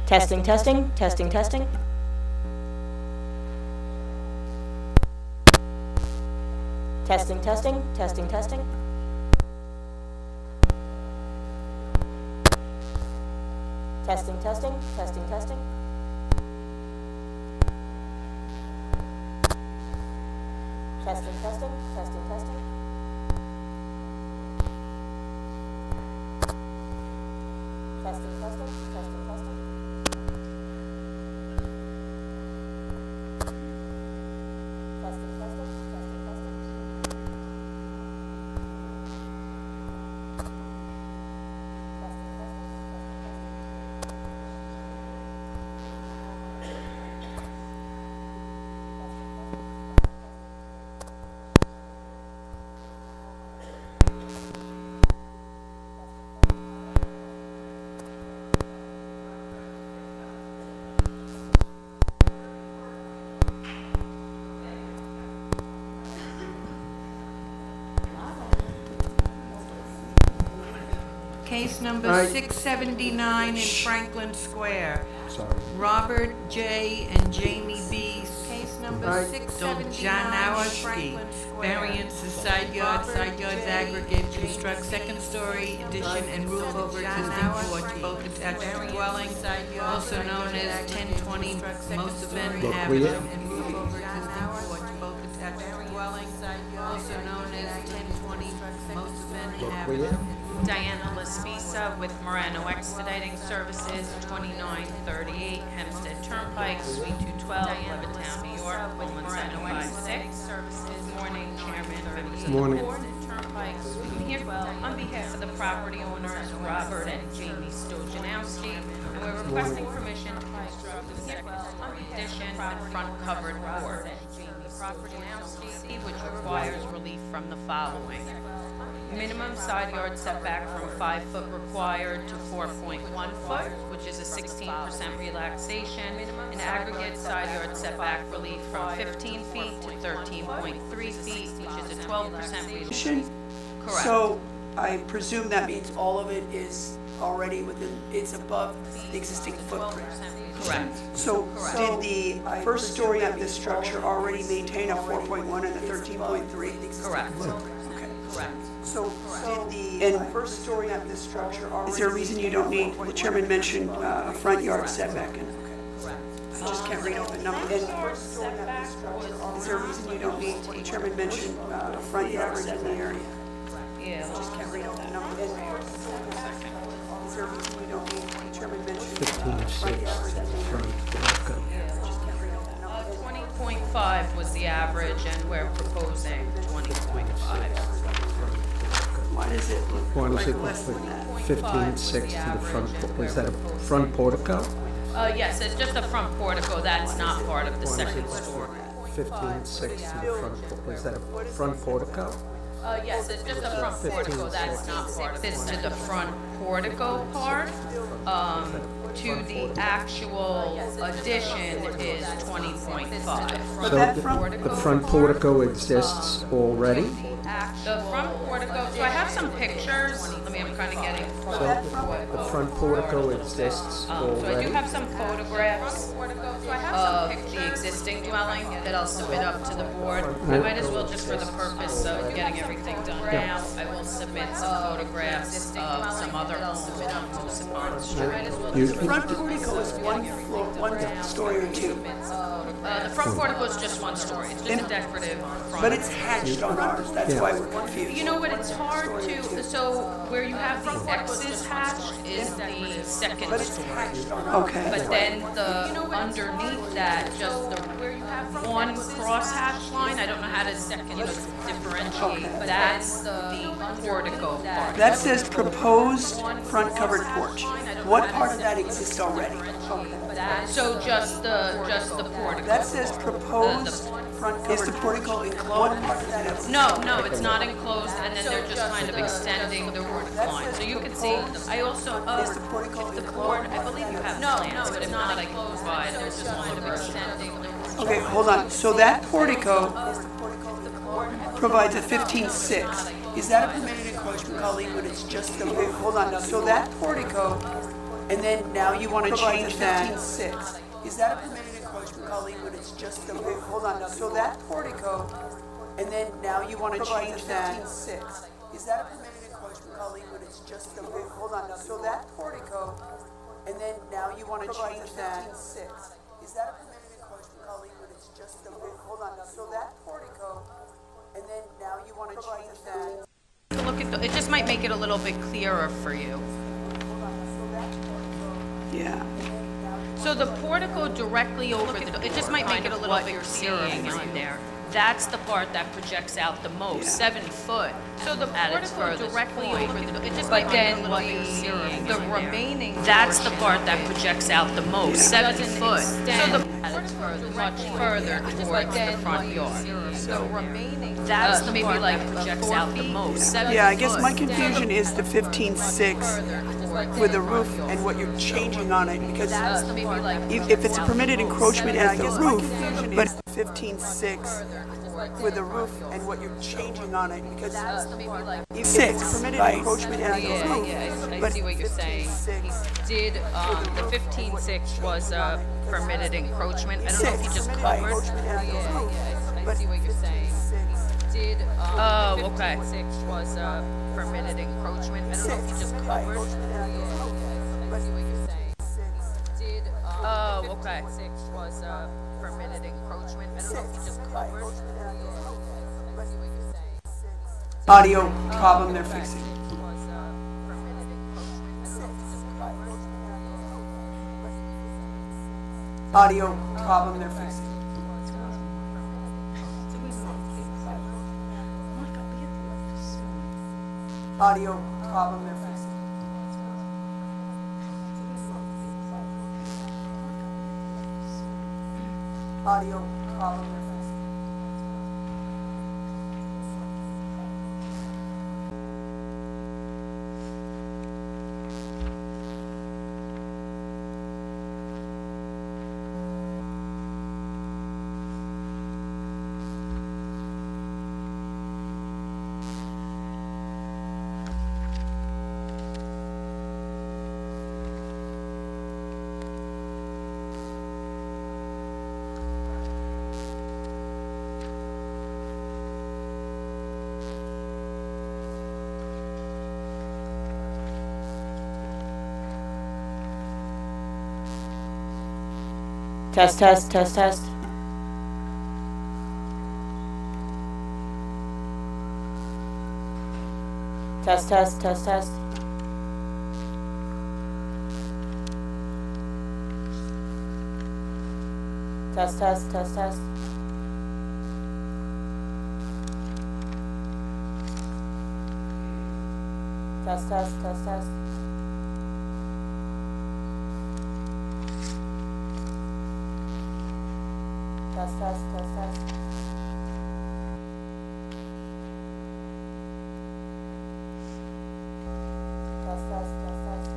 Testing, testing, testing, testing. Testing, testing, testing, testing. Testing, testing, testing, testing. Testing, testing, testing, testing. Testing, testing, testing, testing. Testing, testing, testing, testing. Case number 679 in Franklin Square. Robert J. and Jamie B. Case number 679 in Franklin Square. Variance is side yards aggregate, construct second story addition and roof over existing porch, both attached to dwelling, also known as 1020 Mosavin Avenue, and roof over existing porch, both attached to dwelling, also known as 1020 Mosavin Avenue. Diana Laspisa with Morano Expediting Services, 2938 Hempstead Turnpike, Suite 212, Levittown, New York, 11756. Good morning, Chairman, members of the board. Turnpike, I'm here on behalf of the property owners, Robert and Jamie Stojanowski, and we're requesting permission to construct the second addition and front covered porch, which requires relief from the following. Minimum side yard setback from 5 foot required to 4.1 foot, which is a 16% relaxation. An aggregate side yard setback relief from 15 feet to 13.3 feet, which is a 12% relaxation. Correct. So I presume that means all of it is already within, it's above the existing footprint. Correct. So did the first story of this structure already maintain a 4.1 and a 13.3? Correct. Okay. Correct. So did the first story of this structure already? Is there a reason you don't need, the chairman mentioned a front yard setback? I just can't read out the number. Is there a reason you don't need, the chairman mentioned a front yard in the area? Yeah. I just can't read out the number. Is there a reason you don't need, the chairman mentioned a front yard in the area? 20.5 was the average, and we're proposing 20.5. Why does it look like less than that? 15.6 to the front, is that a front portico? Yes, it's just a front portico, that's not part of the second story. 15.6 to the front, is that a front portico? Yes, it's just a front portico, that's not part of this. To the front portico part, to the actual addition is 20.5. So the front portico exists already? The front portico, so I have some pictures. I mean, I'm kind of getting. So the front portico exists So I do already? have some photographs of the existing dwelling that I'll submit up to the board. I might as well, just for the purpose of getting everything done now, I will submit some photographs of some other homes on Moosin Pond Street. You, Front portico is one floor, one story or two, The front portico is just one story, it's just a decorative front. but it's hatched on ours, that's why we're confused. You know what, it's hard to, so where you have the X's hatched is the second story. Okay, But then the, underneath that, just the one crosshatch line, I don't know how to, differentiate, that's the portico part. that says proposed front covered porch. What part of that exists already? So just the portico. That says proposed front, is the portico enclosed? No, it's not enclosed, and then they're just kind of extending the roof line. So you can see, I also, Is the portico the board, I believe you have plans, but if not, I can provide, they're just kind of extending the roof. Okay, hold on, so that portico provides a 15.6. Is that a permitted encroachment, Colleen, when it's just the, okay, hold on, so that portico, and then now you want to change that. 15.6. Is that a permitted encroachment, Colleen, when it's just the, okay, hold on, so that portico, and then now you want to change that. 15.6. Is that a permitted encroachment, Colleen, when it's just the, okay, hold on, so that portico, and then now you want to change that. 15.6. Is that a permitted encroachment, Colleen, when it's just the, okay, hold on, so that portico, and then now you want to change that. To look at, it just might make it a little bit clearer for you. Yeah. So the portico directly over the, it just might make it a little bit clearer on there. That's the part that projects out the most, Yeah. 7 foot. So the portico directly over the, it just might make it a little bit clearer. The remaining, that's the part that projects out the most, 7 foot. So the portico much further towards the front yard. The remaining, that's the part that projects out the most, 7 foot. Yeah, I guess my confusion is the 15.6 with the roof and what you're changing on it, because if it's a permitted encroachment as the roof, but 15.6 with the roof and what you're changing on it, because if it's a permitted encroachment as the roof, I but see what you're saying. 15.6 Did, the 15.6 was a permitted encroachment? I don't know if you just covered. I see what you're saying. Did, oh, okay. 15.6 was a permitted encroachment? I don't know if you just covered. I see what you're saying. Did, oh, okay. 15.6 was a permitted encroachment? I don't know if you just covered. I see what you're saying. audio problem they're fixing. Audio problem they're fixing. Audio problem they're fixing. Audio problem they're fixing. Test, test, test, test. Test, test, test, test. Test, test, test, test. Test, test, test, test. Test, test, test, test. Test, test, test, test. Test, test, test, test.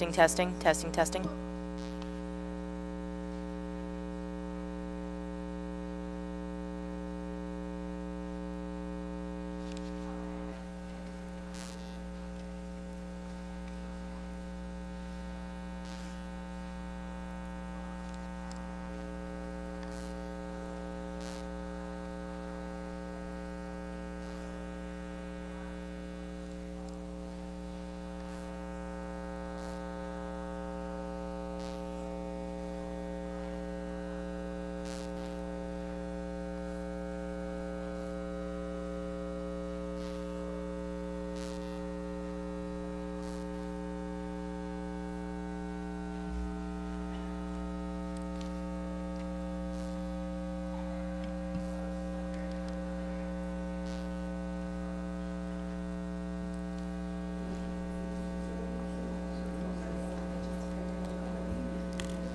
Testing, testing, testing, testing.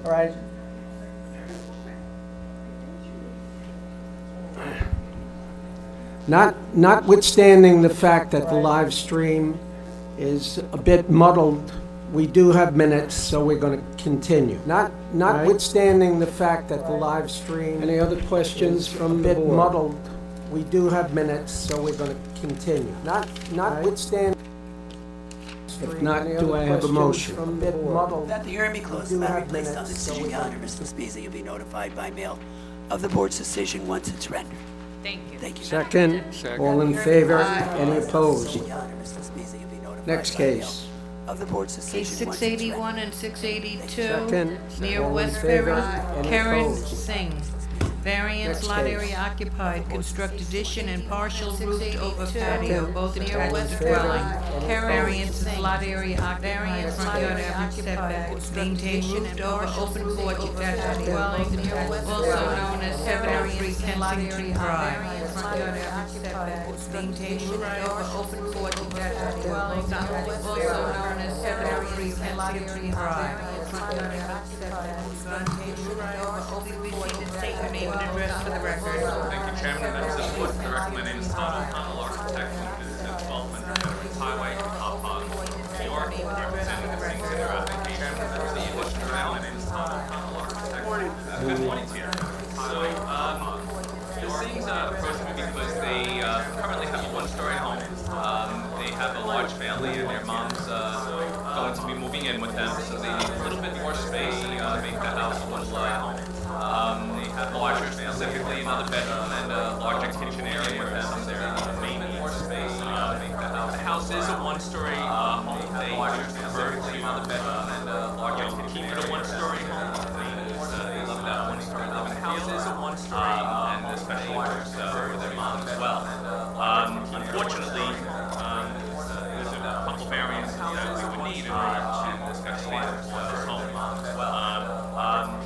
All right. Notwithstanding the fact that the live stream is a bit muddled, we do have minutes, so we're going to continue. Notwithstanding the fact that the live stream. Any other questions from the board? A bit muddled, we do have minutes, so we're going to continue. Notwithstanding. If not, do I have a motion? From bit muddled. That the hearing be closed, the matter be placed on the decision calendar. Mr. Spiza, you'll be notified by mail of the board's decision once it's rendered. Thank you. Thank you. Second, all in favor, any opposed? Calendar, Mr. Spiza, you'll be notified Next by mail case. of the board's Case decision once it's rendered. 681 and 682, Second, near all in Westbury, favor, any Karen opposed? Singh. Variance, Next lot case. area occupied, construct addition and partial roofed over patio, both near All in west favor, dwelling. any Variance, opposed? lot area occupied, front yard average setback, maintain roofed over open porch attached dwelling, also known as 703 Kensington Drive. Front yard average setback, maintain roofed over open porch attached dwelling, also known as 703 Kensington Drive. Front yard average setback, maintain roofed over open porch. Please state your name and address for the record. Thank you, Chairman, members of the board. For the record, my name is Tom O'Connell, architect from the business at 1200 Veterans Highway, Hopog, New York, representing the Senior Center application. Members of the addition around, my name is Tom O'Connell, architect. Good morning to you. So, this thing's approached me because they currently have a one-story home. They have a large family, and their mom's going to be moving in with them, so they need a little bit more space to make the house a little they have larger, specifically another bedroom and a larger kitchen area with them. They're mainly more space to make the house. The house is a one-story home. They convert to another bedroom and a larger kitchen. Keep it a one-story home. They love that one-story living. The house is a one-story and especially works for their mom as well. Unfortunately, there's a couple variances that we would need in order to especially this home as well.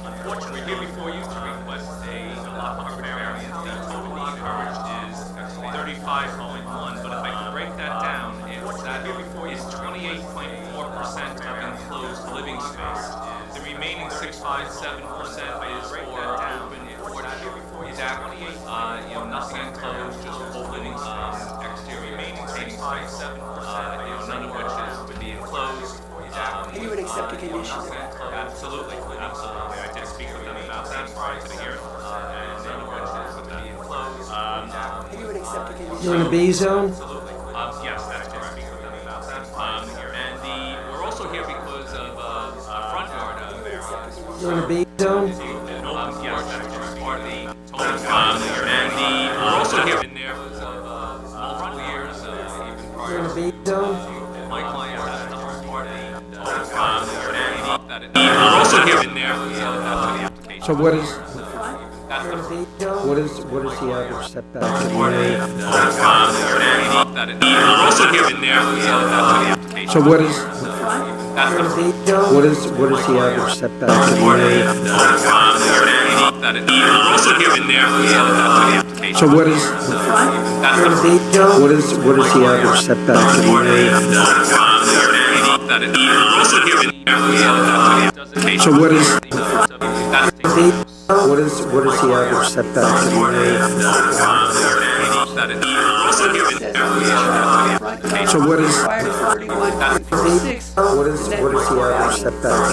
Unfortunately, we're here before you to request a lot coverage variance. The total coverage is 35.1, but if I can break that down, that is 28.4% of enclosed living space. The remaining 6.57% is for open porch. That nothing enclosed, just open exterior, maintaining 6.7%. None of which is to be enclosed. And you would accept a condition? Absolutely. I did speak with them about that prior to the hearing. And none of which is to be enclosed. And you would accept a condition? You're in a B zone? Absolutely. Yes, that's correct. And we're also here because of front yard variance. You're in a B zone? Yes, that's correct. Part of the total. And we're also here in there because of multiple years, even prior You're in a to B zone? my client has part of the and we're also here in there because of the application. So what is, That's you're in the a B zone? What is the average setback? we're also here in there because of the application. So what is, That's you're in the a B zone? What is the average setback? we're also here in there because of the application. So what is, That's you're in a the B zone? What is the average setback? we're also here in there because of the application. So what is, That's the B zone? What is the average setback? we're also So what is, Required is 31.46. what is the average setback?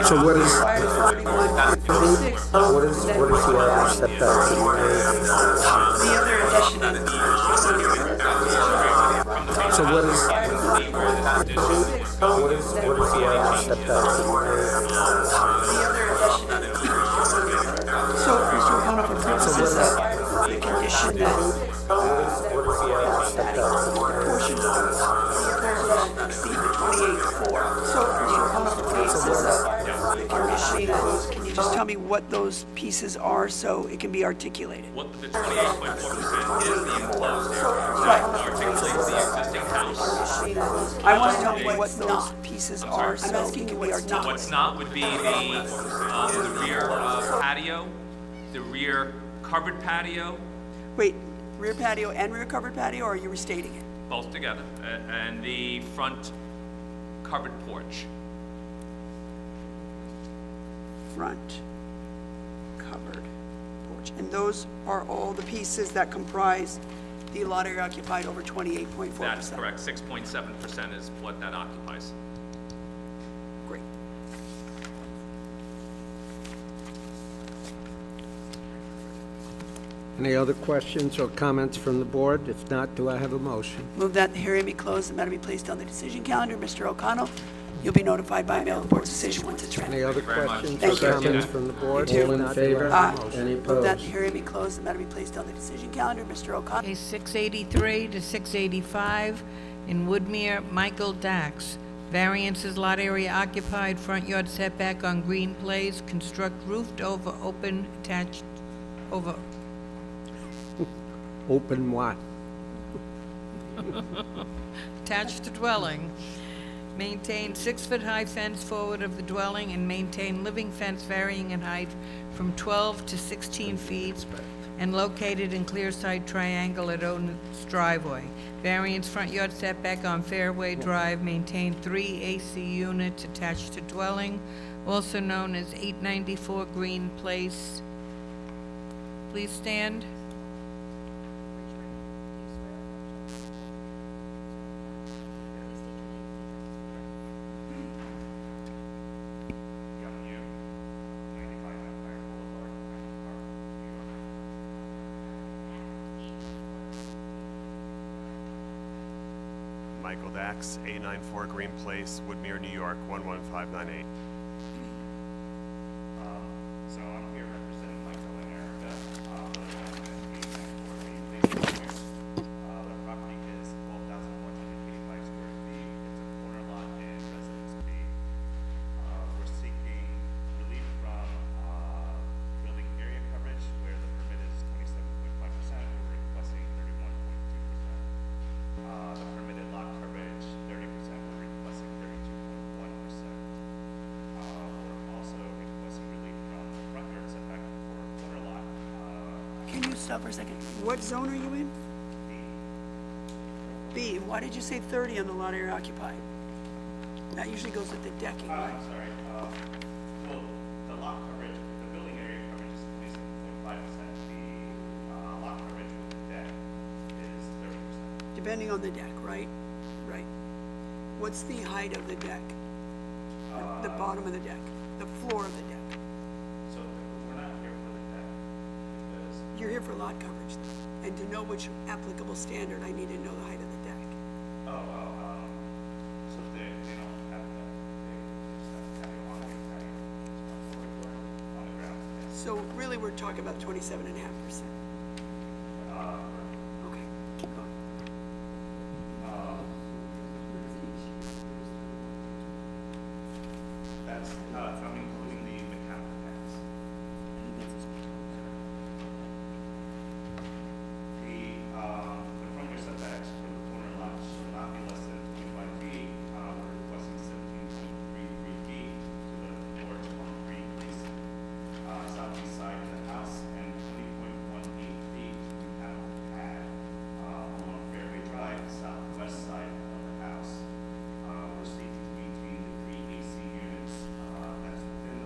So what is, Required is 31.46. what is the average setback? The other addition is So what is, what is the average setback? So, Mr. O'Connell, for purposes of the condition that portions of the exceed the 28.4. So, Mr. O'Connell, for purposes of the condition that can you just tell me what those pieces are so it can be articulated? What the 28.4% is the enclosed area that articulates the existing house. I want to tell me what those pieces are so it can be articulated. What's not would be the rear patio, the rear covered patio, Wait, rear patio and rear covered patio, or are you restating it? both together, and the front covered porch. Front covered porch. And those are all the pieces that comprise the lot area occupied over 28.4%? That's correct. 6.7% is what that occupies. Great. Any other questions or comments from the board? If not, do I have a motion? Move that the hearing be closed, the matter be placed on the decision calendar. Mr. O'Connell, you'll be notified by mail of the board's decision once it's ready. Any other very much. questions Thank or you. comments from the board? You too. All in favor? Any Move that opposed? the hearing be closed, the matter be placed on the decision calendar. Mr. O'Connell. Case 683 to 685 in Woodmere, Michael Dax. Variances, lot area occupied, front yard setback on Green Place, construct roofed over open attached, over, Open what? attached to dwelling. Maintain 6-foot-high fence forward of the dwelling and maintain living fence varying in height from 12 to 16 feet and located in clear side triangle at owner's driveway. Variance front yard setback on Fairway Drive, maintain 3 AC units attached to dwelling, also known as 894 Green Place. Please stand. Michael Dax, 894 Green Place, Woodmere, New York, 11598. So I'm here representing Michael and Erica. The property is 12,185 square feet. It's a corner lot in Residence B. We're seeking relief from building area coverage where the permit is 27.5%. We're requesting 31.2%. The permitted lot coverage, 30%, we're requesting 32.1%. We're also requesting relief from the front yard setback for a corner lot. Can you stop for a second? What zone are you in? B. Why did you say 30 on the lot area occupied? That usually goes with the decking, right? I'm sorry, well, the lot coverage, the building area coverage is 27.5%. The lot coverage with the deck is 30%. Depending on the deck, right? Right. What's the height of the deck? The bottom of the deck, the floor of the deck. So we're not here for the deck because You're here for lot coverage, though. And to know which applicable standard, I need to know the height of the deck. so they don't have that, they just have patio on the patio, on the ground. Yes. So really, we're talking about 27.5%. Okay, keep going. That's, I'm including the mechanical tanks. The front yard setbacks for the corner lot should not be less than 25 feet. We're requesting 17.33 feet to the north on Green Place, southeast side of the house, and 20.18 feet to the mechanical pad, along Fairway Drive, southwest side of the house. We're seeking to maintain the 3 AC units, that's within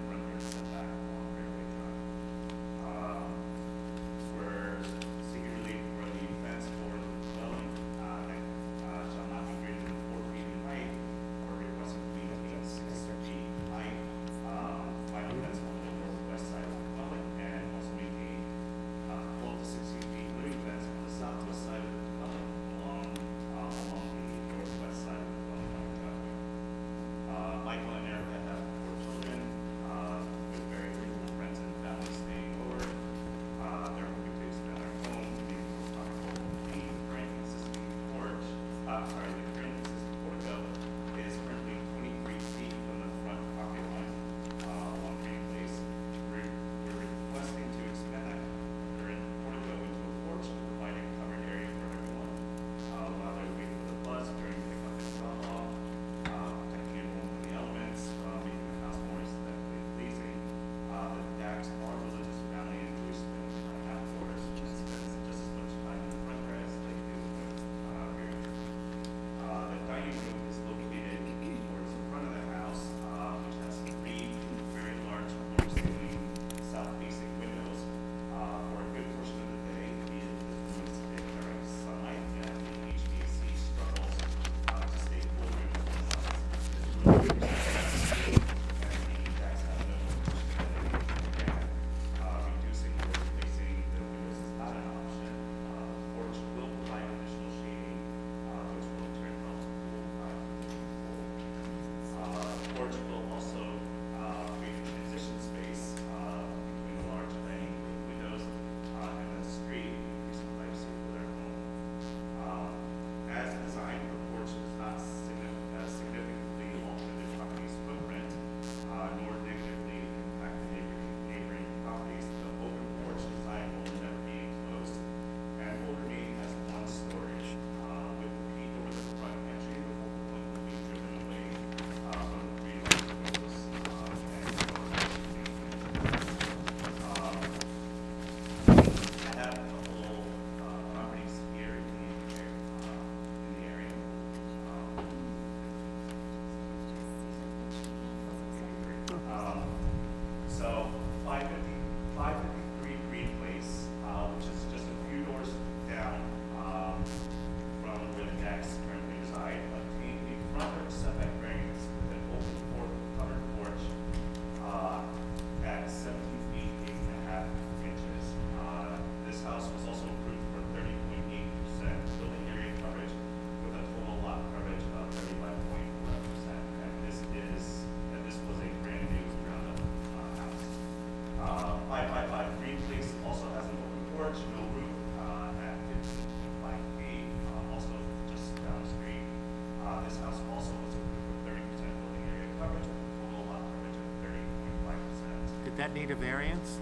Did that need a variance?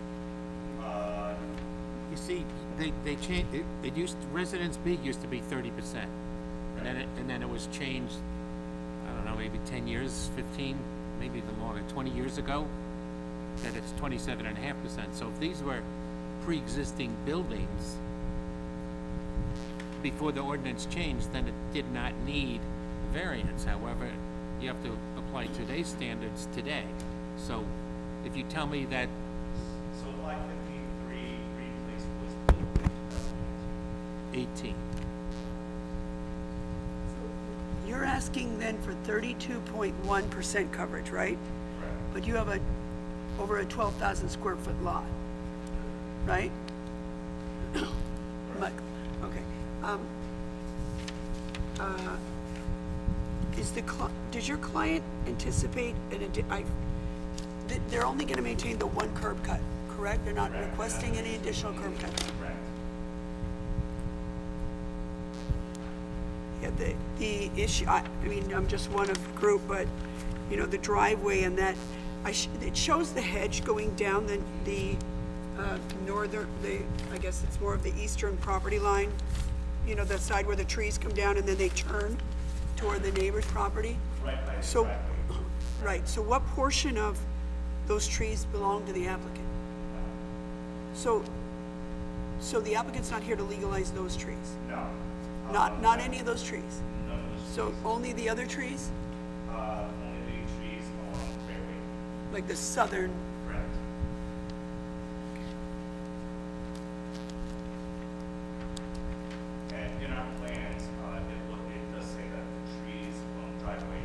You see, they changed, it used, Residence B used to be 30%. And then it was changed, I don't know, maybe 10 years, 15, maybe even longer, 20 years ago, that it's 27.5%. So if these were pre-existing buildings before the ordinance changed, then it did not need variance. However, you have to apply today's standards today. So if you tell me that So lot 53, Green Place was built in 18, You're asking then for 32.1% coverage, right? Correct. But you have over a 12,000 square foot lot, right? Mike, okay. Does your client anticipate they're only gonna maintain the one curb cut, correct? They're not requesting any additional curb cut? Correct. Yeah, the issue, I mean, I'm just one of the group, but, you know, the driveway and that, it shows the hedge going down the northern, I guess it's more of the eastern property line, you know, the side where the trees come down and then they turn toward the neighbor's property. Right by the So, driveway. right, so what portion of those trees belong to the applicant? So the applicant's not here to legalize those trees? No. Not any of those trees? None of those So trees. only the other trees? Only the trees along the fairway. Like the southern, Correct. And in our plans, it does say that the trees along the driveway,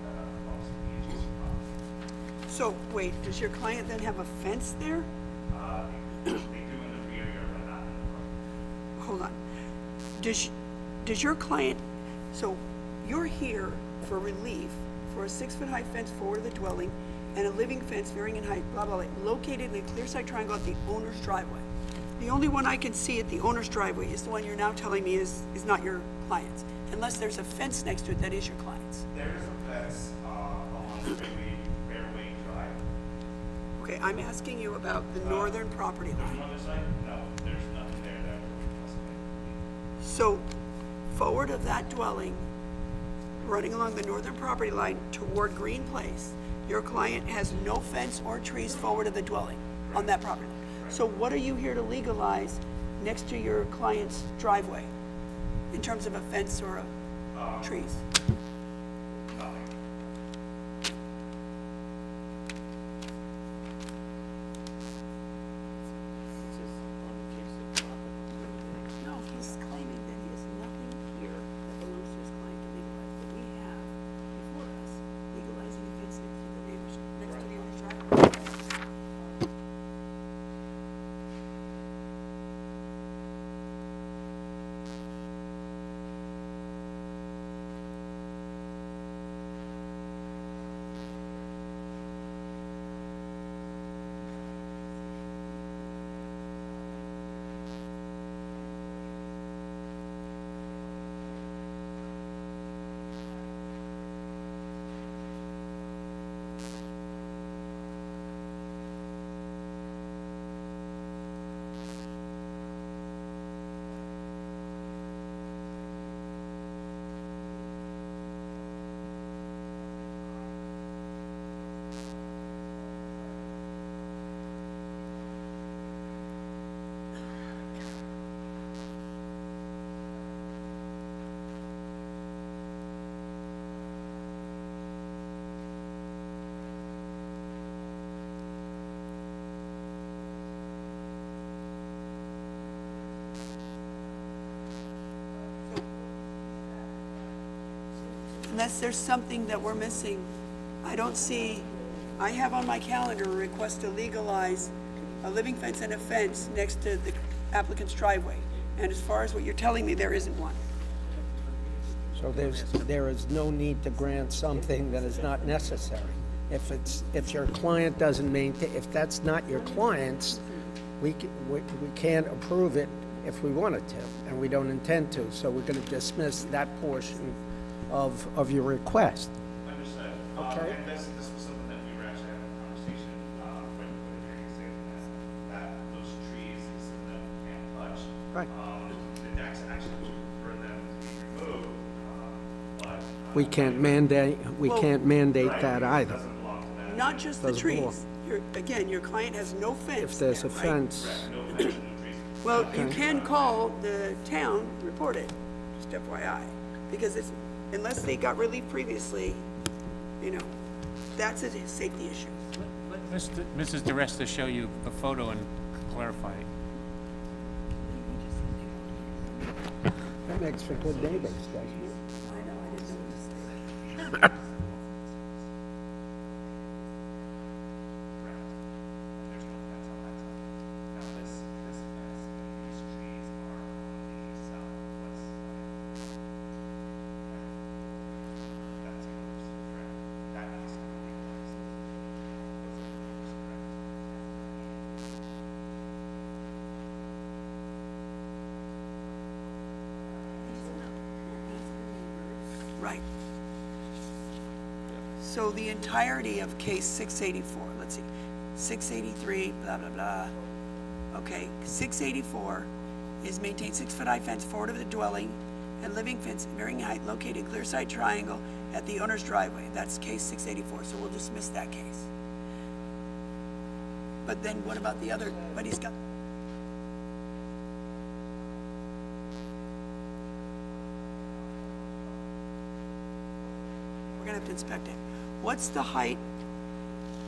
that are approximately inches from so wait, does your client then have a fence there? They do in the rear yard, but not in the front. Hold on. Does your client, so you're here for relief for a 6-foot high fence forward of the dwelling and a living fence varying in height, blah, blah, blah, located in a clear sight triangle at the owner's driveway. The only one I can see at the owner's driveway is the one you're now telling me is not your client's, unless there's a fence next to it that is your client's. There is a fence along the fairway drive. Okay, I'm asking you about the northern property There's line. one other side? No, there's nothing there that we're requesting. So, forward of that dwelling, running along the northern property line toward Green Place, your client has no fence or trees forward of the dwelling on that property. So what are you here to legalize next to your client's driveway in terms of a fence or trees? Nothing. No, he's claiming that he has nothing here that belongs to his client to legalize, but we have before us legalizing a fence next to the neighbor's, next to the owner's driveway. Unless there's something that we're missing, I don't see, I have on my calendar a request to legalize a living fence and a fence next to the applicant's driveway. And as far as what you're telling me, there isn't one. So there is no need to grant something that is not necessary. If your client doesn't maintain, if that's not your client's, we can't approve it if we wanted to, and we don't intend to. So we're gonna dismiss that portion of your request. Understood. Okay. And this was something that we were actually having a conversation, when we put Right. The decks actually for them to be removed, but. We can't mandate that either. Doesn't belong to them. Not just the Doesn't belong. trees. Again, your client has no fence If there's a there, right? fence, No fence, no trees. Well, you can call the town, report it, just FYI, because it's, unless they got relief previously, you know, that's a safety issue. Let Mrs. DeResta show you a photo and clarify it. that makes for good neighbors, doesn't it? I know, I didn't know what to say. There's no fence on that side. Now this fence and these trees are on the southwest side. That's yours, correct? That needs to be legalized. Those are yours, correct? Right. So the entirety of case 684, let's see, 683, blah, blah, blah. Okay, 684 is maintain 6-foot high fence forward of the dwelling and living fence varying height located clear side triangle at the owner's driveway. That's case 684, so we'll dismiss that case. But then what about the other, but he's got, we're gonna have to inspect it. What's the height?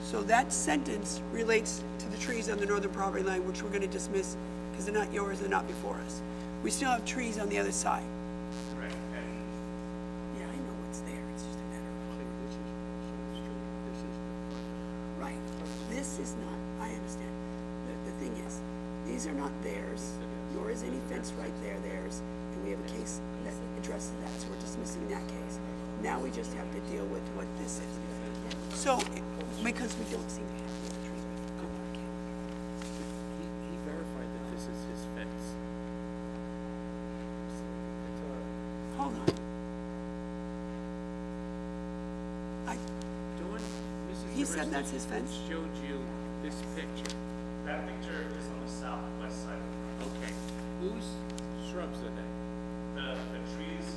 So that sentence relates to the trees on the northern property line, which we're gonna dismiss because they're not yours, they're not before us. We still have trees on the other side. Correct, and Yeah, I know what's there, it's just a matter of. Right, this is not, I understand. The thing is, these are not theirs, nor is any fence right there theirs, and we have a case that addresses that, so we're dismissing that case. Now we just have to deal with what this is. So, because we don't seem to have the other trees on our calendar. He verified that this is his fence. Hold on. Dawn, Mrs. He said DeResta that's his fence? showed you this picture. that picture is on the southwest side of the road. Okay. Whose shrubs are they? The trees.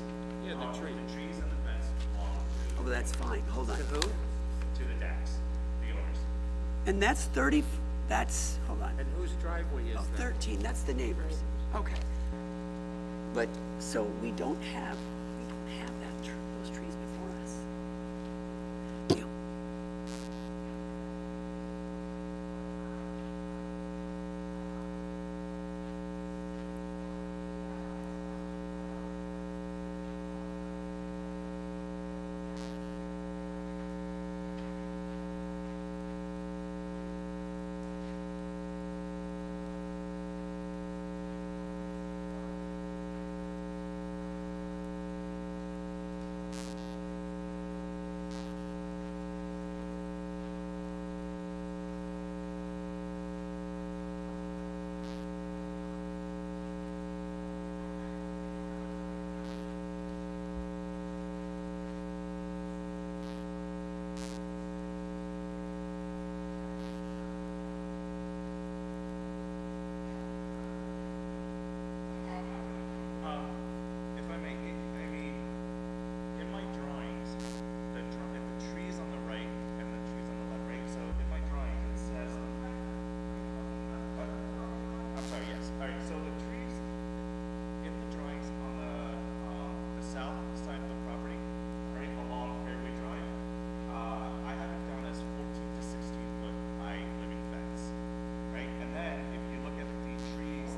Yeah, the tree. The trees and the fence belong Oh, that's fine, hold on. To who? to the decks, the owners. And that's 30, that's, hold on. And whose driveway is Oh, that? 13, that's the neighbors. Okay. But, so we don't have that, those trees before us. Yeah. If I may, I mean, in my drawings, the trees on the right and the trees on the left, right? So in my drawings, it says, what? I'm sorry, yes. All right, so the trees in the drawings on the south side of the property, right along Fairway Drive, I have it down as 14 to 16 foot high living fence, right? And then if you look at the trees.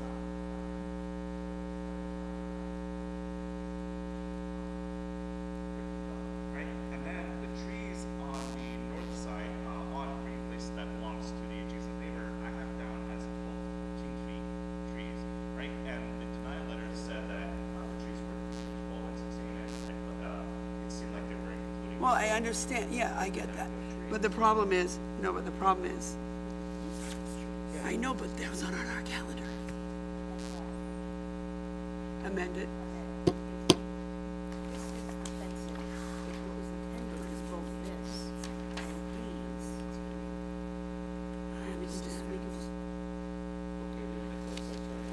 Right, and then the trees on the north side, on Green Place that belongs to the adjacent neighbor, I have down as 12 to 14 feet trees, right? And the denial letter said that the trees were 12 and 16, and it seemed like they were including. Well, I understand, yeah, I get that. But the problem is, I know, but that was on our calendar. Amend it. I understand.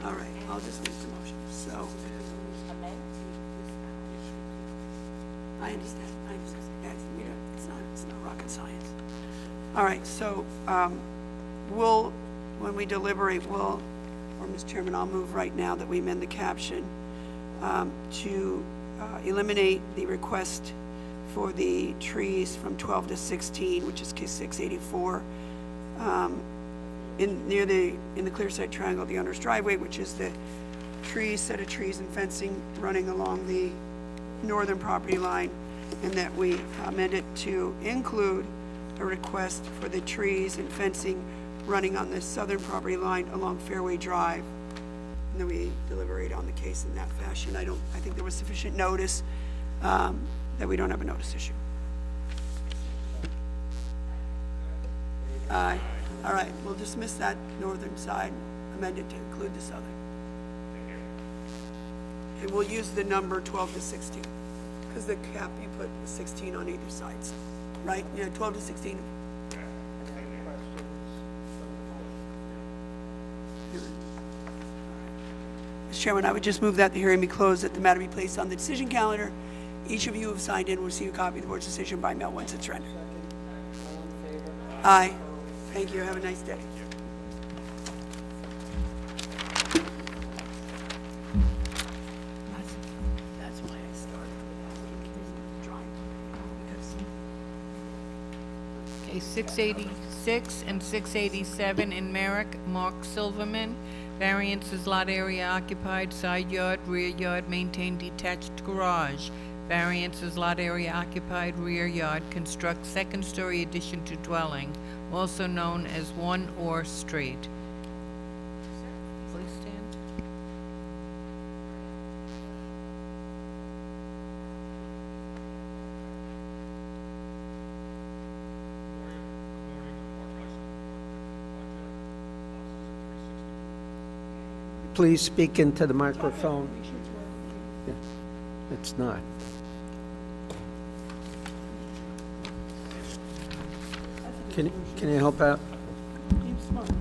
All right, I'll just make the so. I understand. Yeah, it's not rocket science. All right, so, when we deliberate, or Mr. Chairman, I'll move right now that we amend the caption, to, eliminate the request for the trees from 12 to 16, which is case 684, in the clear sight triangle of the owner's driveway, which is the set of trees and fencing running along the northern property line, and that we amend it to include a request for the trees and fencing running on the southern property line along Fairway Drive. And then we deliberate on the case in that fashion. I think there was sufficient notice, that we don't have a notice issue. Aye. All right, we'll dismiss that northern side, amend it to include the southern. And we'll use the number 12 to 16, because the cap, you put 16 on either side, right? Yeah, 12 to 16. Mr. Chairman, I would just move that the hearing be closed, that the matter be placed on the decision calendar. Each of you who have signed in will receive a copy of the board's decision by mail once it's rendered. Aye. Thank you. Have a nice day. That's why I started drawing. Okay, 686 and 687 in Merrick, Mark Silverman. Variances: lot area occupied, side yard, rear yard, maintain detached garage. Variances: lot area occupied, rear yard, construct second-story addition to dwelling, also known as one or street. Please stand. Please speak into the microphone. Yeah, it's not. Can you help out?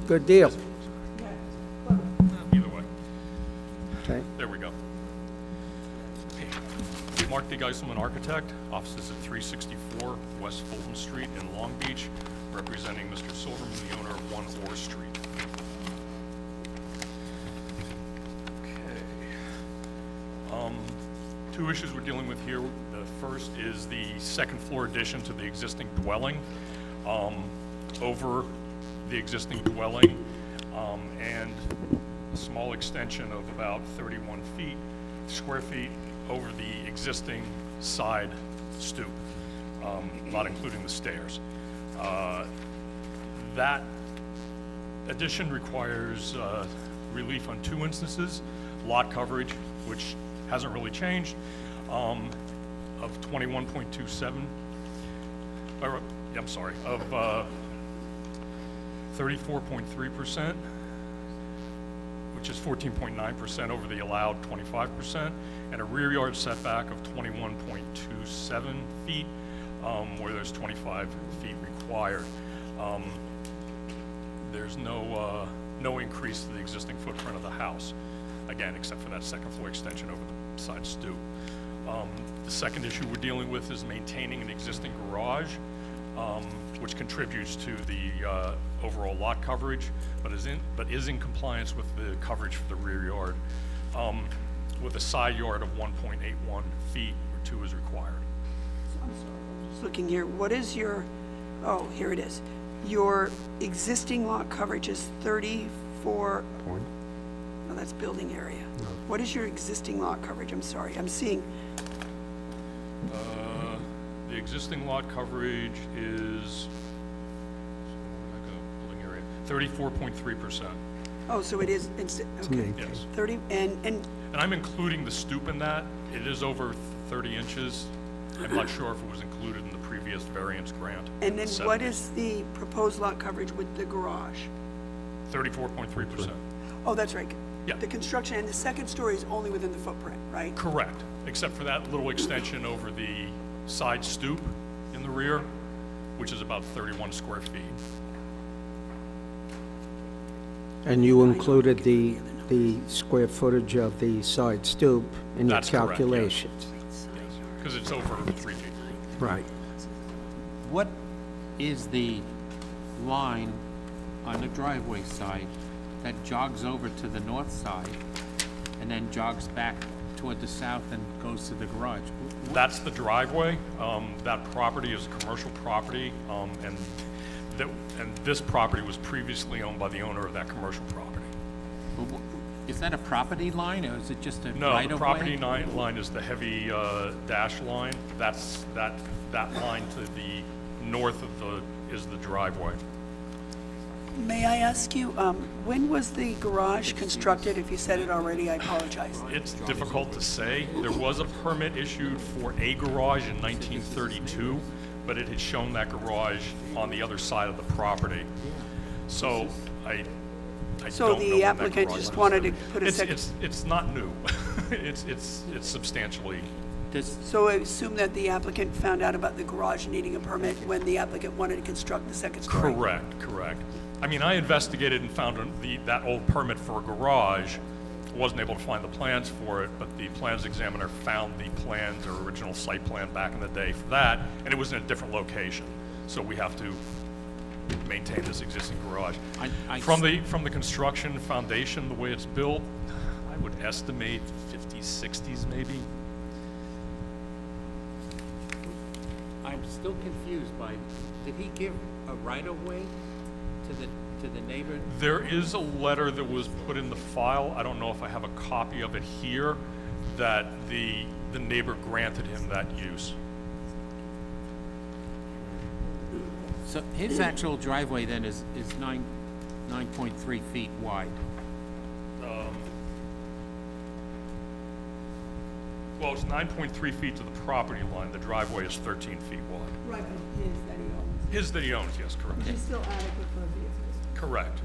Good deal. Either way. Okay. There we go. Mark D. Geiselman, architect, offices at 364 West Fulton Street in Long Beach, representing Mr. Silverman, the owner of 1 Orr Street. Okay. Two issues we're dealing with here. The first is the second floor addition to the existing dwelling, over the existing dwelling, and a small extension of about 31 square feet over the existing side stoop, not including the stairs. That addition requires relief on 2 instances: lot coverage, which hasn't really changed, of 21.27, of 34.3%, which is 14.9% over the allowed 25%, and a rear yard setback of 21.27 feet, where there's 25 feet required. There's no increase to the existing footprint of the house, again, except for that second floor extension over the side stoop. The second issue we're dealing with is maintaining an existing garage, which contributes to the overall lot coverage, but is in compliance with the coverage for the rear yard, with a side yard of 1.81 feet, where 2 is required. I'm sorry, I'm just looking here. What is your, oh, here it is. Your existing lot coverage is 34, no, that's building area. No. What is your existing lot coverage? I'm sorry, I'm seeing. The existing lot coverage is, building area, 34.3%. Oh, so it is, okay. Yes. 30, and I'm including the stoop in that. It is over 30 inches. I'm not sure if it was included in the previous variance grant. And then what is the proposed lot coverage with the garage? 34.3%. Oh, that's right. Yeah. The construction, and the second story is only within the footprint, right? Correct, except for that little extension over the side stoop in the rear, which is about 31 square feet. And you included the the square footage of the side stoop in your That's correct, yeah. calculations. Because it's over 3 feet. Right. What is the line on the driveway side that jogs over to the north side and then jogs back toward the south and goes to the garage? That's the driveway. That property is commercial property, and this property was previously owned by the owner of that commercial property. Is that a property line, or is it just a No, right-of-way? the property line is the heavy dash line. That line to the north of is the driveway. May I ask you, when was the garage constructed? If you said it already, I apologize. It's difficult to say. There was a permit issued for a garage in 1932, but it had shown that garage on the other side of the property. So I So don't know the when that applicant garage just was. wanted to put a second, It's not new. It's substantially, so I assume that the applicant found out about the garage needing a permit when the applicant wanted to construct the second story? correct. I mean, I investigated and found that old permit for a garage. Wasn't able to find the plans for it, but the plans examiner found the plans or original site plan back in the day for that, and it was in a different location. So we have to maintain this existing garage. From the construction foundation, the way it's built, I would estimate 50s, 60s maybe. I'm still confused by, did he give a right-of-way to the neighbor? There is a letter that was put in the file, I don't know if I have a copy of it here, that the neighbor granted him that use. So his actual driveway then is 9.3 feet wide. Well, it's 9.3 feet to the property line, the driveway is 13 feet wide. Right, but his that he owns. His that he owns, yes, correct. Which is still adequate for vehicles. Correct.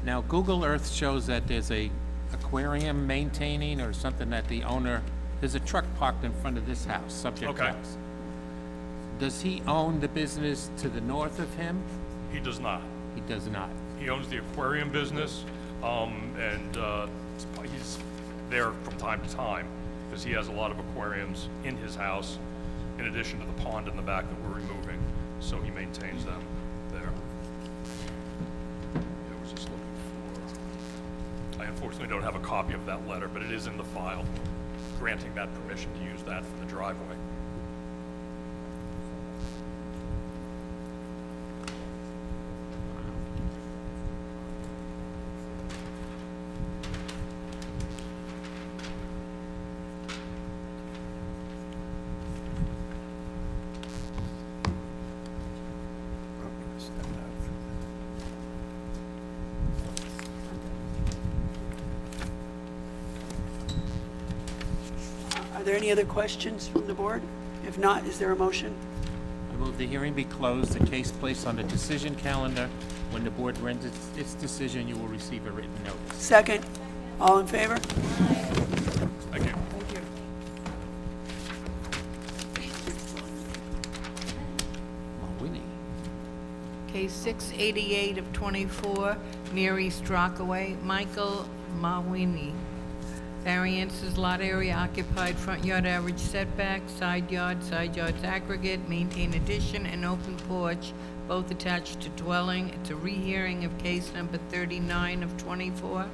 Now Google Earth shows that there's a aquarium maintaining or something that the owner, there's a truck parked in front of this house, subject Okay. house. Does he own the business to the north of him? He does not. He does not. He owns the aquarium business, and he's there from time to time, because he has a lot of aquariums in his house, in addition to the pond in the back that we're removing, so he maintains them there. I was just looking for, I unfortunately don't have a copy of that letter, but it is in the file, granting that permission to use that for the driveway. Are there any other questions from the board? If not, is there a motion? I move the hearing be closed, the case placed on the decision calendar. When the board renders its decision, you will receive a written notice. Second, all in favor? Thank you. Thank you. Winnie. Case 688 of 24, near East Rockaway, Michael Mawini. Variances, lot area occupied, front yard average setback, side yards aggregate, maintain addition and open porch, both attached to dwelling. It's a rehearing of case number 39 of 24,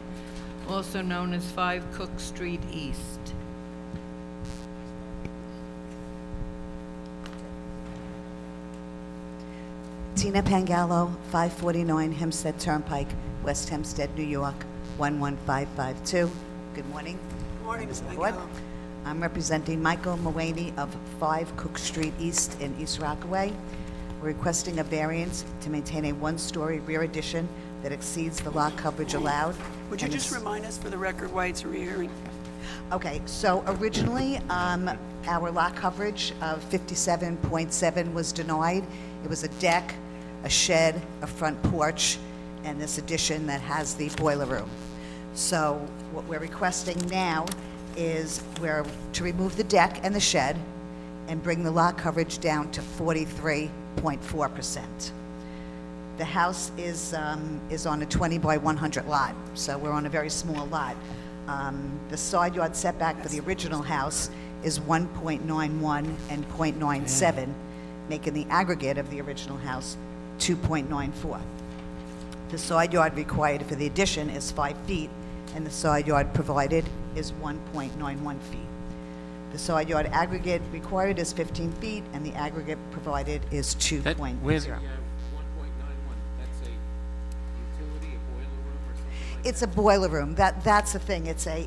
also known as 5 Cook Street East. Tina Pangallo, 549 Hempstead Turnpike, West Hempstead, New York, 11552. Good morning. Good morning, Ms. Board. Mangallo. I'm representing Michael Mulvaney of 5 Cook Street East in East Rockaway. We're requesting a variance to maintain a one-story rear addition that exceeds the lot coverage allowed. Would you and just is- remind us for the record why it's a rehearing? Okay, so originally, our lot coverage of 57.7 was denied. It was a deck, a shed, a front porch, and this addition that has the boiler room. So what we're requesting now is to remove the deck and the shed and bring the lot coverage down to 43.4%. The house is on a 20 by 100 lot, so we're on a very small lot. The side yard setback for the original house is 1.91 and 0.97, making the aggregate of the original house 2.94. The side yard required for the addition is 5 feet, and the side yard provided is 1.91 feet. The side yard aggregate required is 15 feet, and the aggregate provided is 2.0. That, where's the 1.91? That's a utility, a boiler room or something like It's a boiler room. That's the thing. It's a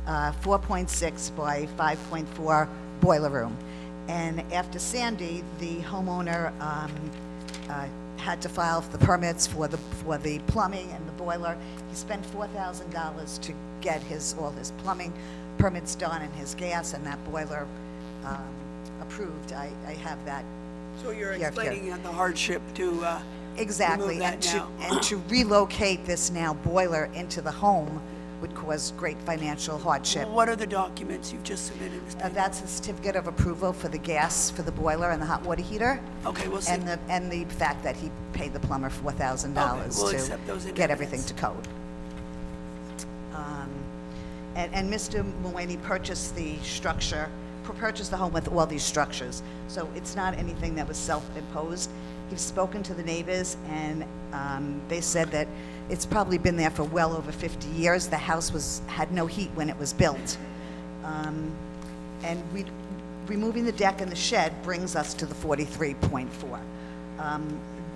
4.6 by 5.4 boiler room. And after Sandy, the homeowner had to file the permits for the plumbing and the boiler. He spent $4,000 to get all his plumbing permits done and his gas and that boiler approved. I have that. So you're here. explaining the hardship to Exactly, remove that now. and to relocate this now boiler into the home would cause great financial hardship. What are the documents you've just submitted, Ms. Pangalo? That's a certificate of approval for the gas, for the boiler and the hot water heater. Okay, we'll see. And the fact that he paid the plumber $4,000 Okay, we'll accept those to in get evidence. everything to code. And Mr. Mulaney purchased the home with all these structures. So it's not anything that was self-imposed. He's spoken to the neighbors, and they said that it's probably been there for well over 50 years. The house had no heat when it was built. And removing the deck and the shed brings us to the 43.4.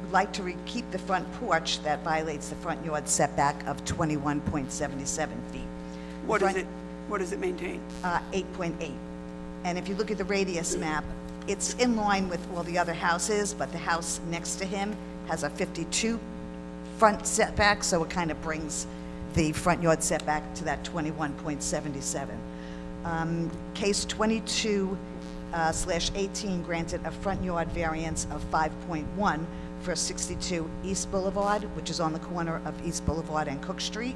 We'd like to keep the front porch that violates the front yard setback of 21.77 feet. What does it maintain? 8.8. And if you look at the radius map, it's in line with all the other houses, but the house next to him has a 52 front setback, so it kind of brings the front yard setback to that 21.77. Case 22/18 granted a front yard variance of 5.1 for 62 East Boulevard, which is on the corner of East Boulevard and Cook Street.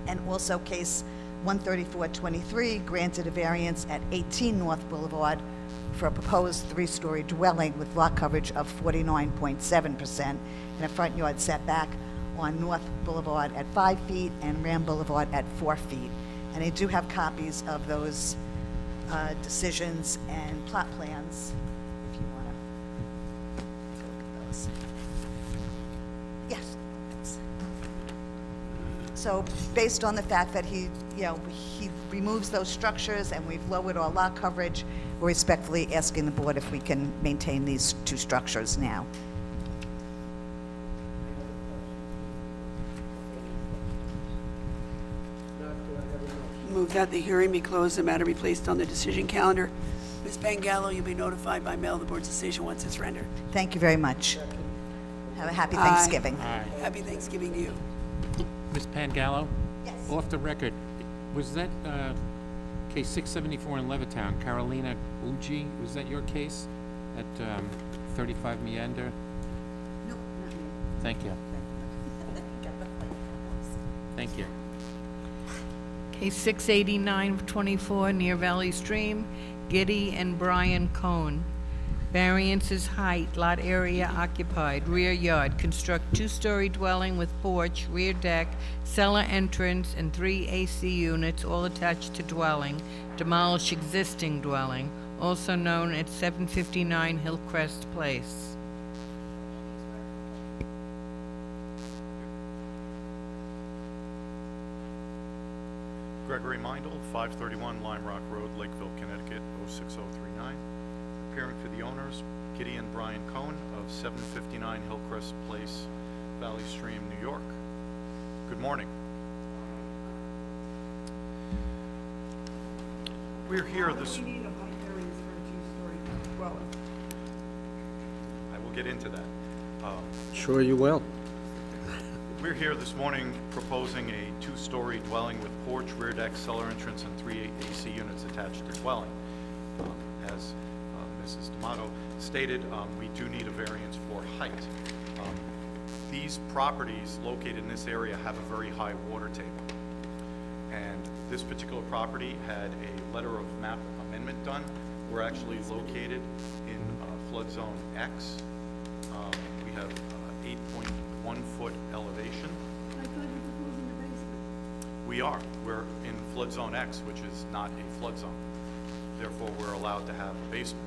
And also case 13423 granted a variance at 18 North Boulevard for a proposed 3-story dwelling with lot coverage of 49.7% and a front yard setback on North Boulevard at 5 feet and Ram Boulevard at 4 feet. And I do have copies of those decisions and plot plans, if you want to take a look at those. Yes. So based on the fact that he removes those structures and we've lowered our lot coverage, we're respectfully asking the board if we can maintain these 2 structures now. Move that the hearing be closed, the matter be placed on the decision calendar. Ms. Pangalo, you'll be notified by mail of the board's decision once it's rendered. Thank you very much. Have a happy Thanksgiving. Happy Thanksgiving to you. Ms. Pangallo? Yes. Off the record, was that case 674 in Levittown, Carolina Uji, was that your case at 35 Meander? No, not me. Thank you. Thank you. Case 689-24 near Valley Stream, Giddy and Brian Cohn. Variances height, lot area occupied, rear yard, construct 2-story dwelling with porch, rear deck, cellar entrance, and 3 AC units, all attached to dwelling, demolish existing dwelling, also known as 759 Hillcrest Place. Gregory Mindel, 531 Lime Rock Road, Lakeville, Connecticut, 06039. Appearing for the owners, Gideon Brian Cohn of 759 Hillcrest Place, Valley Stream, New York. Good morning. We're here this... I will get into that. Sure you will. We're here this morning proposing a 2-story dwelling with porch, rear deck, cellar entrance, and 3 AC units attached to dwelling. As Mrs. D'Amato stated, we do need a variance for height. These properties located in this area have a very high water table. And this particular property had a letter of map amendment done. We're actually located in flood zone X. We have 8.1-foot elevation. I thought you were proposing a basement. We are. We're in flood zone X, which is not a flood zone. Therefore, we're allowed to have a basement.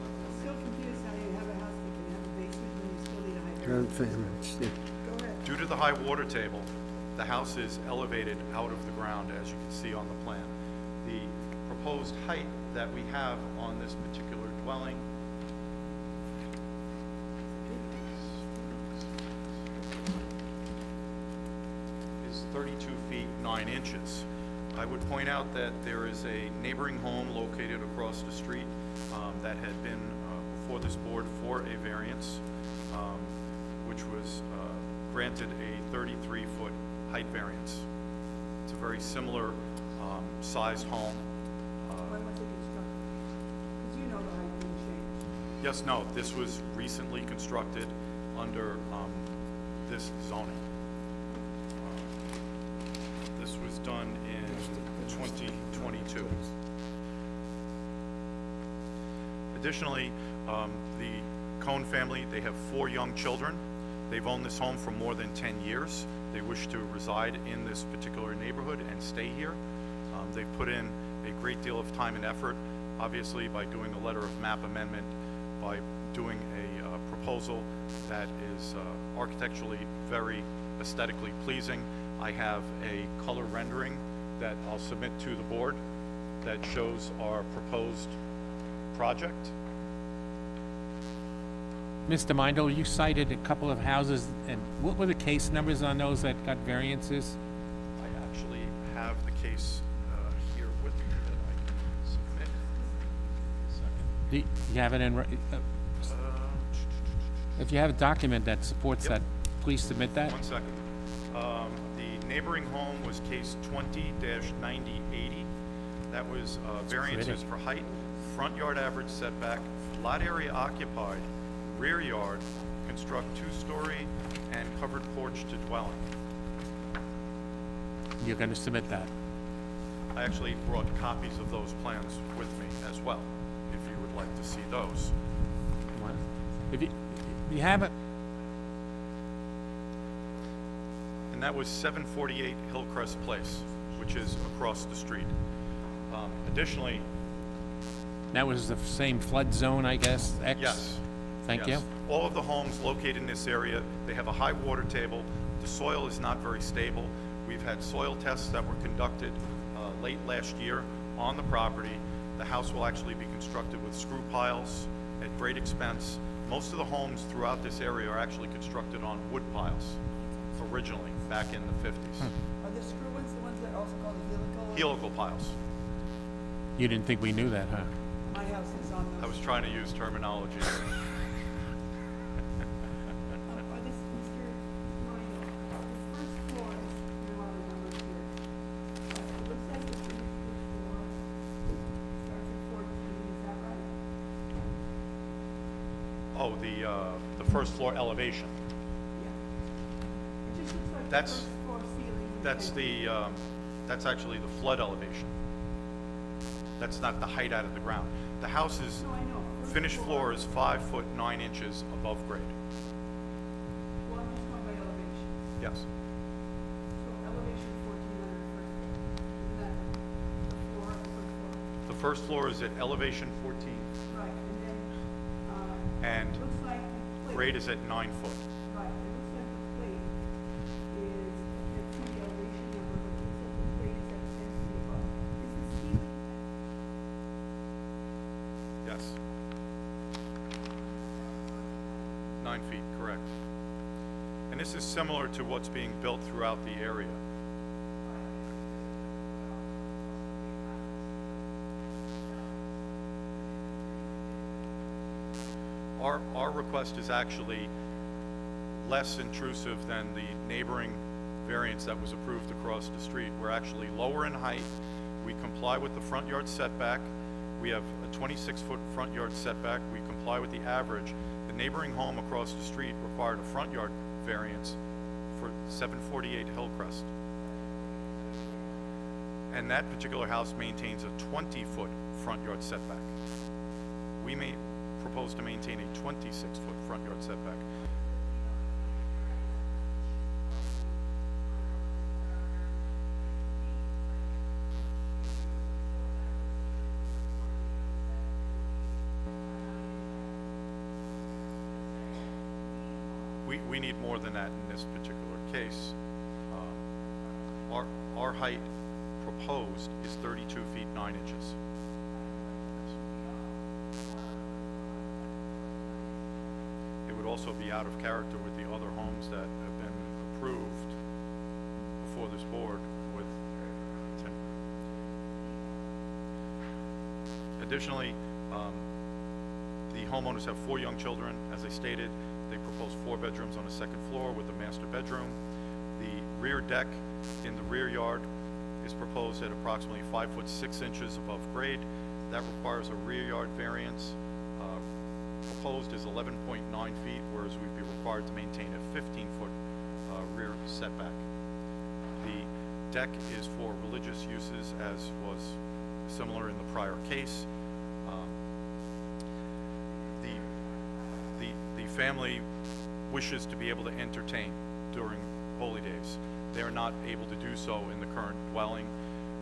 I'm still confused how you have a house that can have a basement when you still need a high variance. Go ahead. Due to the high water table, the house is elevated out of the ground, as you can see on the plan. The proposed height that we have on this particular dwelling is 32 feet 9 inches. I would point out that there is a neighboring home located across the street that had been before this board for a variance, which was granted a 33-foot height variance. It's a very similar sized home. When was it constructed? Because you know the height didn't change. Yes, no, this was recently constructed under this zoning. This was done in 2022. Additionally, the Cohn family, they have 4 young children. They've owned this home for more than 10 years. They wish to reside in this particular neighborhood and stay here. They've put in a great deal of time and effort, obviously by doing a letter of map amendment, by doing a proposal that is architecturally very aesthetically pleasing. I have a color rendering that I'll submit to the board that shows our proposed project. Mr. Mindel, you cited a couple of houses, and what were the case numbers on those that got variances? I actually have the case here with me that I can submit. A second. Do you have it in, if you have a document that supports Yep. that, please submit that. 1 second. The neighboring home was case 20-9080. That was variances for height, front yard average setback, lot area occupied, rear yard, construct 2-story, and covered porch to dwelling. You're gonna submit that. I actually brought copies of those plans with me as well, if you would like to see those. If you have it, And that was 748 Hillcrest Place, which is across the street. Additionally, that was the same flood zone, I guess, X? yes. Thank yes. you. All of the homes located in this area, they have a high water table. The soil is not very stable. We've had soil tests that were conducted late last year on the property. The house will actually be constructed with screw piles at great expense. Most of the homes throughout this area are actually constructed on wood piles originally, back in the 50s. Are the screw ones the ones that are also called helical? Helical piles. You didn't think we knew that, huh? My house is on those. I was trying to use terminology. Are this, Mr. Ryan, the first floor is, there are the numbers here. It looks like the finished floor starts at 14, is that right? Oh, the first floor elevation. Yeah. It just looks like the That's- first floor ceiling. That's actually the flood elevation. That's not the height out of the ground. The house is, No, I know. finished floor is 5 foot 9 inches above grade. Well, I'm just going by elevation. Yes. So elevation 1400 first floor. Isn't that the floor, the first floor? The first floor is at elevation 14, Right, and then, and it looks like the plate. grade is at 9 foot. Right, it looks like the plate is, it's the elevation number, but it looks like the plate is at 10 feet above. Is the ceiling? Yes. 9 feet, correct. And this is similar to what's being built throughout the area. Our request is actually less intrusive than the neighboring variance that was approved across the street. We're actually lower in height. We comply with the front yard setback. We have a 26-foot front yard setback. We comply with the average. The neighboring home across the street required a front yard variance for 748 Hillcrest. And that particular house maintains a 20-foot front yard setback. We may propose to maintain a 26-foot front yard setback. We need more than that in this particular case. Our height proposed is 32 feet 9 inches. It would also be out of character with the other homes that have been approved before this board with Additionally, the homeowners have 4 young children. As I stated, they propose 4 bedrooms on the second floor with a master bedroom. The rear deck in the rear yard is proposed at approximately 5 foot 6 inches above grade. That requires a rear yard variance. Proposed is 11.9 feet, whereas we'd be required to maintain a 15-foot rear setback. The deck is for religious uses, as was similar in the prior case. The family wishes to be able to entertain during holy days. They are not able to do so in the current dwelling.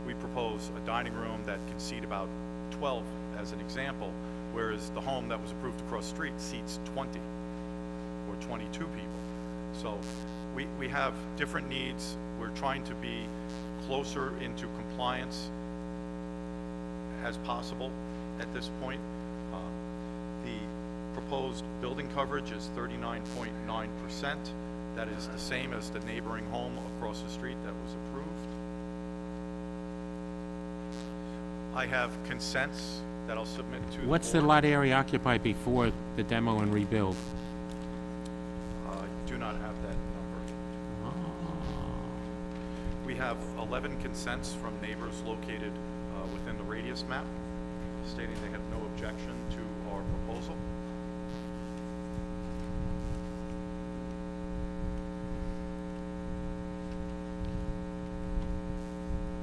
We propose a dining room that can seat about 12 as an example, whereas the home that was approved across the street seats 20 or 22 people. So we have different needs. We're trying to be closer into compliance as possible at this point. The proposed building coverage is 39.9%. That is the same as the neighboring home across the street that was approved. I have consents that I'll submit to the board. What's the lot area occupied before the demo and rebuild? I do not have that number. We have 11 consents from neighbors located within the radius map, stating they have no objection to our proposal.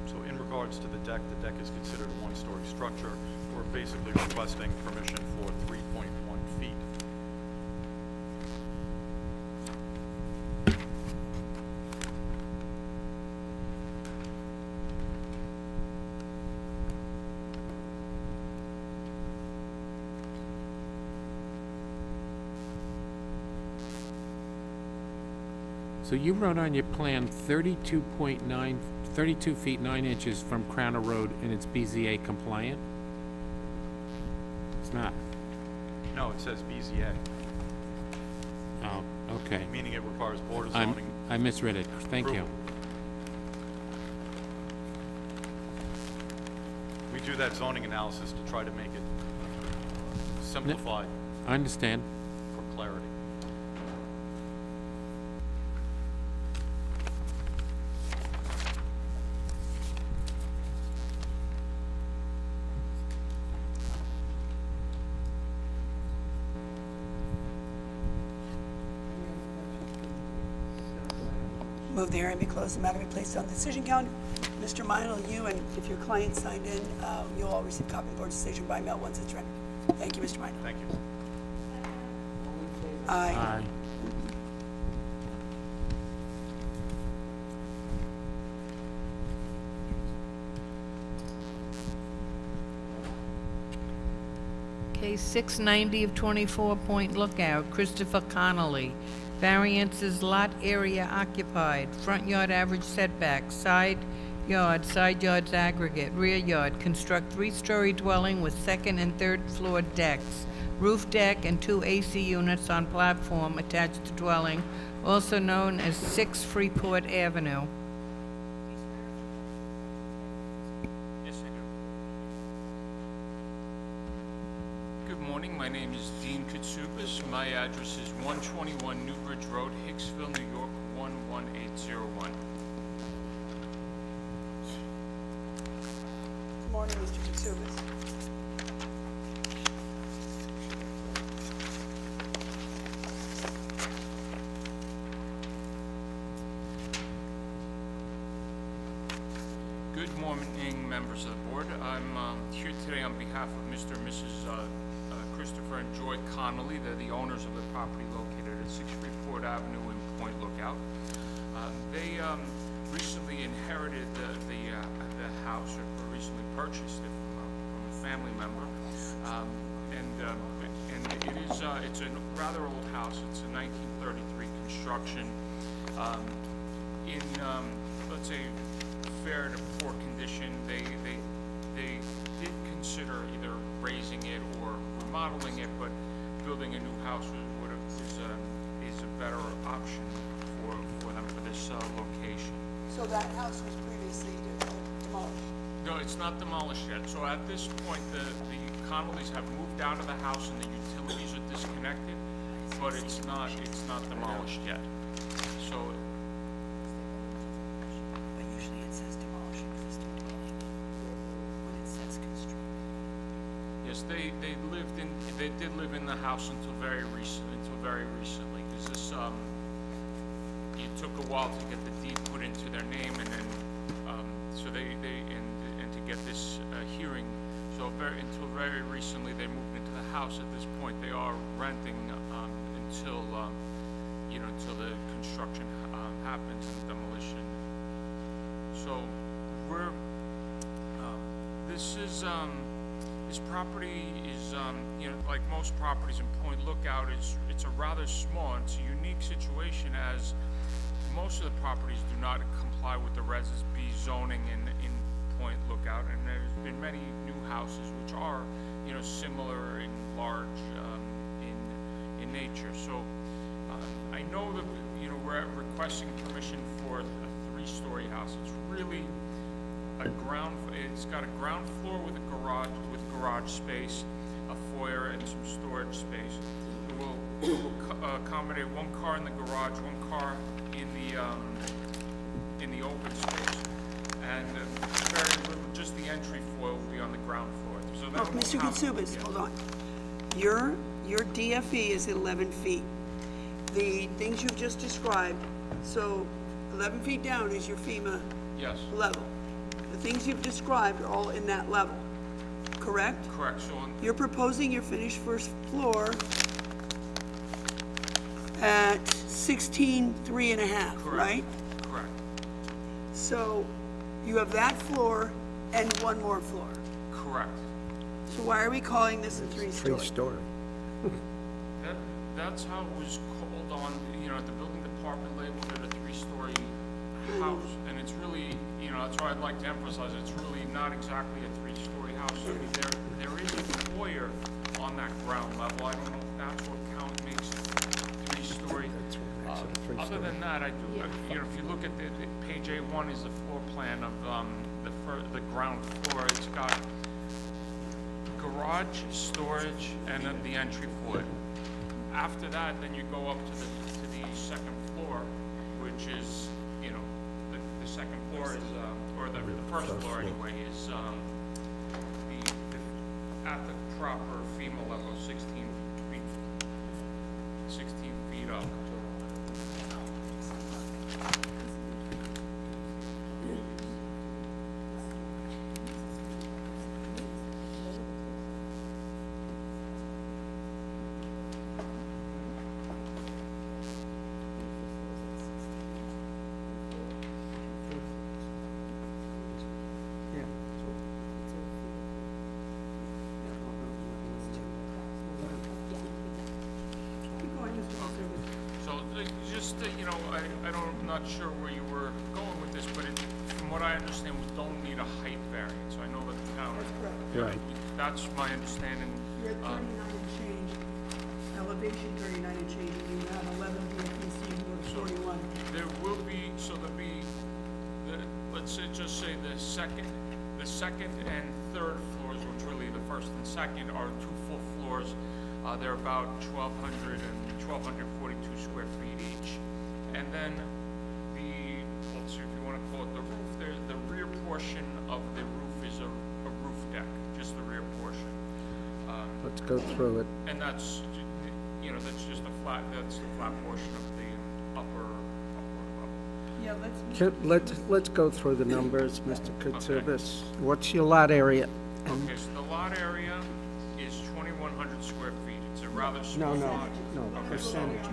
So in regards to the deck is considered a one-story structure. We're basically requesting permission for 3.1 feet. So you wrote on your plan 32 feet 9 inches from Crowner Road, and it's BZA compliant? It's not. No, it says BZA, Oh, okay. meaning it requires board of zoning. I misread it. Thank you. approval. We do that zoning analysis to try to make it simplified I understand. for clarity. Move the hearing be closed, the matter be placed on the decision calendar. Mr. Minor, you and if your client signed in, you'll all receive a copy of the board's decision by mail once it's ready. Thank you, Mr. Minor. Thank you. Aye. Aye. Case 690 of 24 Point Lookout, Christopher Connolly. Variances, lot area occupied, front yard average setback, side yards aggregate, rear yard. Construct 3-story dwelling with second and third floor decks, roof deck and 2 AC units on platform attached to dwelling, also known as 6 Freeport Avenue. Yes, I do. Good morning, my name is Dean Katsoupas. My address is 121 Newbridge Road, Hicksville, New York, 11801. Good morning, Mr. Katsoupas. Good morning, members of the board. I'm here today on behalf of Mr. and Mrs. Christopher and Joy Connolly. They're the owners of the property located at 6 Freeport Avenue in Point Lookout. They recently inherited the house, or recently purchased it from a family member. And it's a rather old house. It's a 1933 construction. In let's say fair to poor condition. They did consider either raising it or remodeling it, but building a new house is a better option for them for this location. So that house was previously demolished? No, it's not demolished yet. So at this point, the Connollys have moved out of the house and the utilities are disconnected, but it's not demolished yet. So. But usually it says demolish existing building when it says construct. Yes, they did live in the house until very recently, because this, it took a while to get the deed put into their name, and then, so and to get this, hearing. So until very recently, they moved into the house. At this point, they are renting, until the construction, happens and demolition. So this property is, like most properties in Point Lookout, it's a rather small, and it's a unique situation, as most of the properties do not comply with the Res B zoning in Point Lookout, and there's been many new houses which are, similar in large, in nature. So I know that, we're requesting permission for a 3-story house. It's really it's got a ground floor with a garage space, a foyer, and some storage space. It will accommodate 1 car in the garage, 1 car in the open space, and very little, just the entry floor will be on the ground floor. So that will Mr. Katsubas, hold on. Your DFE is 11 feet. The things you've just described, so 11 feet down is your FEMA Yes. level. The things you've described are all in that level, correct? Correct. So You're proposing your finished first floor at 16.3.5, correct. right? Correct. So you have that floor and 1 more floor. Correct. So why are we calling this a 3-story? 3-story. That's how it was called on, the building department labeled it a 3-story house, and it's really, that's why I'd like to emphasize, it's really not exactly a 3-story house. I mean, there is a foyer on that ground level. I don't know if that's what makes it 3-story. Other than that, I do, if you look at the page A1 is the floor plan of the ground floor. It's got garage, storage, and then the entry floor. After that, then you go up to the second floor, which is, the second floor is, or the first floor anyway, is at the proper FEMA level, 16 feet up. So, just, I'm not sure where you were going with this, but from what I understand, we don't need a height variance. I know that the town. That's correct. Right. That's my understanding. You're at 39 and change, elevation 39 and change, and you have 11 DFE, so you can go to 41. There will be, let's just say the second and third floors, which really the first and second are 2 full floors. They're about 1,200 and 1,242 square feet each. And then let's see if you want to call it the roof, the rear portion of the roof is a roof deck, just the rear portion. Let's go through it. And that's just that's the flat portion of the upper level. Yeah, Let's go through the numbers, Mr. Katsubas. What's your lot area? Okay, so the lot area is 2,100 square feet. It's rather small No, lot. no, Okay, so- percentages.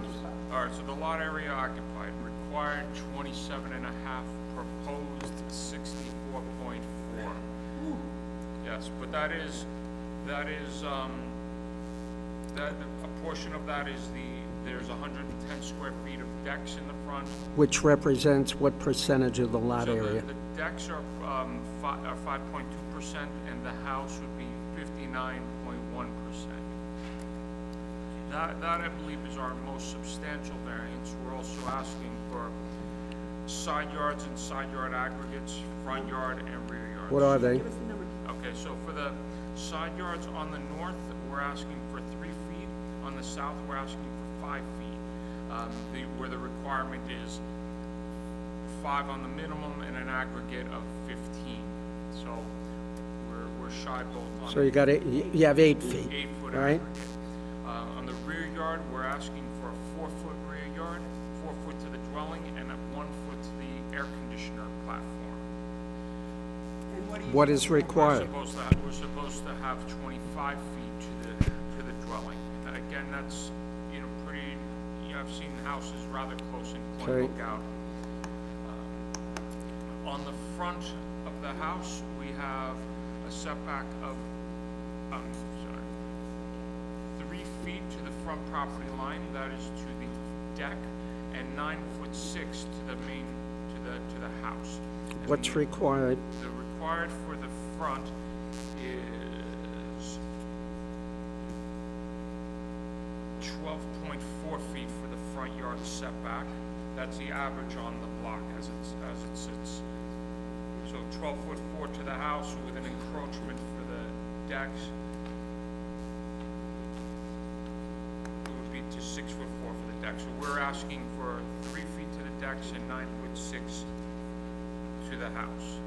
All right, so the lot area occupied, required 27.5, proposed 64.4. Yes, but that is, that, a portion of that is there's 110 square feet of decks in the front. Which represents what percentage of the lot So area? the decks are 5.2%, and the house would be 59.1%. That I believe is our most substantial variance. We're also asking for side yards and side yard aggregates, front yard and rear yards. What are they? Okay, so for the side yards on the north, we're asking for 3 feet. On the south, we're asking for 5 feet. Where the requirement is 5 on the minimum and an aggregate of 15. So we're shy both on. So you got it, you have 8 feet, 8-foot right? aggregate. On the rear yard, we're asking for a 4-foot rear yard, 4 foot to the dwelling, and 1 foot to the air conditioner platform. What is required? We're supposed to have 25 feet to the dwelling. And again, that's, pretty, I've seen houses rather close in point Okay. lookout. On the front of the house, we have a setback of, 3 feet to the front property line, that is to the deck, and 9'6" to the main, to the house. And What's required? The required for the front is 12.4 feet for the front yard setback. That's the average on the block as it sits. So 12'4" to the house with an encroachment for the decks. It would be to 6'4" for the deck. So we're asking for 3 feet to the decks and 9'6" to the house.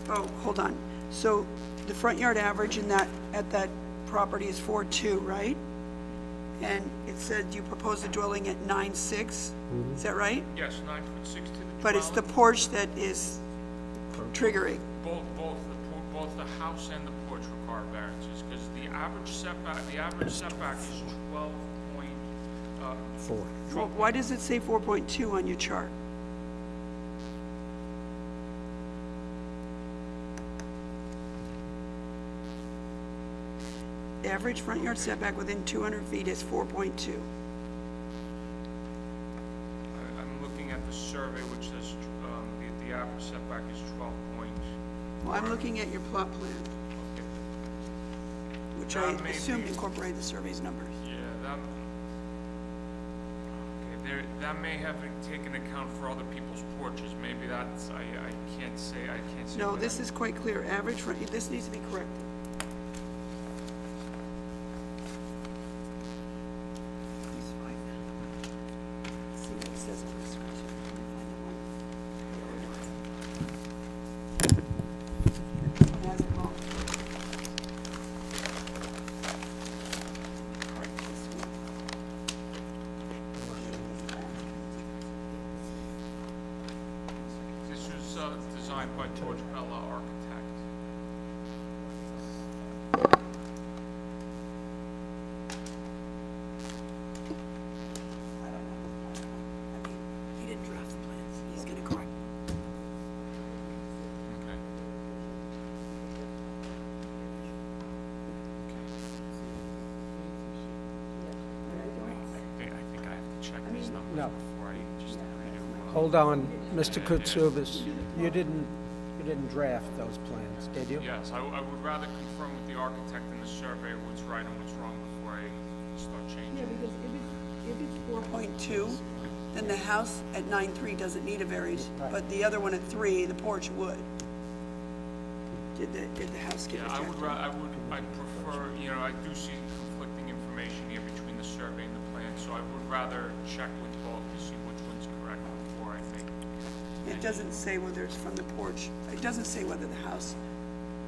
Oh, hold on. So the front yard average at that property is 4.2, right? And it said you proposed the dwelling at 9.6, is that right? Yes, 9'6" to the dwelling. But it's the porch that is triggering. Both the house and the porch require variances, because the average setback is 12.4. Well, why does it say 4.2 on your chart? Average front yard setback within 200 feet is 4.2. I'm looking at the survey, which says the average setback is 12 point. Well, I'm looking at your plot plan, which I That may assume be- incorporated the survey's numbers. Yeah, that may have taken account for other people's porches. Maybe that's, I can't say. No, what this that- is quite clear. Average front, this needs to be corrected. See what it says on this one. It has it wrong. Correct this one. This was designed by George Bella, architect. I don't know. He didn't draft the plans. He's gonna correct. Okay. I think I have to check these numbers No. before I just agree to. Hold on, Mr. Kutsubis, you didn't draft those plans, did you? Yes, I would rather confirm with the architect and the surveyor what's right and what's wrong before I start changing. Because if it's 4.2, then the house at 9.3 doesn't need a variance, but the other one at 3, the porch would. Did the house get Yeah, rejected? I prefer, I do see conflicting information here between the survey and the plan, so I would rather check with both to see which one's correct before I make. It doesn't say whether it's from the porch, it doesn't say whether the house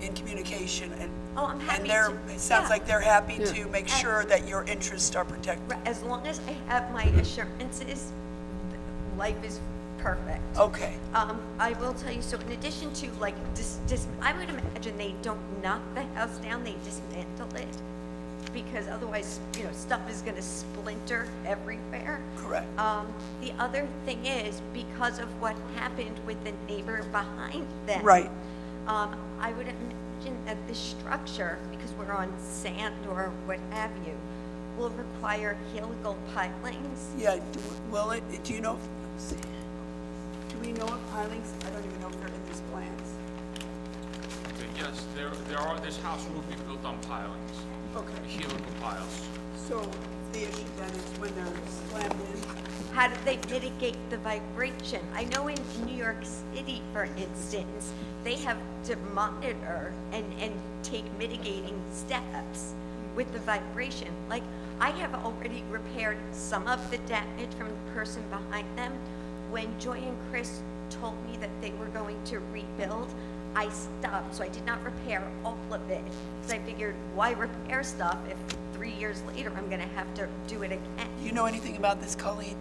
in communication, and Oh, I'm happy and they're, to- it sounds yeah. like they're happy Yeah. to make sure that your interests are protected. As long as I have my assurances, life is perfect. Okay. I will tell you, so in addition to like, I would imagine they don't knock the house down, they dismantle it. Because otherwise, you know, stuff is gonna splinter everywhere. Correct. The other thing is, because of what happened with the neighbor behind them. Right. I would imagine that the structure, because we're on sand or what have you, will require helical pilings. Yeah, will it, do you know, do we know of pilings? I don't even know if they're in these plans. Okay, yes, this house will be built on pilings, Okay. helical piles. So the issue then is when they're slammed in? How do they mitigate the vibration? I know in New York City, for instance, they have to monitor and take mitigating steps with the vibration. Like, I have already repaired some of the damage from the person behind them. When Joy and Chris told me that they were going to rebuild, I stopped, so I did not repair all of it. Because I figured, why repair stuff if 3 years later I'm gonna have to do it again? You know anything about this, Colleen?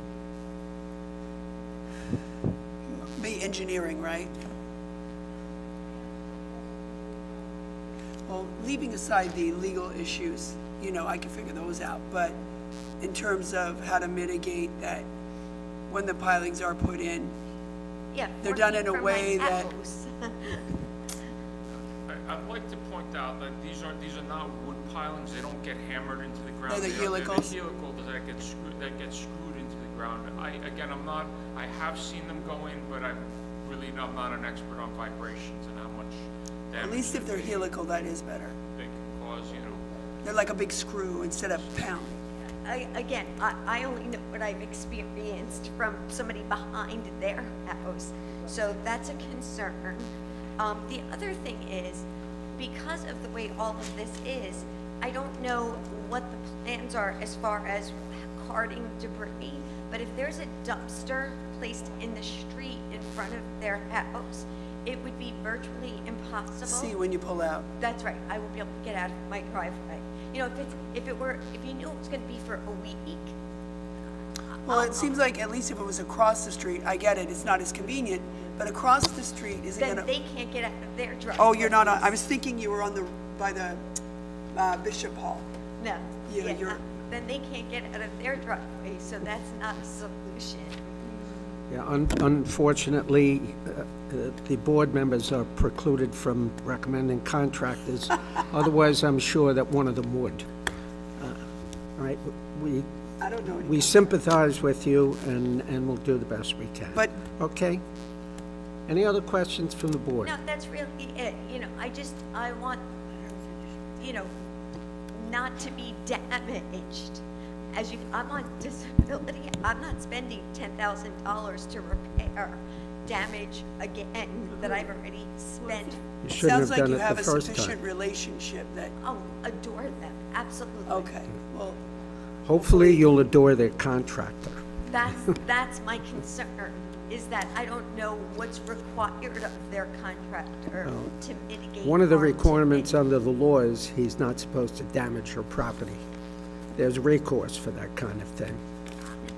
Be engineering, right? Well, leaving aside the legal issues, you know, I can figure those out, but in terms of how to mitigate that when the pilings are put in, Yeah. They're 4 done feet in a from way my that- house. I'd like to point out that these are not wood pilings, they don't get hammered into the ground. They're the They're helicals? the helicals that get screwed into the ground. I have seen them go in, but I'm not an expert on vibrations and how much at damage least if they're helical, that is better. they can cause, you know. They're like a big screw instead of pound. I only know what I've experienced from somebody behind their house, so that's a concern. The other thing is, because of the way all of this is, I don't know what the plans are as far as carting debris, but if there's a dumpster placed in the street in front of their house, it would be virtually impossible. See when you pull out. That's right, I would be able to get out of my driveway. You know, if you knew it was gonna be for a week. Well, it seems like at least if it was across the street, I get it, it's not as convenient, but across the street isn't Then gonna. they can't get out of their driveway. Oh, you're not on, I was thinking you were on by the Bishop Hall. No. Yeah, you're- Then they can't get out of their driveway, so that's not a solution. Yeah, unfortunately, the board members are precluded from recommending contractors. Otherwise, I'm sure that one of them would. All right, I don't know. we sympathize with you, and we'll do the best we can. But- Okay? Any other questions from the board? No, that's really it, you know, I want, you know, not to be damaged. I'm on disability, I'm not spending $10,000 to repair damage again that I've already spent. You shouldn't Sounds have like done you it have the a first sufficient time. relationship that, Oh, adore them, absolutely. okay, well, Hopefully, you'll adore their contractor. That's my concern, is that I don't know what's required of their contractor to mitigate. One of the harm to requirements me. under the law is he's not supposed to damage your property. There's recourse for that kind of thing.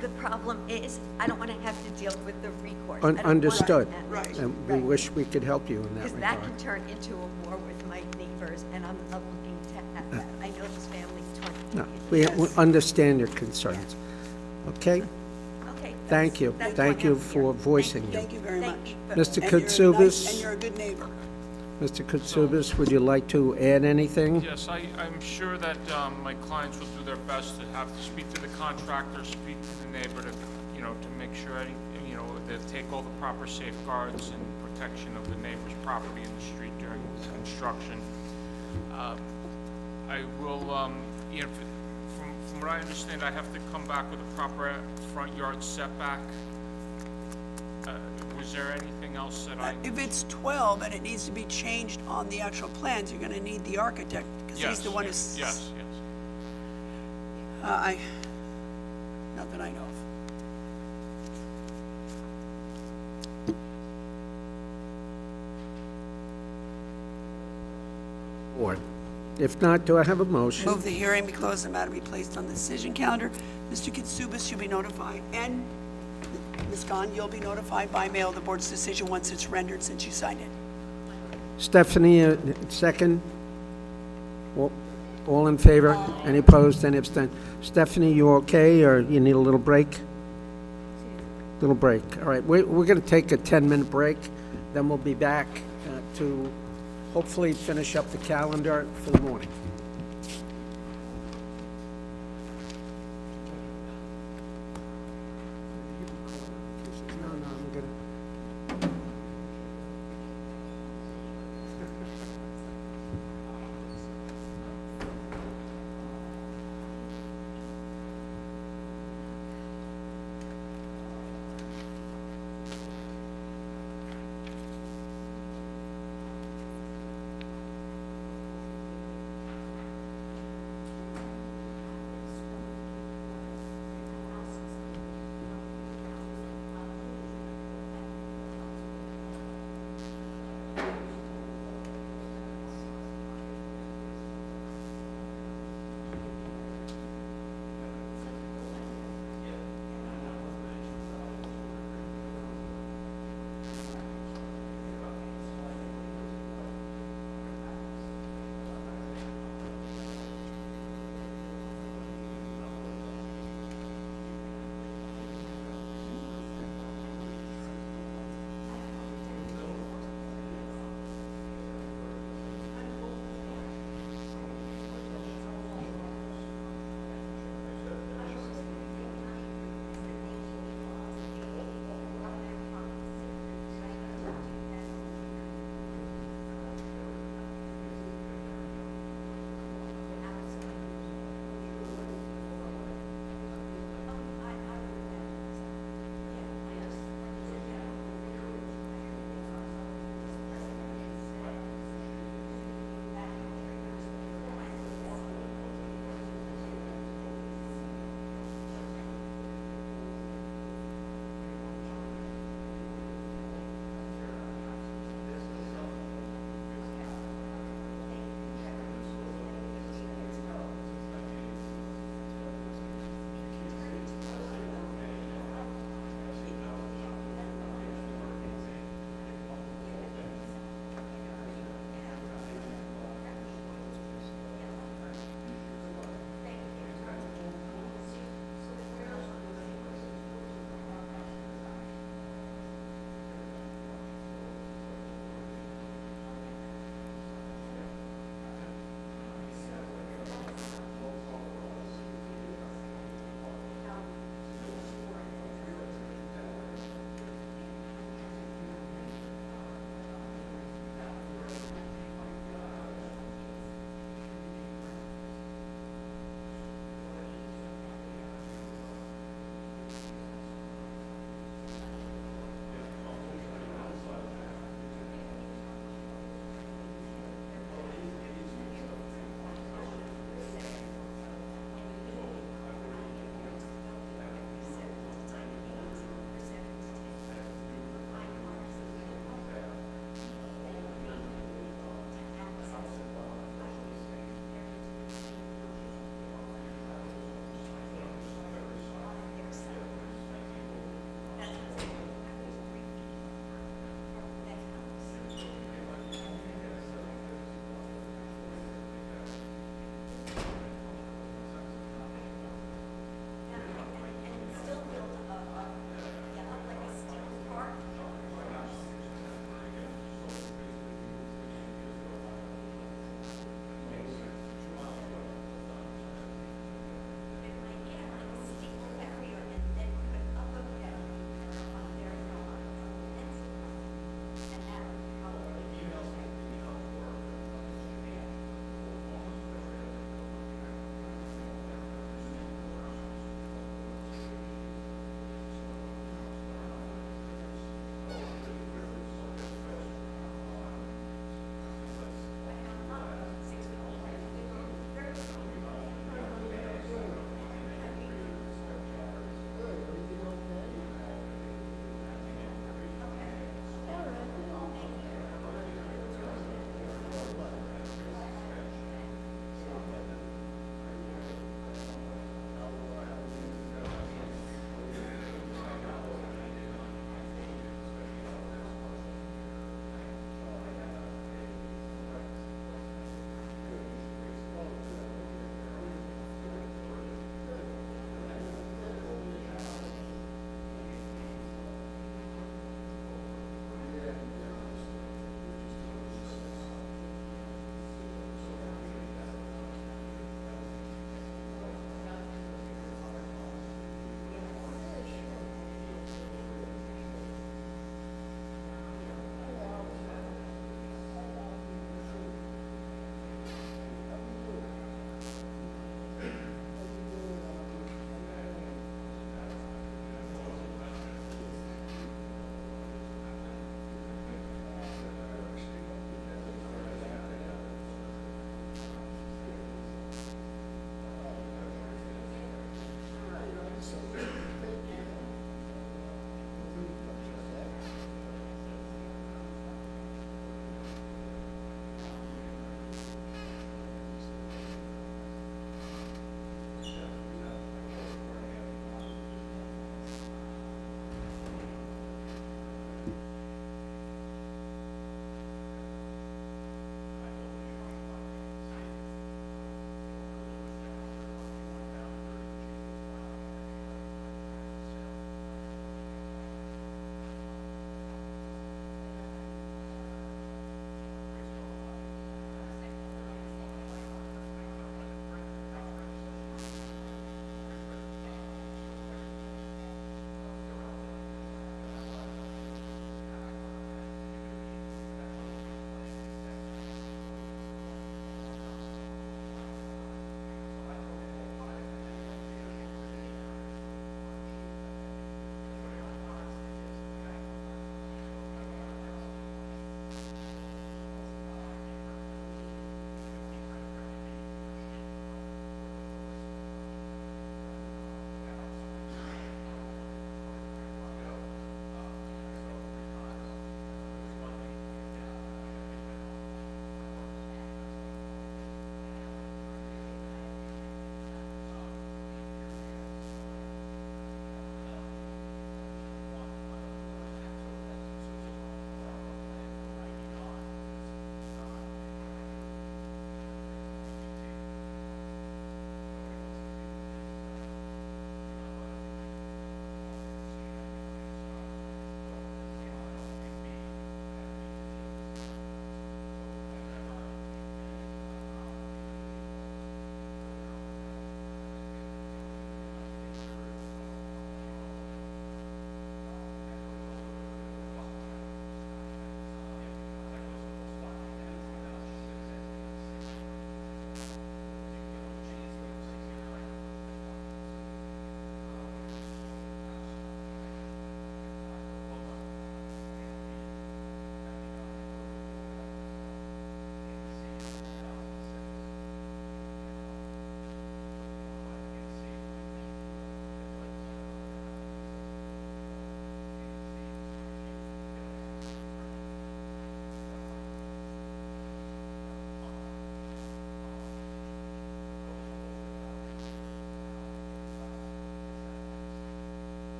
The problem is, I don't want to have to deal with the recourse. I don't want Understood. that. Right. And we wish we could help you in that Because that regard. can turn into a war with my neighbors, and I'm not looking to have that. I know this family 20 No, years. we understand your concerns. Okay? Okay. Thank you. that's Thank why you I'm for here. voicing thank you very Thank much. you. Mr. And you're Kotsubis? and you're a good neighbor. Mr. Kotsubis, would you like to add anything? Yes, I'm sure that my clients will do their best to have to speak to the contractor, speak to the neighbor to, you know, to make sure, you know, they take all the proper safeguards and protection of the neighbor's property in the street during construction. I will, you know, from what I understand, I have to come back with a proper front yard setback. Was there anything else that I? If it's 12 and it needs to be changed on the actual plans, you're gonna need the architect, because he's the one who's. Yes. Not that I know of. board? If not, do I have a motion? Move the hearing be closed, the matter be placed on the decision calendar. Mr. Kitsubis, you'll be notified, and Ms. Gahn, you'll be notified by mail of the board's decision once it's rendered since you signed it. Stephanie, second? All in favor? Any opposed, any abstain? Stephanie, you okay, or you need a little break? Little break. All right, we're going to take a 10-minute break, then we'll be back to hopefully finish up the calendar for the morning. No, I'm good.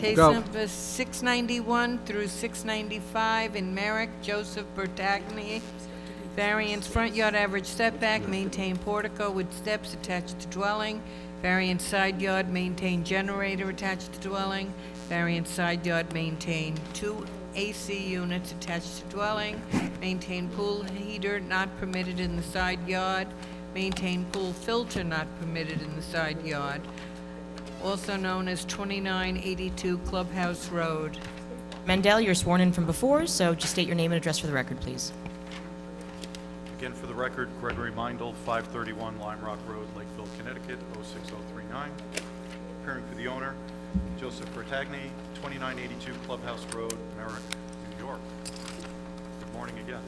Case Go. number 691 through 695 in Merrick, Joseph Bertagni. Variance front yard average setback, maintain portico with steps attached to dwelling. Variance side yard, maintain generator attached to dwelling. Variance side yard, maintain 2 AC units attached to dwelling. Maintain pool heater not permitted in the side yard. Maintain pool filter not permitted in the side yard. Also known as 2982 Clubhouse Road. Mendel, you're sworn in from before, so just state your name and address for the record, please. Again, for the record, Gregory Mindel, 531 Lime Rock Road, Lakeville, Connecticut, 06039. Appearing for the owner, Joseph Bertagni, 2982 Clubhouse Road, Merrick, New York. Good morning again.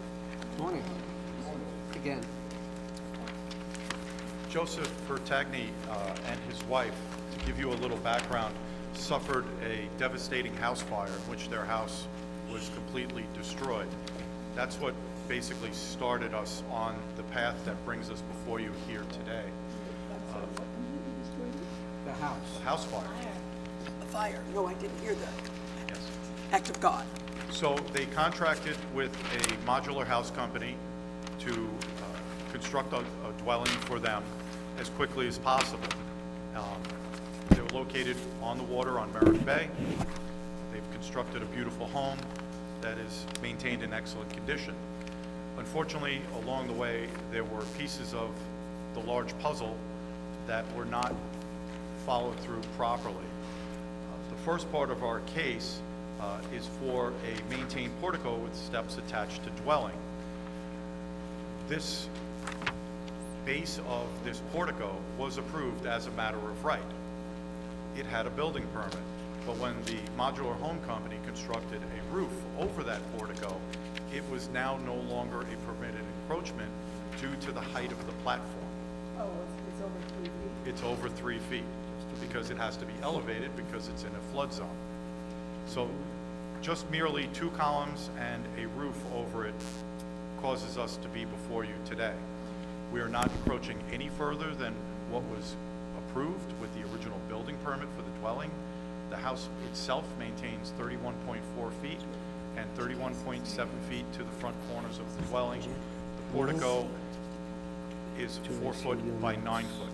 Morning. Again. Joseph Bertagni and his wife, to give you a little background, suffered a devastating house fire in which their house was completely destroyed. That's what basically started us on the path that brings us before you here today. The house. The house fire. The fire. No, I didn't hear that. Yes. Act of God. So they contracted with a modular house company to construct a dwelling for them as quickly as possible. They're located on the water on Merrick Bay. They've constructed a beautiful home that is maintained in excellent condition. Unfortunately, along the way, there were pieces of the large puzzle that were not followed through properly. The first part of our case is for a maintained portico with steps attached to dwelling. This base of this portico was approved as a matter of right. It had a building permit, but when the modular home company constructed a roof over that portico, it was now no longer a permitted encroachment due to the height of the platform. Oh, it's over 3 feet? It's over 3 feet because it has to be elevated because it's in a flood zone. So just merely 2 columns and a roof over it causes us to be before you today. We are not encroaching any further than what was approved with the original building permit for the dwelling. The house itself maintains 31.4 feet and 31.7 feet to the front corners of the dwelling. The portico is 4 foot by 9 foot.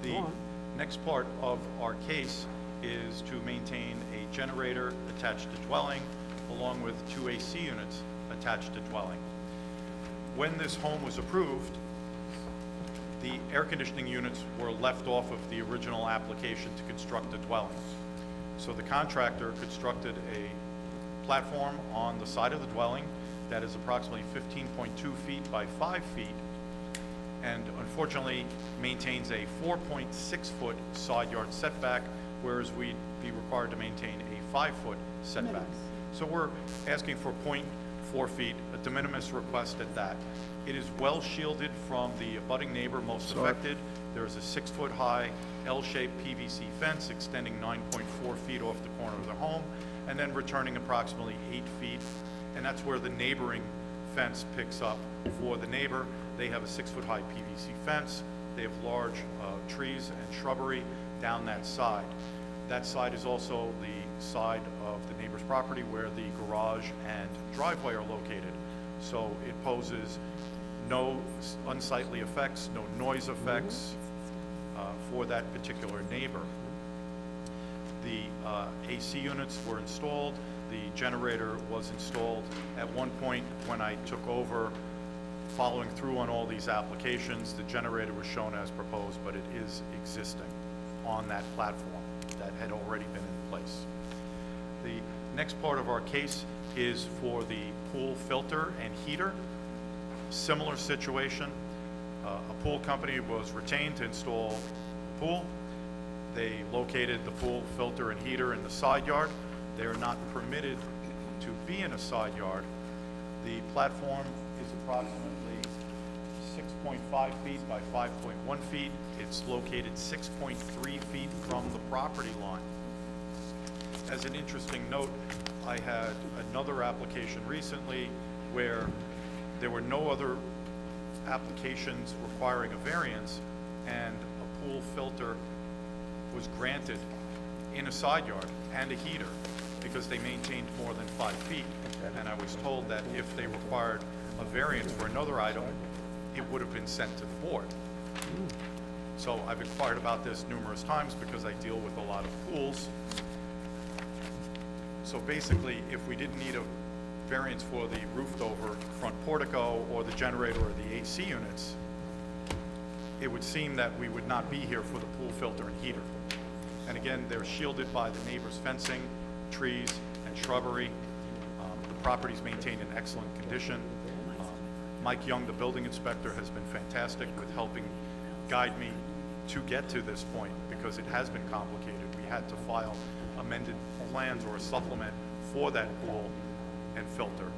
The next part of our case is to maintain a generator attached to dwelling along with 2 AC units attached to dwelling. When this home was approved, the air conditioning units were left off of the original application to construct a dwelling. So the contractor constructed a platform on the side of the dwelling that is approximately 15.2 feet by 5 feet, and unfortunately maintains a 4.6 foot side yard setback, whereas we'd be required to maintain a 5 foot setback. So we're asking for 0.4 feet, a de minimis request at that. It is well shielded from the abutting neighbor most affected. There's a 6 foot high L-shaped PVC fence extending 9.4 feet off the corner of the home and then returning approximately 8 feet. And that's where the neighboring fence picks up for the neighbor. They have a 6 foot high PVC fence. They have large trees and shrubbery down that side. That side is also the side of the neighbor's property where the garage and driveway are located. So it poses no unsightly effects, no noise effects for that particular neighbor. The AC units were installed. The generator was installed. At one point when I took over, following through on all these applications, the generator was shown as proposed, but it is existing on that platform that had already been in place. The next part of our case is for the pool filter and heater. Similar situation. A pool company was retained to install the pool. They located the pool filter and heater in the side yard. They are not permitted to be in a side yard. The platform is approximately 6.5 feet by 5.1 feet. It's located 6.3 feet from the property line. As an interesting note, I had another application recently where there were no other applications requiring a variance, and a pool filter was granted in a side yard and a heater because they maintained more than 5 feet. And I was told that if they required a variance for another item, it would have been sent to the board. So I've inquired about this numerous times because I deal with a lot of pools. So basically, if we didn't need a variance for the roofed over front portico or the generator or the AC units, it would seem that we would not be here for the pool filter and heater. And again, they're shielded by the neighbor's fencing, trees, and shrubbery. The property's maintained in excellent condition. Mike Young, the building inspector, has been fantastic with helping guide me to get to this point because it has been complicated. We had to file amended plans or a supplement for that pool and filter.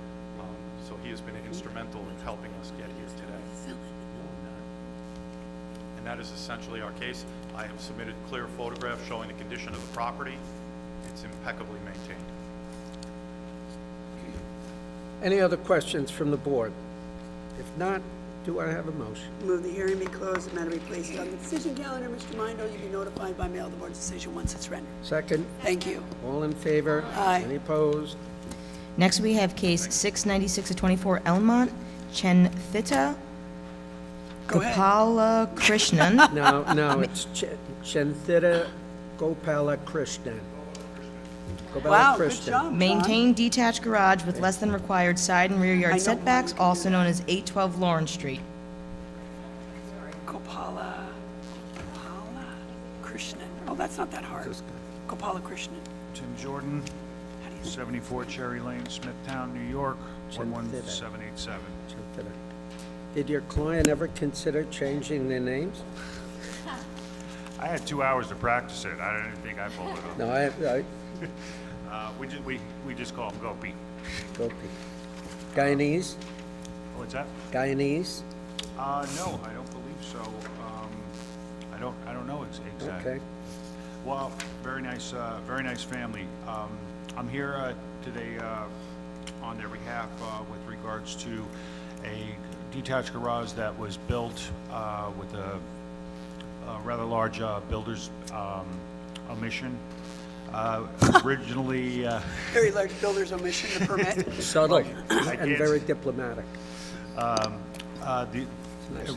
So he has been instrumental in helping us get here today. And that is essentially our case. I have submitted clear photographs showing the condition of the property. It's impeccably maintained. Any other questions from the board? If not, do I have a motion? Move the hearing be closed, the matter be placed on the decision calendar. Mr. Mindell, you'll be notified by mail of the board's decision once it's rendered. Second? Thank you. All in favor? Aye. Any opposed? Next, we have case 696-24 Elmont, Chenthita, Go ahead. Gopala Krishnan. No, it's Chenthita Gopala Krishnan. Gopala Wow, good Krishnan. job, John. Maintain detached garage with less than required side and rear I yard know setbacks, one. also known as 812 Lawrence Street. Gopala Krishnan. Oh, that's not that hard. Gopala Krishnan. Tim Jordan, 74 Cherry Lane, Smithtown, New York, 11787. Chenthita. Did your client ever consider changing their names? I had 2 hours to practice it. I didn't think I pulled it off. No, I We just call him Gopi. Gopi. Guyanese? What's that? Guyanese? No, I don't believe so. I don't know exactly. Okay. Well, very nice family. I'm here today on their behalf with regards to a detached garage that was built with a rather large builder's omission. Originally, Very large builder's omission, the permit. Subtle I and did. very diplomatic.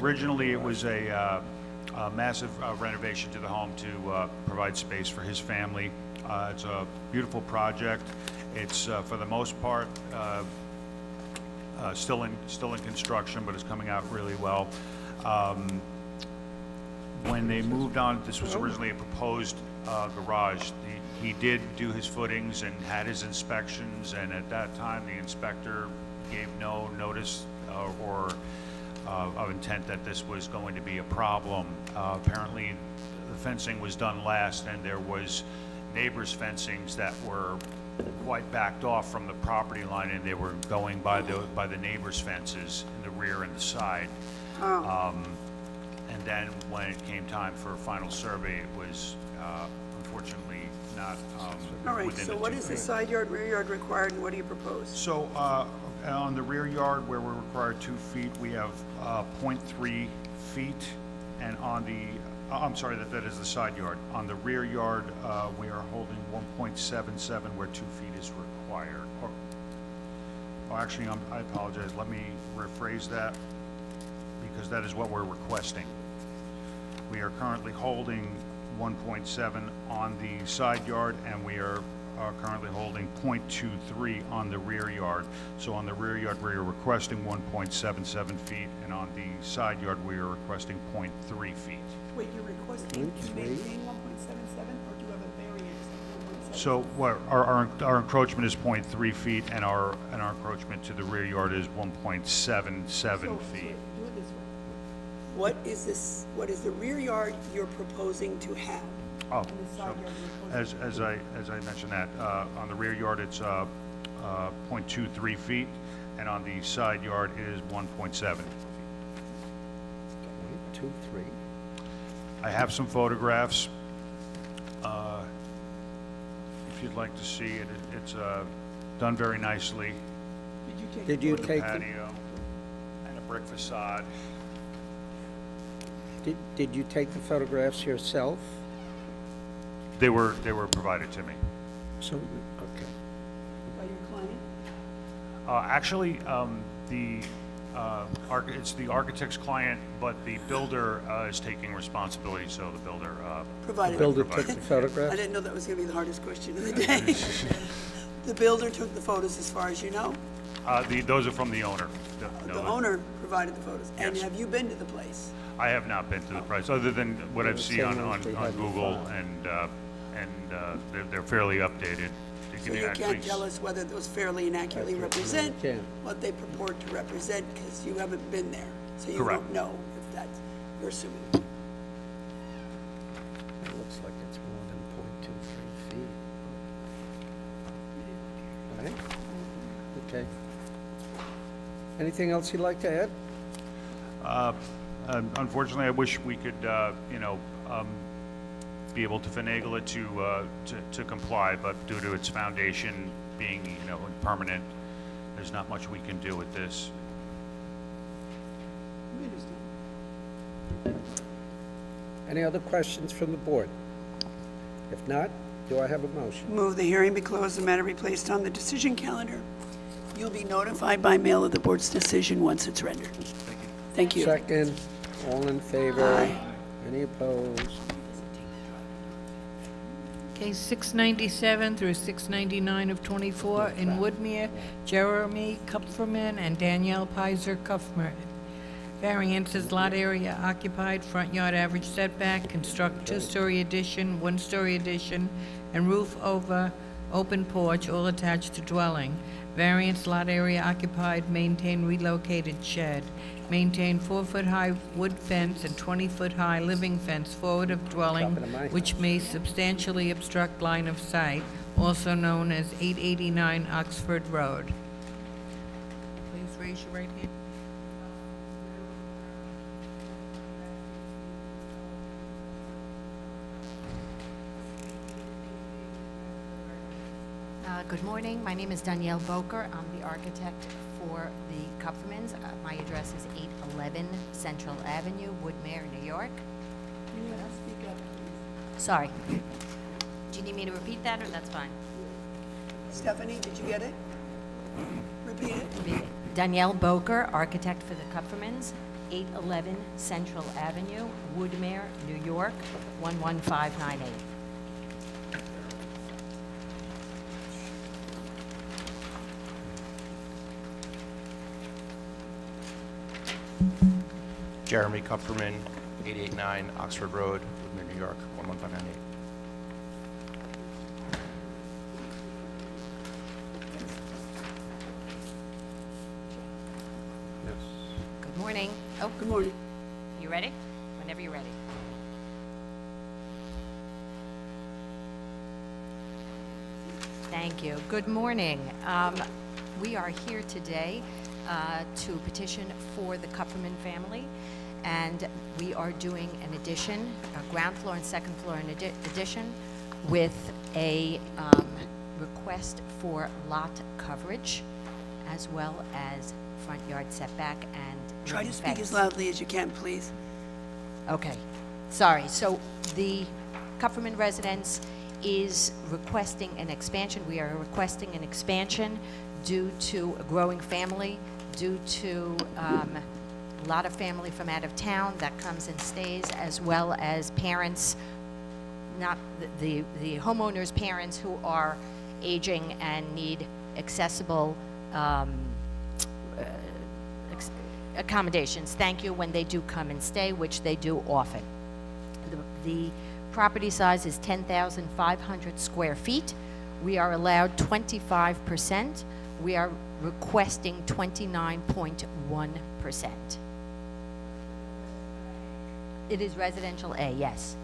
Originally, it was a massive renovation to the home to provide space for his family. It's a beautiful project. It's for the most part still in construction, but it's coming out really well. When they moved on, this was originally a proposed garage. He did do his footings and had his inspections, and at that time, the inspector gave no notice or of intent that this was going to be a problem. Apparently, the fencing was done last, and there was neighbors' fencings that were quite backed off from the property line, and they were going by the neighbors' fences in the rear and the side. And then when it came time for a final survey, it was unfortunately not All right, within so the what 2 is the feet. side yard, rear yard required, and what do you propose? So on the rear yard where we're required 2 feet, we have 0.3 feet, and on the I'm sorry, that is the side yard. On the rear yard, we are holding 1.77 where 2 feet is required. Actually, I apologize. Let me rephrase that because that is what we're requesting. We are currently holding 1.7 on the side yard, and we are currently holding 0.23 on the rear yard. So on the rear yard, we are requesting 1.77 feet, and on the side yard, we are requesting 0.3 feet. Wait, you're requesting to maintain 1.77, or do you have a variance of 1.77? So what, our encroachment is 0.3 feet, and our encroachment to the rear yard is 1.77 feet. Do it this way. What is the rear yard you're proposing to have? Oh, And the so side yard you're proposing as I mentioned that, on the rear yard, it's 0.23 feet, and on the side yard, it is 1.7. 2, 3. I have some photographs. If you'd like to see it, it's done very nicely. Did you take them? Patio and a brick facade. Did you take the photographs yourself? They were provided to me. So, okay. By your client? Actually, it's the architect's client, but the builder is taking responsibility, so the builder. Provided. Builder took the I photographs? didn't know that was gonna be the hardest question of the day. The builder took the photos as far as you know? Those are from the owner. The owner provided the photos. And Yes. have you been to the place? I have not been to the price, other than what I've seen on Google, and they're fairly updated. You So can you actually can't tell us whether those fairly and accurately represent can't. what they purport to represent, because you haven't been there. So you Correct. don't know if that's, you're assuming. It looks like it's more than 0.23 feet. Right? Okay. Anything else you'd like to add? Unfortunately, I wish we could, be able to finagle it to comply, but due to its foundation being, permanent, there's not much we can do with this. Any other questions from the board? If not, do I have a motion? Move the hearing be closed, the matter be placed on the decision calendar. You'll be notified by mail of the board's decision once it's rendered. Thank you. Second, all in favor? Aye. Any opposed? Case 697 through 699 of 24 in Woodmere, Jeremy Kupferman and Danielle Pizer Kupferman. Variances, lot area occupied, front yard average setback, construct two-story addition, one-story addition, and roof over open porch, all attached to dwelling. Variance, lot area occupied, maintain relocated shed. Maintain 4-foot-high wood fence and 20-foot-high living fence forward of dwelling, Dropping to my which may substantially obstruct line of sight, also known as 889 Oxford Road. Please raise your right hand. Good morning. My name is Danielle Boker. I'm the architect for the Kupfermans. My address is 811 Central Avenue, Woodmere, New York. Speak up. Sorry. Do you need me to repeat that, or that's fine? Stephanie, did you get it? Repeat it. Danielle Boker, architect for the Kupfermans, 811 Central Avenue, Woodmere, New York, 11598. Jeremy Kupferman, 889 Oxford Road, Woodmere, New York, 11598. Good morning. Oh, Good morning. you ready? Whenever you're ready. Thank you. Good morning. We are here today to petition for the Kupferman family, and we are doing an addition, a ground floor and second floor addition, with a request for lot coverage, as well as front yard setback and Try to living speak fence. as loudly as you can, please. Okay, sorry. So the Kupferman residence is requesting an expansion. We are requesting an expansion due to a growing family, due to a lot of family from out of town that comes and stays, as well as parents, not the homeowners' parents who are aging and need accessible accommodations. Thank you, when they do come and stay, which they do often. The property size is 10,500 square feet. We are allowed 25%. We are requesting 29.1%. It is residential A, yes.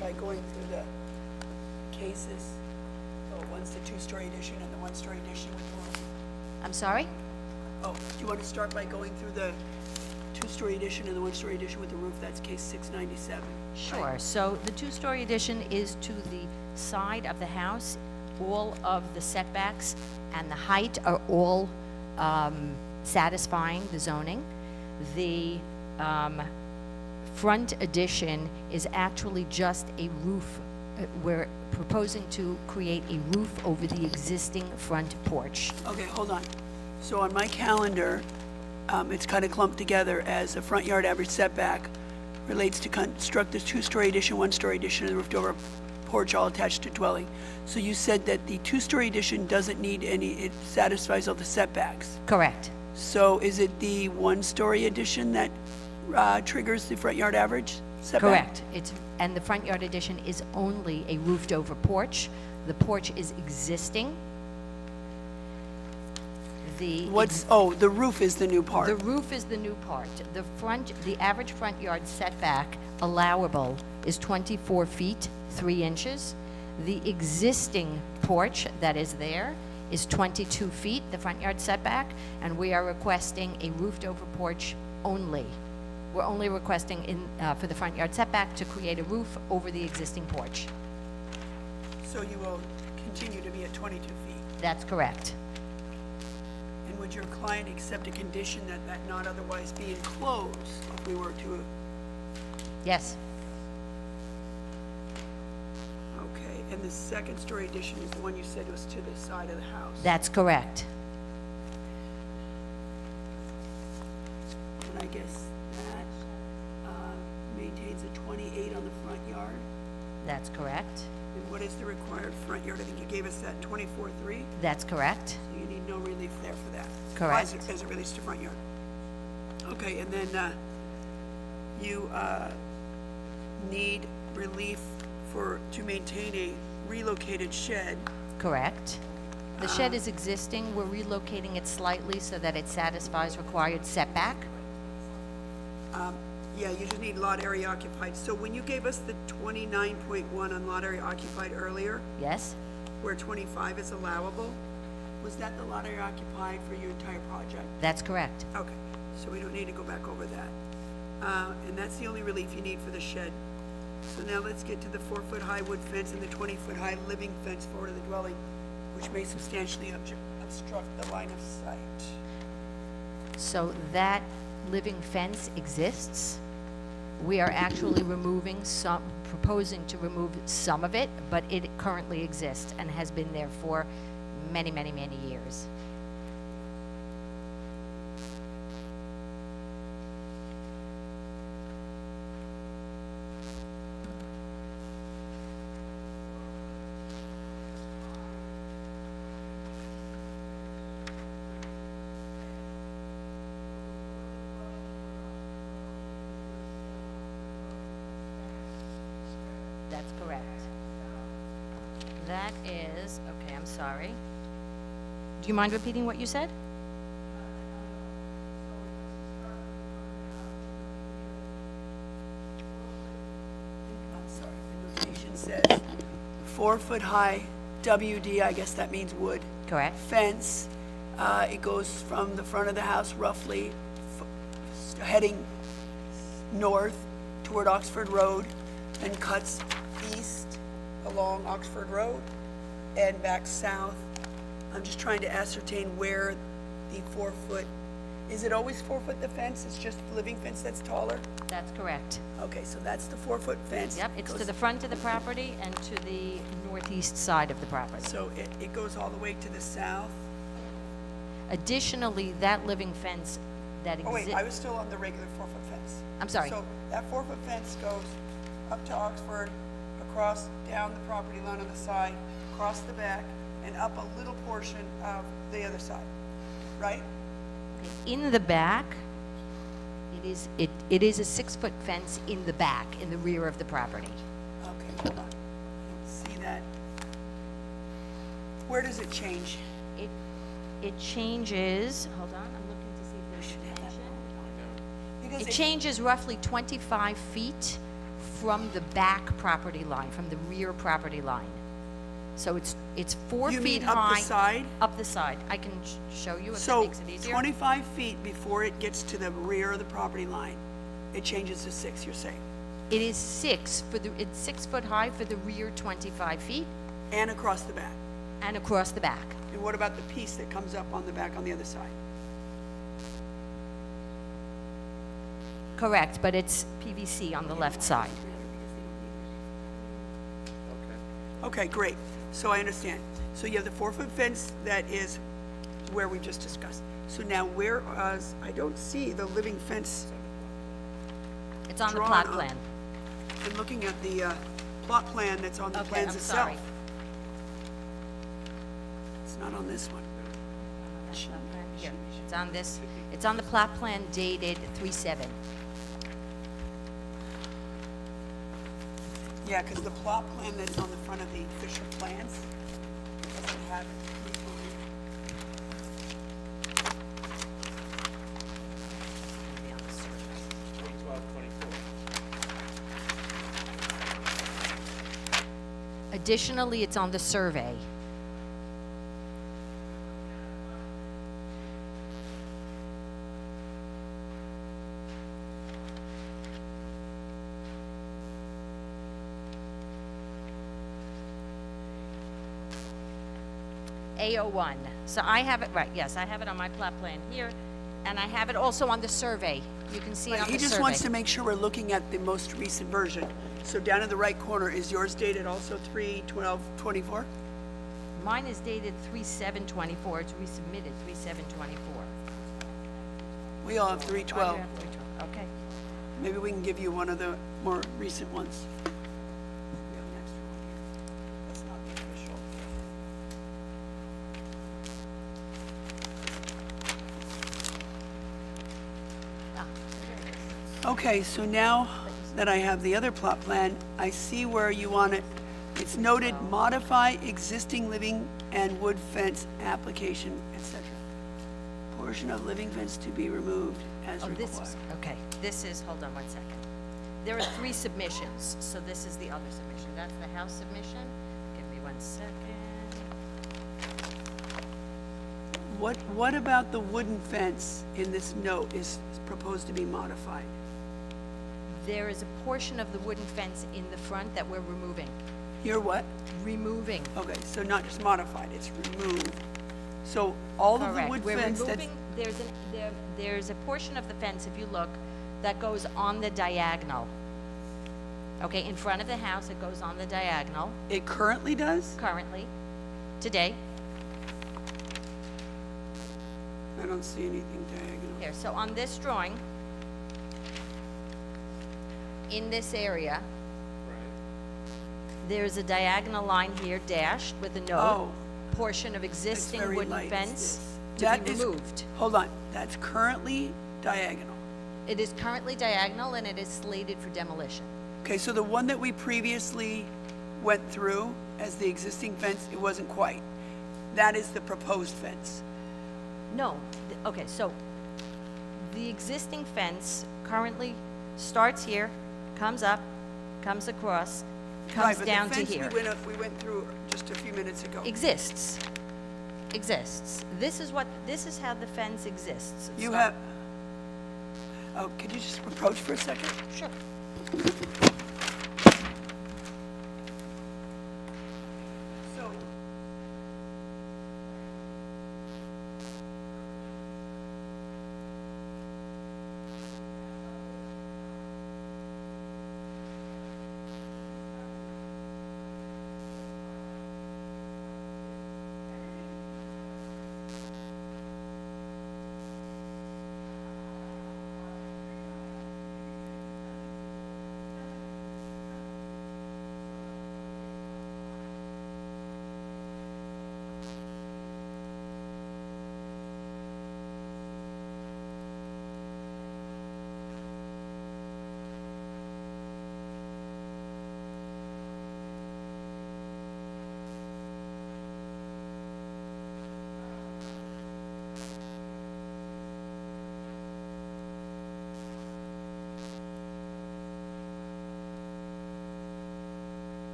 By going through the cases, oh, one's the two-story addition and the one-story addition with the roof. I'm sorry? Oh, do you want to start by going through the two-story addition and the one-story addition with the roof? That's case 697. Sure. So the two-story addition is to the side of the house, all of the setbacks and the height are all satisfying the zoning. The front addition is actually just a roof. We're proposing to create a roof over the existing front porch. Okay, hold on. So on my calendar, it's kind of clumped together as a front yard average setback relates to construct a two-story addition, one-story addition, and roofed over porch all attached to dwelling. So you said that the two-story addition doesn't need any, it satisfies all the setbacks. Correct. So is it the one-story addition that triggers the front yard average setback? Correct. And the front yard addition is only a roofed over porch. The porch is existing. The roof is the new part. The roof is the new part. The average front yard setback allowable is 24 feet, 3 inches. The existing porch that is there is 22 feet, the front yard setback, and we are requesting a roofed over porch only. We're only requesting for the front yard setback to create a roof over the existing porch. So you will continue to be at 22 feet? That's correct. And would your client accept a condition that not otherwise be enclosed if we were to? Yes. Okay, and the second story addition is the one you said was to the side of the house? That's correct. And I guess that maintains a 28 on the front yard? That's correct. And what is the required front yard? I think you gave us that 24.3? That's correct. So you need no relief there for that? Correct. As it relates to front yard? Okay, and then you need relief to maintain a relocated shed? Correct. The shed is existing. We're relocating it slightly so that it satisfies required setback. Yeah, you just need lot area occupied. So when you gave us the 29.1 on lot area occupied earlier? Yes. Where 25 is allowable, was that the lot area occupied for your entire project? That's correct. Okay, so we don't need to go back over that. And that's the only relief you need for the shed. So now let's get to the 4-foot high wood fence and the 20-foot high living fence forward of the dwelling, which may substantially obstruct the line of sight. So that living fence exists. We are actually proposing to remove some of it, but it currently exists and has been there for many, many, many years. That's correct. That is, okay, I'm sorry. Do you mind repeating what you said? I'm sorry, the notation says 4-foot high WD, I guess that means wood. Correct. Fence. It goes from the front of the house roughly heading north toward Oxford Road and cuts east along Oxford Road and back south. I'm just trying to ascertain where the 4-foot, is it always 4-foot the fence? It's just the living fence that's taller? That's correct. Okay, so that's the 4-foot fence. Yep, it's to the front of the property and to the northeast side of the property. So it goes all the way to the south? Additionally, that living fence that Oh exists. wait, I was still on the regular 4-foot fence. I'm sorry. So that 4-foot fence goes up to Oxford, across, down the property line on the side, across the back, and up a little portion of the other side, right? In the back, it is a 6-foot fence in the back, in the rear of the property. Okay, hold on. I don't see that. Where does it change? It changes, hold on, I'm looking to see if there's a dimension. Because It changes roughly 25 feet from the back property line, from the rear property line. So it's 4 You feet mean high. up the side? Up the side. I can show you if that So makes it easier. 25 feet before it gets to the rear of the property line, it changes to 6, you're saying? It is 6 for the, it's 6 foot high for the rear, 25 feet, And across the back. and across the back. And what about the piece that comes up on the back on the other side? Correct, but it's PVC on the left side. Okay, great. So I understand. So you have the 4-foot fence that is where we just discussed. So now where, I don't see the living fence. It's on the drawn plot on- plan. I'm looking at the plot plan that's on the Okay, plans I'm itself. sorry. It's not on this one. Here, it's on this, it's on the plot plan dated 3/7. Yeah, because the plot plan that's on the front of the Fisher plans doesn't have it. Additionally, it's on the survey. A01. So I have it, right, yes, I have it on my plot plan here, and I have it also on the survey. You can see it on the survey. He just wants to make sure we're looking at the most recent version. So down in the right corner, is yours dated also 3/12/24? Mine is dated 3/7/24. It's resubmitted 3/7/24. We all have 3/12. Okay. Maybe we can give you one of the more recent ones. That's not the official. Okay, so now that I have the other plot plan, I see where you want it. It's noted, modify existing living and wood fence application, etc. Portion of living fence to be removed as required. Okay, this is, hold on one second. There are 3 submissions, so this is the other submission. That's the house submission. Give me 1 second. What about the wooden fence in this note is proposed to be modified? There is a portion of the wooden fence in the front that we're removing. You're what? Removing. Okay, so not just modified, it's removed. So all of the Correct. wood We're fence that's, removing, there's a portion of the fence, if you look, that goes on the diagonal. Okay, in front of the house, it goes on the diagonal. It currently does? Currently, today. I don't see anything diagonal. Here, so on this drawing, in this area, there's a diagonal line here dashed with a note. Oh. Portion of existing very wooden light, fence to That be is- removed. Hold on, that's currently diagonal. It is currently diagonal and it is slated for demolition. Okay, so the one that we previously went through as the existing fence, it wasn't quite. That is the proposed fence. No, okay, so the existing fence currently starts here, comes up, comes across, Right, comes but down the to fence here. we went through just a few minutes ago. Exists. Exists. This is how the fence exists. You have, oh, could you just approach for a second? Sure. So,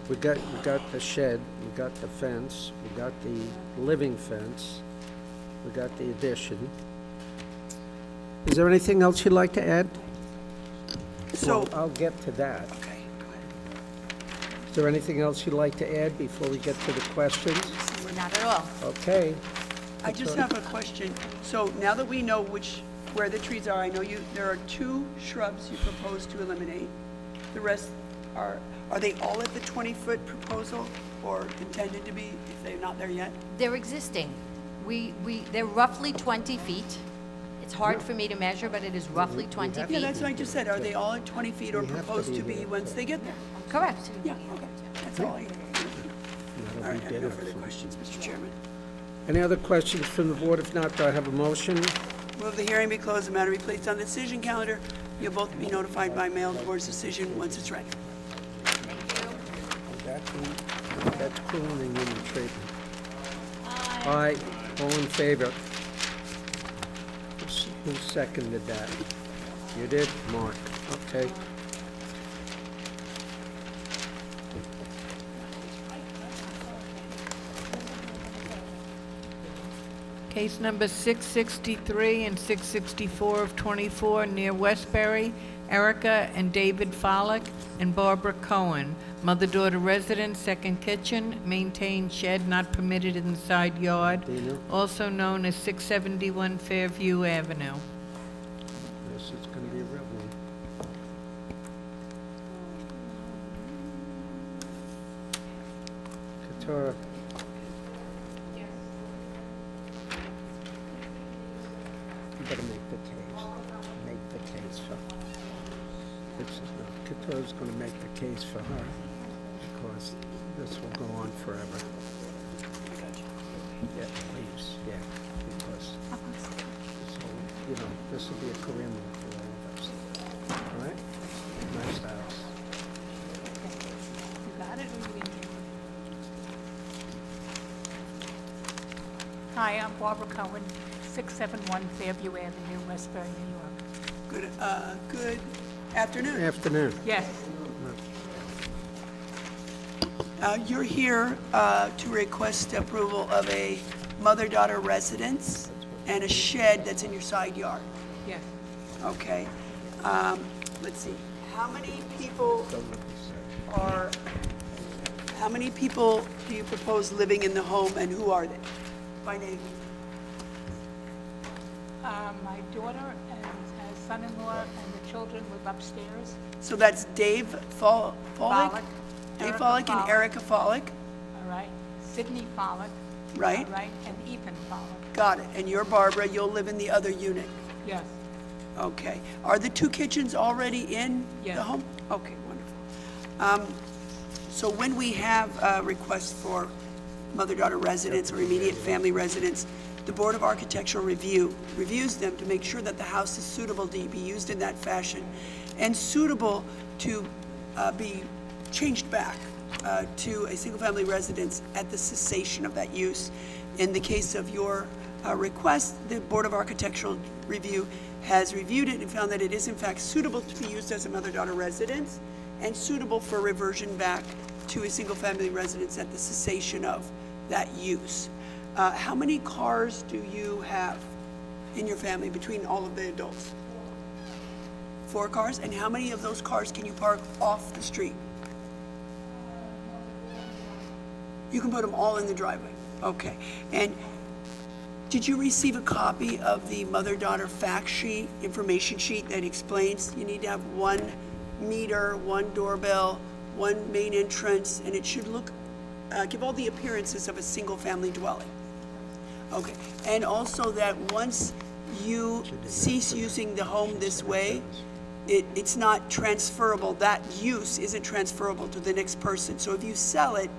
We got the shed, we got the fence, we got the living fence, we got the addition. Is there anything else you'd like to add? So, Well, I'll get to that. okay, go ahead. Is there anything else you'd like to add before we get to the questions? Not at all. Okay. I just have a question. So now that we know where the trees are, I know there are 2 shrubs you propose to eliminate. The rest are they all at the 20-foot proposal or intended to be if they're not there yet? They're existing. They're roughly 20 feet. It's hard for me to measure, but it is roughly 20 Yeah, feet. that's what I just said. Are they all at 20 feet or We have to proposed be to be there. once they get there? Correct. Yeah, okay. That's all I. All right, I have no further questions, Mr. Chairman. Any other questions from the board? If not, do I have a motion? Move the hearing be closed, the matter be placed on the decision calendar. You'll both be notified by mail of the board's decision once it's ready. That's cooling and human treatment. Aye. All in favor? Who seconded that? You did? Mark. Okay. Case number 663 and 664 of 24 near Westbury, Erica and David Follick and Barbara Cohen, mother-daughter residence, second kitchen, maintained shed not permitted in the side yard, also known as 671 Fairview Avenue. This is going to be a real one. Katura. You better make the case. Make the case for Katura's going to make the case for her because this will go on forever. Yeah, please, yeah, because this will be a career move for all of us. All right? Nice house. You got it, or you didn't? Hi, I'm Barbara Cohen, 671 Fairview Avenue, Westbury, New York. Good afternoon. Afternoon. Yes. You're here to request approval of a mother-daughter residence and a shed that's in your side yard. Yes. Okay. Let's see. How many people do you propose living in the home, and who are they? By name. My daughter and son-in-law and the children live upstairs. So that's Dave Follick? Follick. Dave Erica Follick and Follick. Erica Follick? All right. Sydney Follick. Right. All right. And Ethan Follick. Got it. And you're Barbara, you'll live in the other unit? Yes. Okay. Are the 2 kitchens already in Yes. the home? Okay, wonderful. So when we have requests for mother-daughter residence or immediate family residence, the Board of Architectural Review reviews them to make sure that the house is suitable to be used in that fashion and suitable to be changed back to a single-family residence at the cessation of that use. In the case of your request, the Board of Architectural Review has reviewed it and found that it is in fact suitable to be used as a mother-daughter residence and suitable for reversion back to a single-family residence at the cessation of that use. How many cars do you have in your family between all of the adults? 4 cars? And how many of those cars can you park off the street? You can put them all in the driveway. Okay. And did you receive a copy of the mother-daughter fact sheet, information sheet that explains you need to have 1 meter, 1 doorbell, 1 main entrance, and it should look, give all the appearances of a single-family dwelling? Okay. And also that once you cease using the home this way, it's not transferable. That use isn't transferable to the next person. So if you sell it,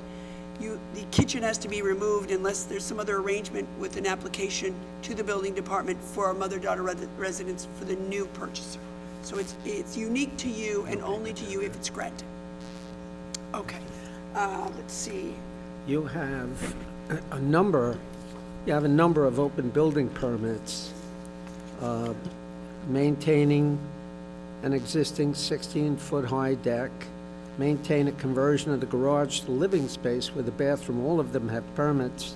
the kitchen has to be removed unless there's some other arrangement with an application to the building department for a mother-daughter residence for the new purchaser. So it's unique to you and only to you if it's granted. Okay, let's see. You have a number of open building permits maintaining an existing 16-foot high deck, maintain a conversion of the garage to living space with a bathroom. All of them have permits.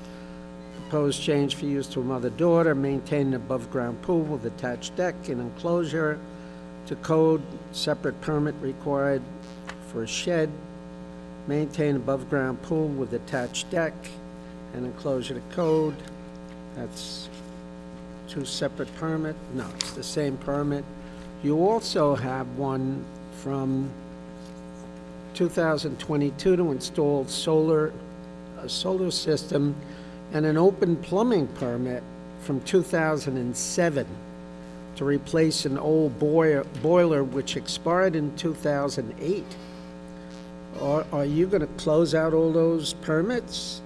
Proposed change for use to a mother-daughter, maintain an above-ground pool with attached deck and enclosure to code, separate permit required for a shed, maintain above-ground pool with attached deck and enclosure to code. That's two separate permit. No, it's the same permit. You also have one from 2022 to install a solar system and an open plumbing permit from 2007 to replace an old boiler which expired in 2008. Are you going to close out all those permits?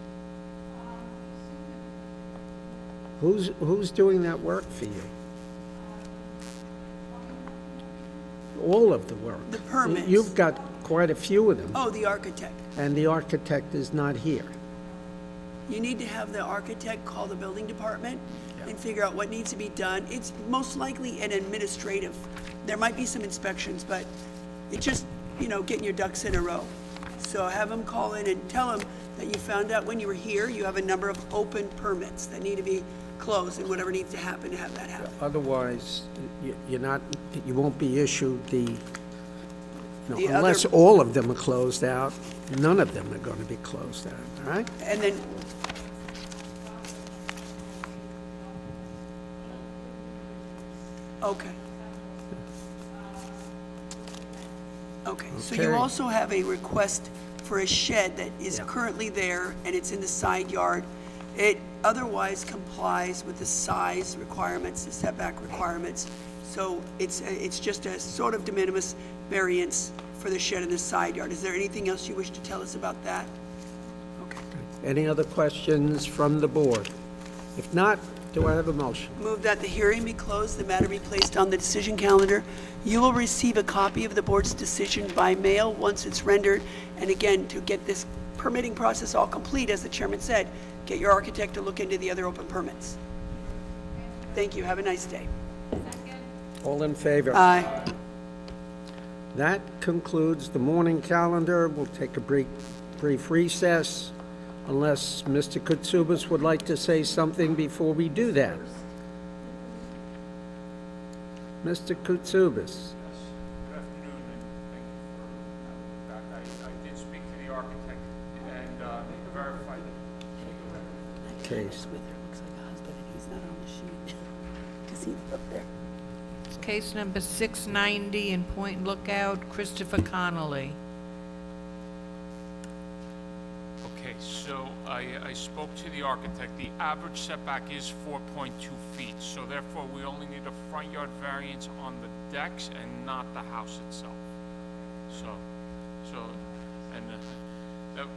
Who's doing that work for you? All of the work. The permits. You've got quite a few of them. Oh, the architect. And the architect is not here. You need to have the architect call the building department and figure out what needs to be done. It's most likely an administrative. There might be some inspections, but it's just, getting your ducks in a row. So have them call in and tell them that you found out when you were here, you have a number of open permits that need to be closed and whatever needs to happen to have that happen. Otherwise, you won't be issued The unless other- all of them are closed out, none of them are going to be closed out, all right? And then, okay. Okay, so you Okay. also have a request for a shed that is Yeah. currently there and it's in the side yard. It otherwise complies with the size requirements, the setback requirements. So it's just a sort of de minimis variance for the shed in the side yard. Is there anything else you wish to tell us about that? Okay. Any other questions from the board? If not, do I have a motion? Move that the hearing be closed, the matter be placed on the decision calendar. You will receive a copy of the board's decision by mail once it's rendered. And again, to get this permitting process all complete, as the chairman said, get your architect to look into the other open permits. Thank you. Have a nice day. All in favor? Aye. That concludes the morning calendar. We'll take a brief recess unless Mr. Kutsubis would like to say something before we do that. Mr. Kutsubis. Good afternoon, and thank you for having me back. I did speak to the architect and verified that. Case. Looks like a husband and he's not on the sheet. Because he's up there. Case number 690 in Point Lookout, Christopher Connolly. Okay, so I spoke to the architect. The average setback is 4.2 feet, so therefore we only need a front yard variance on the decks and not the house itself. And that,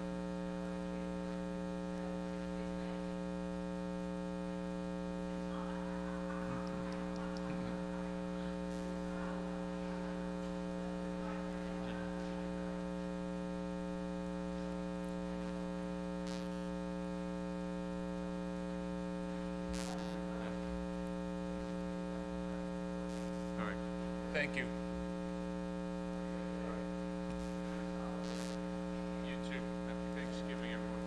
all right, thank you. You too. Happy Thanksgiving, everyone.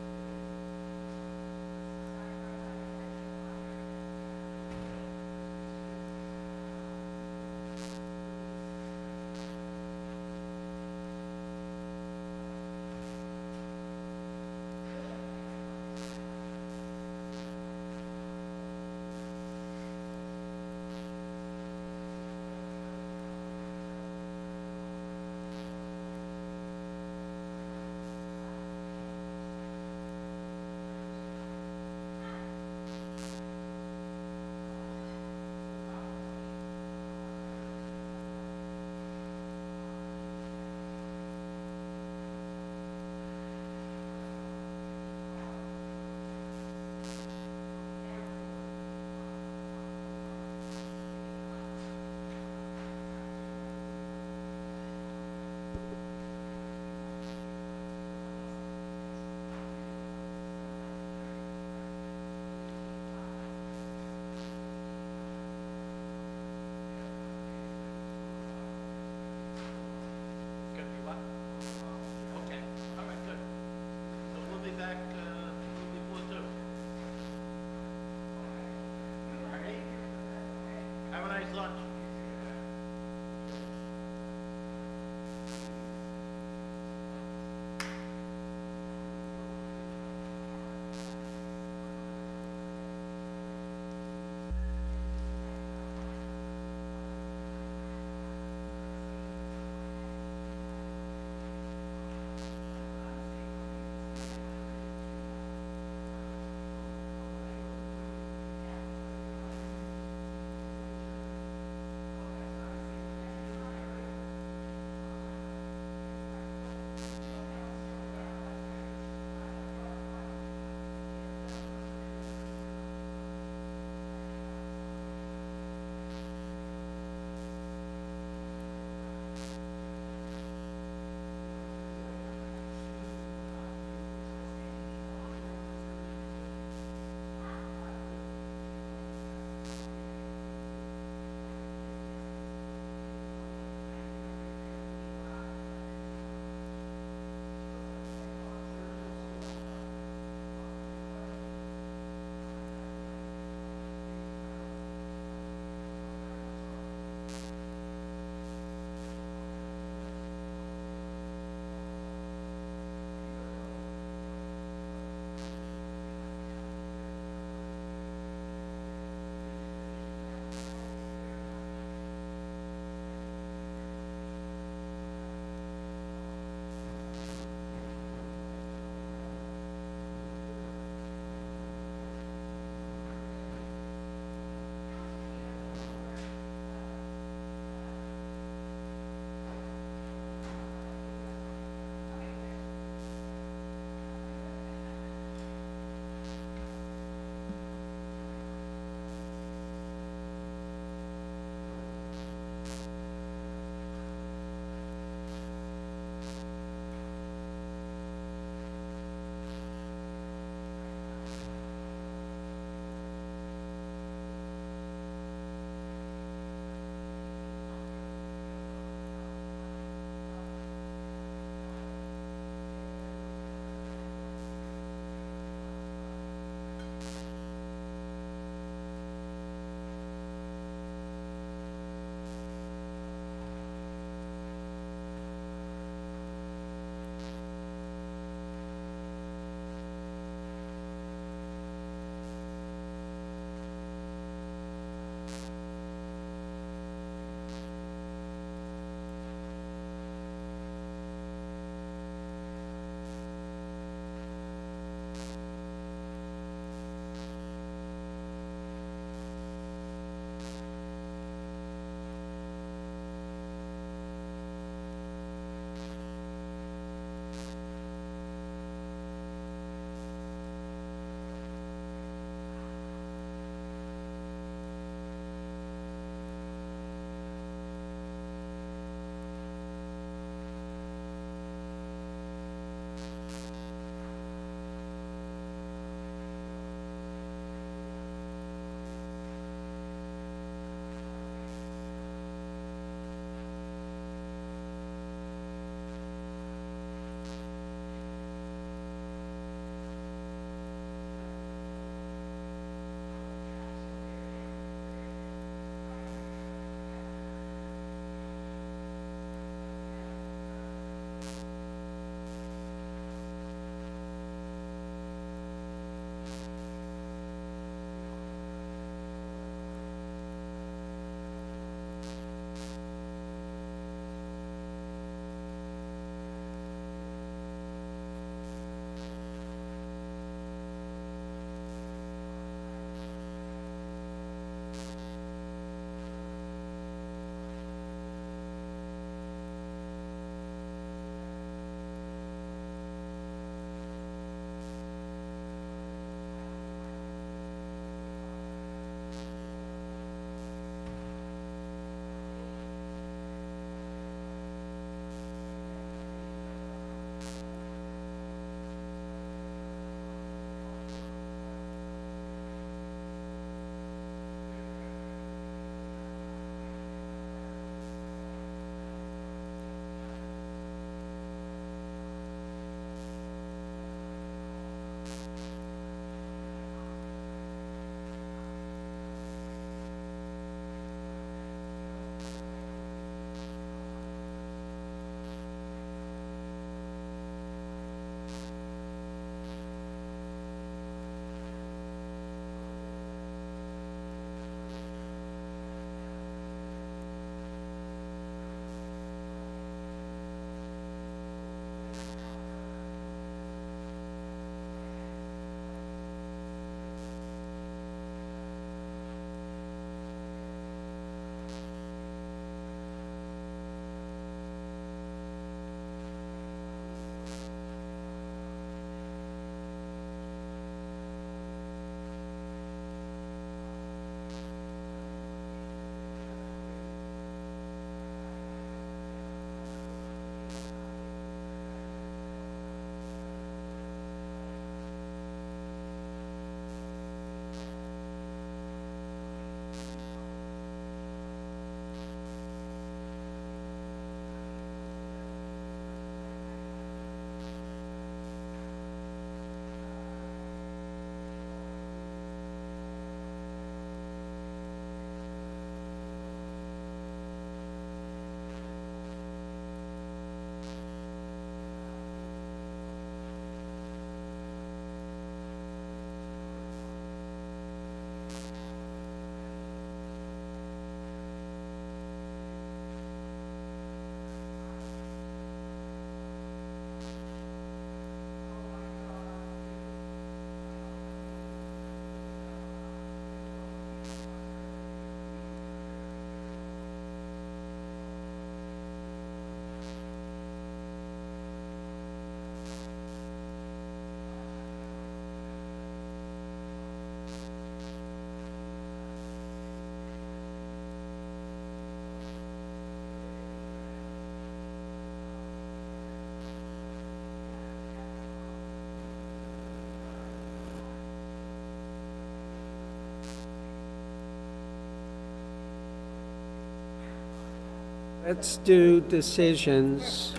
let's do decisions.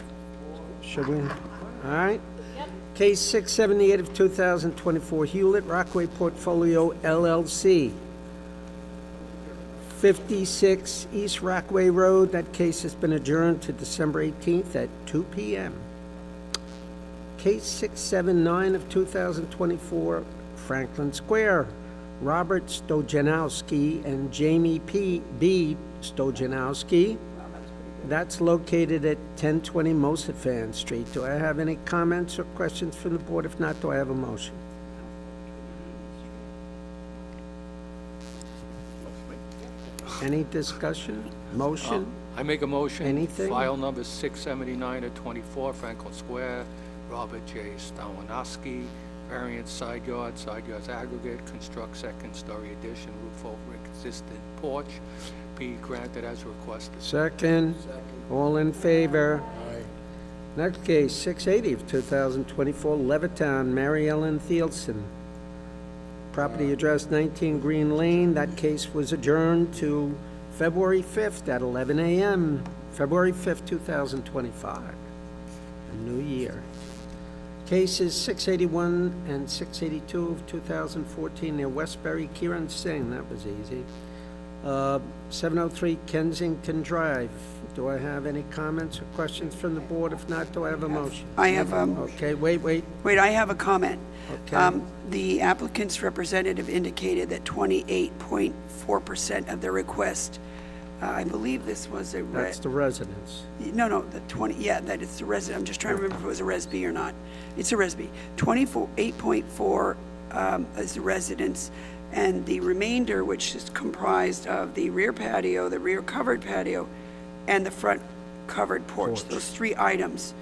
Should we? All right. Case 678 of 2024, Hewlett Rockaway Portfolio LLC. 56 East Rockaway Road. That case has been adjourned to December 18th at 2 p.m. Case 679 of 2024, Franklin Square. Robert Stojanowski and Jamie B. Stojanowski. That's located at 1020 Mosafan Street. Do I have any comments or questions from the board? If not, do I have a motion? Any discussion? Motion? I make a motion. Anything? File number 679 of 24 Franklin Square, Robert J. Stojanowski, variance side yards aggregate, construct second story addition, roof over existing porch, be granted as requested. Second. All in favor? Aye. Next case, 680 of 2024, Levittown, Mary Ellen Thielson. Property address 19 Green Lane. That case was adjourned to February 5th at 11 a.m. February 5th, 2025. A new year. Cases 681 and 682 of 2014 near Westbury, Kiran Singh. That was easy. 703 Kensington Drive. Do I have any comments or questions from the board? If not, do I have a motion? I have, Okay, wait. Wait, I have a comment. Okay. The applicant's representative indicated that 28.4% of the request, I believe this was a... That's the residence. No, the 20, yeah, that it's the resident. I'm just trying to remember if it was a Res B or not. It's a Res B. 8.4 is the residence, and the remainder, which is comprised of the rear patio, the rear covered patio, and the front covered porch. Those three items,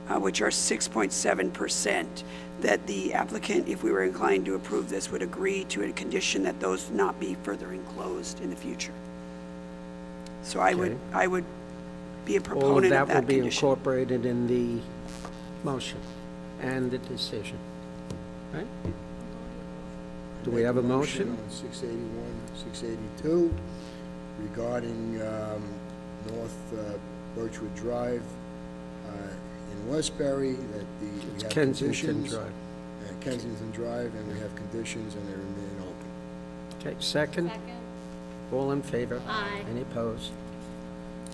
which are 6.7%, that the applicant, if we were inclined to approve this, would agree to a condition that those not be further enclosed in the future. So I would be a proponent of that All of that will be condition. incorporated in the motion and the decision. Right? Do we have a motion? On 681, 682, regarding North Birchwood Drive in Westbury, that we have Kensington conditions. Drive. Kensington Drive, and we have conditions, and they remain open. Okay, second? All in favor? Aye. Any opposed?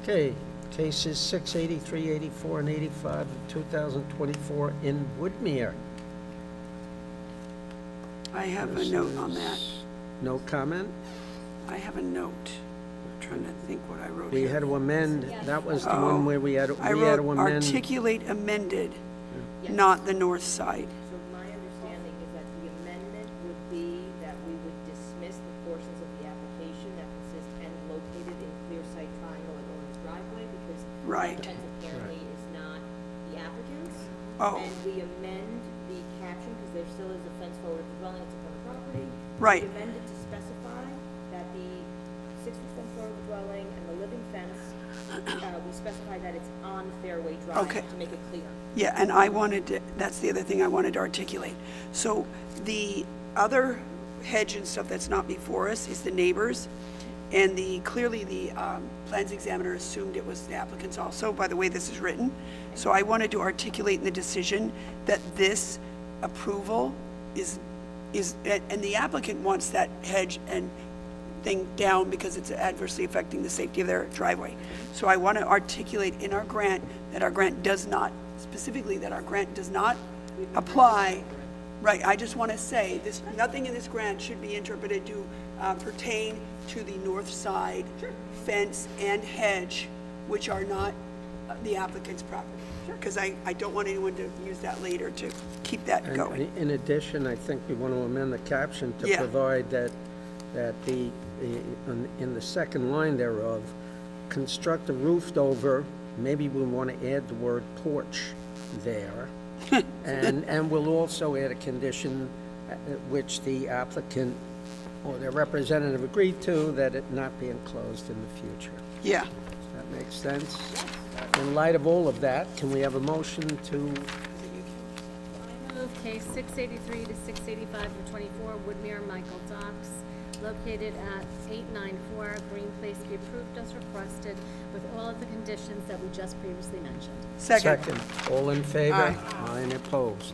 Okay, cases 683, 84, and 85 of 2024 in Woodmere. I have a note on that. No comment? I have a note. I'm trying to think what I wrote We here. had to amend, that was the one where we had to I wrote amend. articulate amended, not the north side. So my understanding is that the amendment would be that we would dismiss the portions of the application that consist and located in clear sight triangle and owner's driveway, because Right. that fence apparently is not the applicant's. Oh. And we amend the caption, because there still is a fence forward of the dwelling, it's upon the property. Right. We amend it to specify that the 6-foot fence forward of the dwelling and the living fence, we specify that it's on Fairway Drive Okay. to make it clear. Yeah, and I wanted to, that's the other thing I wanted to articulate. So the other hedge and stuff that's not before us is the neighbors, and clearly the plans examiner assumed it was the applicant's also, by the way this is written. So I wanted to articulate in the decision that this approval is, and the applicant wants that hedge and thing down because it's adversely affecting the safety of their driveway. So I want to articulate in our grant that our grant does not, specifically that our grant does not apply. Right, I just want to say, this, nothing in this grant should be interpreted to pertain to the north side fence and hedge, which are not the applicant's property. Because I don't want anyone to use that later to keep that And going. in addition, I think we want to amend the caption to Yeah. provide that in the second line thereof, construct a roofed over, maybe we want to add the word porch there. And we'll also add a condition which the applicant or their representative agreed to, that it not be enclosed in the future. Yeah. That makes sense? In light of all of that, can we have a motion to, Move case 683 to 685 of 24 Woodmere Michael Docks. located at 894 Green Place be approved as requested with all of the conditions that we just previously mentioned. Second. All in favor? Aye. Aye and opposed.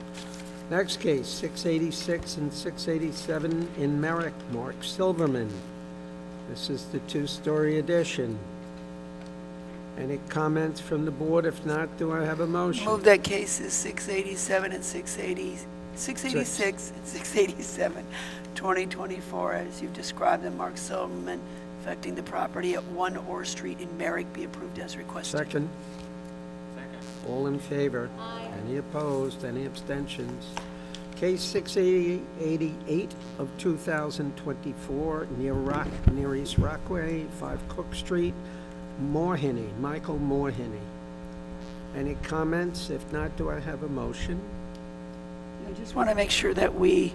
Next case, 686 and 687 in Merrick, Mark Silverman. This is the two-story addition. Any comments from the board? If not, do I have a motion? Move that cases 687 and 686 and 687, 2024, as you've described them, Mark Silverman, affecting the property at 1 Orr Street in Merrick, be approved as requested. Second. All in favor? Aye. Any opposed? Any abstentions? Case 688 of 2024, near East Rockaway, 5 Cook Street, Moorhenny, Michael Moorhenny. Any comments? If not, do I have a motion? I just want to make sure that we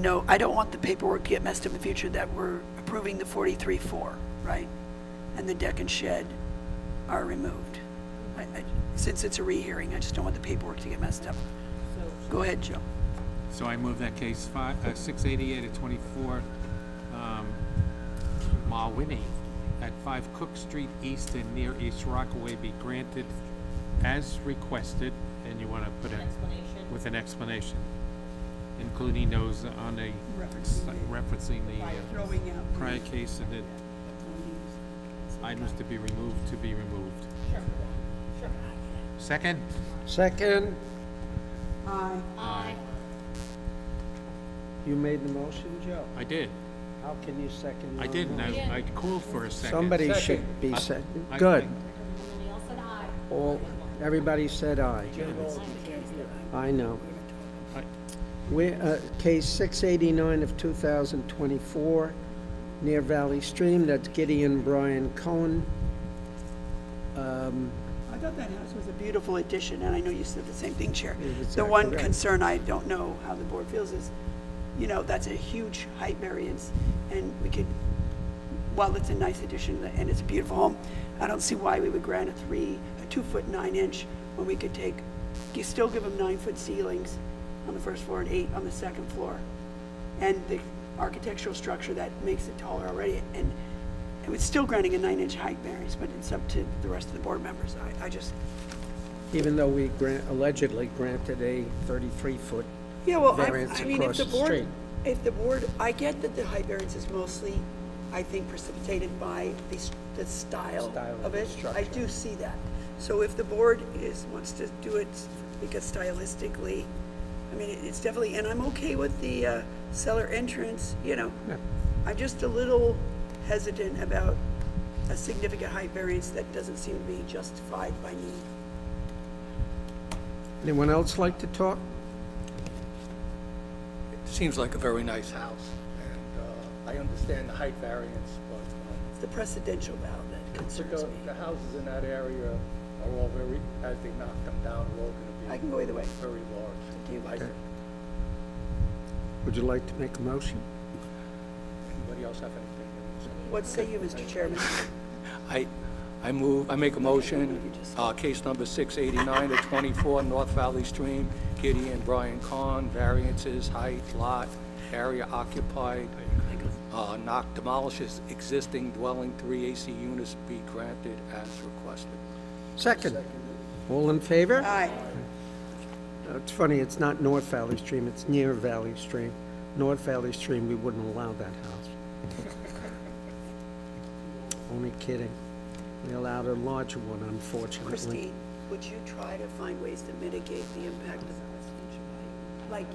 know, I don't want the paperwork to get messed up in the future, that we're approving the 43-4, right? And the deck and shed are removed. Since it's a rehearing, I just don't want the paperwork to get messed up. Go ahead, Joe. So I move that case 688 at 24 Malwinnie at 5 Cook Street East and near East Rockaway be granted as requested, and you want to put it with an explanation, including those on the referencing the Throwing out. prior case and the items to be removed. Second? Second. Aye. You made the motion, Joe? I did. How can you second your I own didn't. motion? I called for a second. Somebody should be second. Good. All, everybody said aye. I know. Case 689 of 2024, near Valley Stream, that's Gideon Brian Cohen. I thought that house was a beautiful addition, and I know you said the same thing, Chair. The exactly one right. concern, I don't know how the board feels, is, that's a huge height variance, and we could, while it's a nice addition and it's a beautiful home, I don't see why we would grant a 2 foot 9 inch when we could you still give them 9 foot ceilings on the first floor and 8 on the second floor. And the architectural structure that makes it taller already, and it's still granting a 9 inch height variance, but it's up to the rest of the board members. I just, Even though we allegedly granted a 33-foot yeah, well, variance I mean, across the street. if the board, I get that the height variance is mostly, I think, precipitated by the style of it. I do see that. So if the board wants to do it because stylistically, I mean, it's definitely, and I'm okay with the cellar entrance, I'm just a little hesitant about a significant height variance that doesn't seem to be justified by need. Anyone else like to talk? It seems like a very nice house, and I understand the height variance, but It's the precedential valve that concerns me. the houses in that area are all very, as they knock them down, are all going to be I can go either way. very large. Do you like it? Would you like to make a motion? Anybody else have anything? What say you, Mr. Chairman? I make a motion, case number 689 at 24 North Valley Stream, Gideon Brian Kahn, variances, height, lot, area occupied, demolishes existing dwelling, 3 AC units be granted as requested. Second. All in favor? Aye. It's funny, it's not North Valley Stream, it's near Valley Stream. North Valley Stream, we wouldn't allow that house. Only kidding. We allowed a larger one, unfortunately. Christine, would you try to find ways to mitigate the impact of the residential height? Like,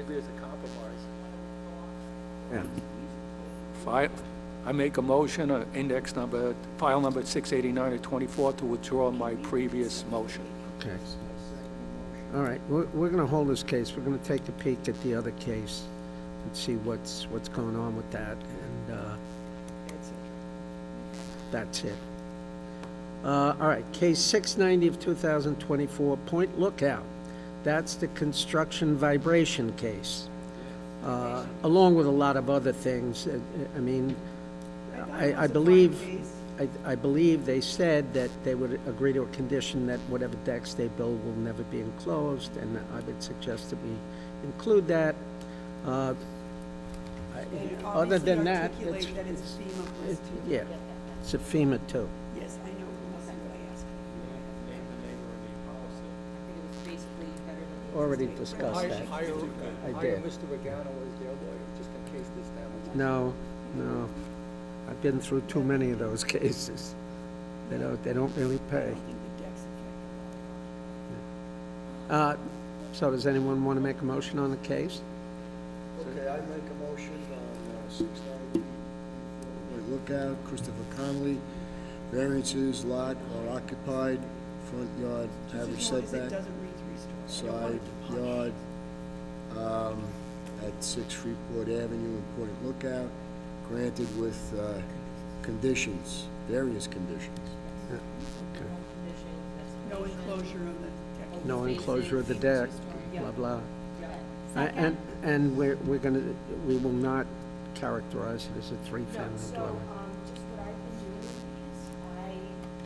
Maybe it's a compromise. Yeah. I make a motion, file number 689 of 24, to withdraw my previous motion. Okay. All right, we're gonna hold this case. We're gonna take a peek at the other case and see what's going on with that, and, that's it. All right, case 690 of 2024, Point Lookout. That's the construction vibration case, along with a lot of other things. I mean, I believe they said that they would agree to a condition that whatever decks they build will never be enclosed, and I would suggest that we include that. Other than that, it's, Articulate that it's FEMA. yeah, it's a FEMA too. Yes, I know, that's what I asked. Already discussed that. I did. Mr. Regano as their lawyer, just in case this happens. No, no. I've been through too many of those cases. They don't really pay. So does anyone want to make a motion on the case? Okay, I make a motion on 690, Lookout, Christopher Conley, variances, lot or occupied, front yard, average setback, side yard, at 6 Freeport Avenue in Point Lookout, granted with conditions, various conditions. Okay. No enclosure of the deck. No enclosure of the deck, blah, blah. And we will not characterize it as a three-family dwelling. Just what I've been doing is I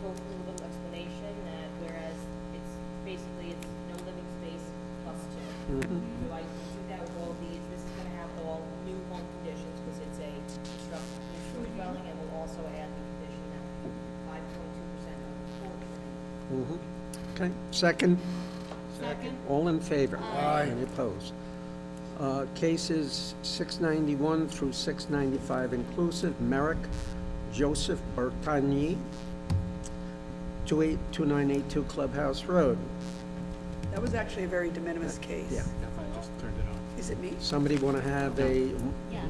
go through a little explanation that whereas it's basically it's no living space plus two. So I do that with all these. This is gonna have all new home conditions because it's a construction two-story dwelling, and we'll also add the condition that 5.2% of the floor. Okay, second? Second. All in favor? Aye. Any opposed? Cases 691 through 695 inclusive, Merrick Joseph Bertagny, 2982 Clubhouse Road. That was actually a very de minimis case. Yeah. I just turned it on. Is it me? Somebody want to have a,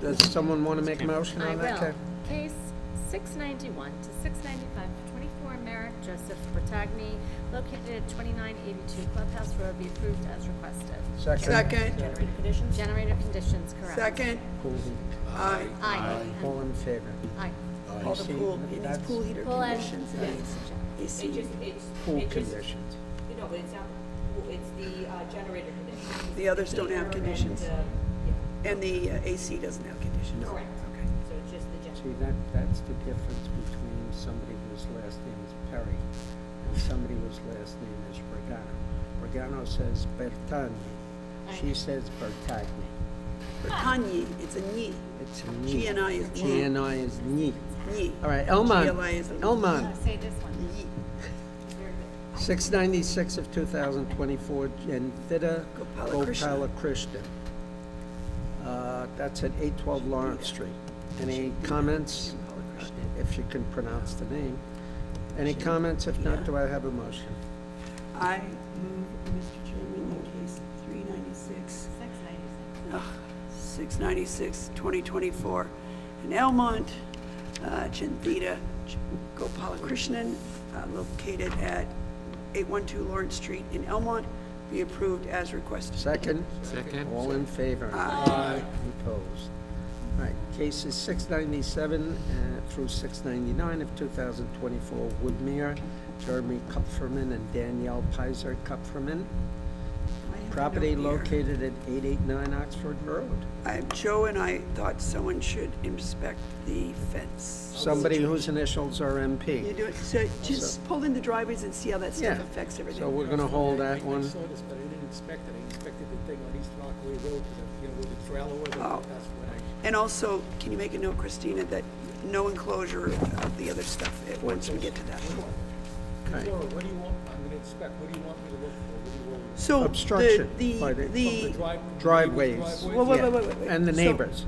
does someone want to make a motion I on that? will. Case 691 to 695, 24 Merrick Joseph Bertagny, located at 2982 Clubhouse Road, be approved as requested. Second. Generator conditions? Generator conditions, correct. Second. Aye. Aye. All in favor? Aye. All the pool, it needs pool heater Pool and- conditions. and it's AC. Pool it just, conditions. you know, but it's not, it's the generator conditions. The others don't have Heater conditions. yeah, And the AC doesn't have conditions. correct. Okay. So it's just the See, generator. that's the difference between somebody whose last name is Perry and somebody whose last name is Regano. Regano says Bertagni. She says Bertagni. Bertagni, it's a ni. It's a ni. G-N-I is ni. G-N-I is ni. Ni. All right, Elmont. GLI is a- Elmont, Say this one. 696 of 2024, Janthita Gopalakrishnan. Gopalakrishnan. That's at 812 Lawrence Street. Any comments? If you can pronounce the name. Any comments? If not, do I have a motion? I move, Mr. Chairman, that case 396. 696, 2024. In Elmont, Janthita Gopalakrishnan, located at 812 Lawrence Street in Elmont, be approved as requested. Second? Second. All in favor? Aye. Opposed? All right, cases 697 through 699 of 2024, Woodmere, Jeremy Kupferman and Danielle Pizer Kupferman. I have Property a note here. located at 889 Oxford Road. Joe and I thought someone should inspect the fence. Somebody whose initials are You MP. do it, so just pull in the driveways and see how that stuff Yeah. affects everything. So we're gonna hold that one. I saw this, but I didn't inspect it. I inspected the thing on East Rockaway Road, where the trailer was. Oh. That's what I. And also, can you make a note, Christina, that no enclosure of the other stuff once we get to that? Okay. Laura, what do you want, I'm gonna inspect, what do you want me to look for? What do you want? So Obstruction the, by the, the the, driveways. Wait, wait, Yeah. wait. And the So- neighbors.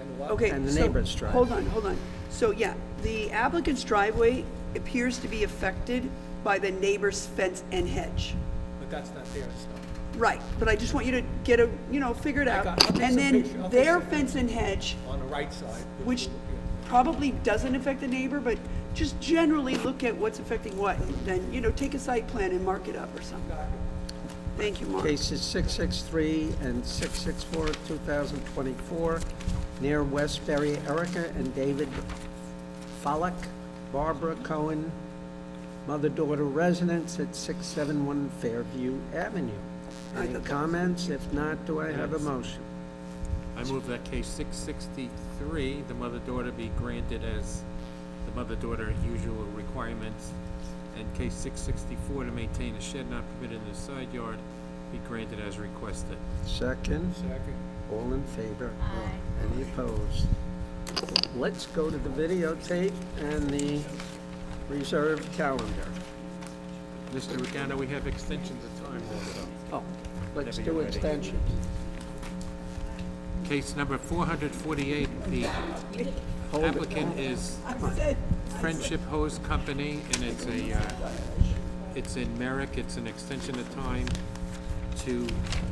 And what? okay, And the so, neighbor's drive. hold on. So, yeah, the applicant's driveway appears to be affected by the neighbor's fence and hedge. But that's not their stuff. Right, but I just want you to get a, figure it out. got it. I'll take And some then picture- I'll take their some fence and hedge, On the right side. which probably doesn't affect the neighbor, but just generally look at what's affecting what, and then, take a site plan and mark it up or something. Thank you, Mark. Cases 663 and 664, 2024, near Westbury, Erica and David Fallock, Barbara Cohen, mother-daughter residence at 671 Fairview Avenue. Any comments? If not, do I have a motion? I move that case 663, the mother-daughter be granted as the mother-daughter usual requirements, and case 664 to maintain a shed not permitted in the side yard be granted as requested. Second? Second. All in favor? Aye. Any opposed? Let's go to the videotape and the reserved calendar. Mr. Regano, we have extensions of time also. Oh, let's Whenever do you're ready. extensions. Case number 448, the Hold it. applicant is Friendship Hose Company, and it's in Merrick. It's an extension of time to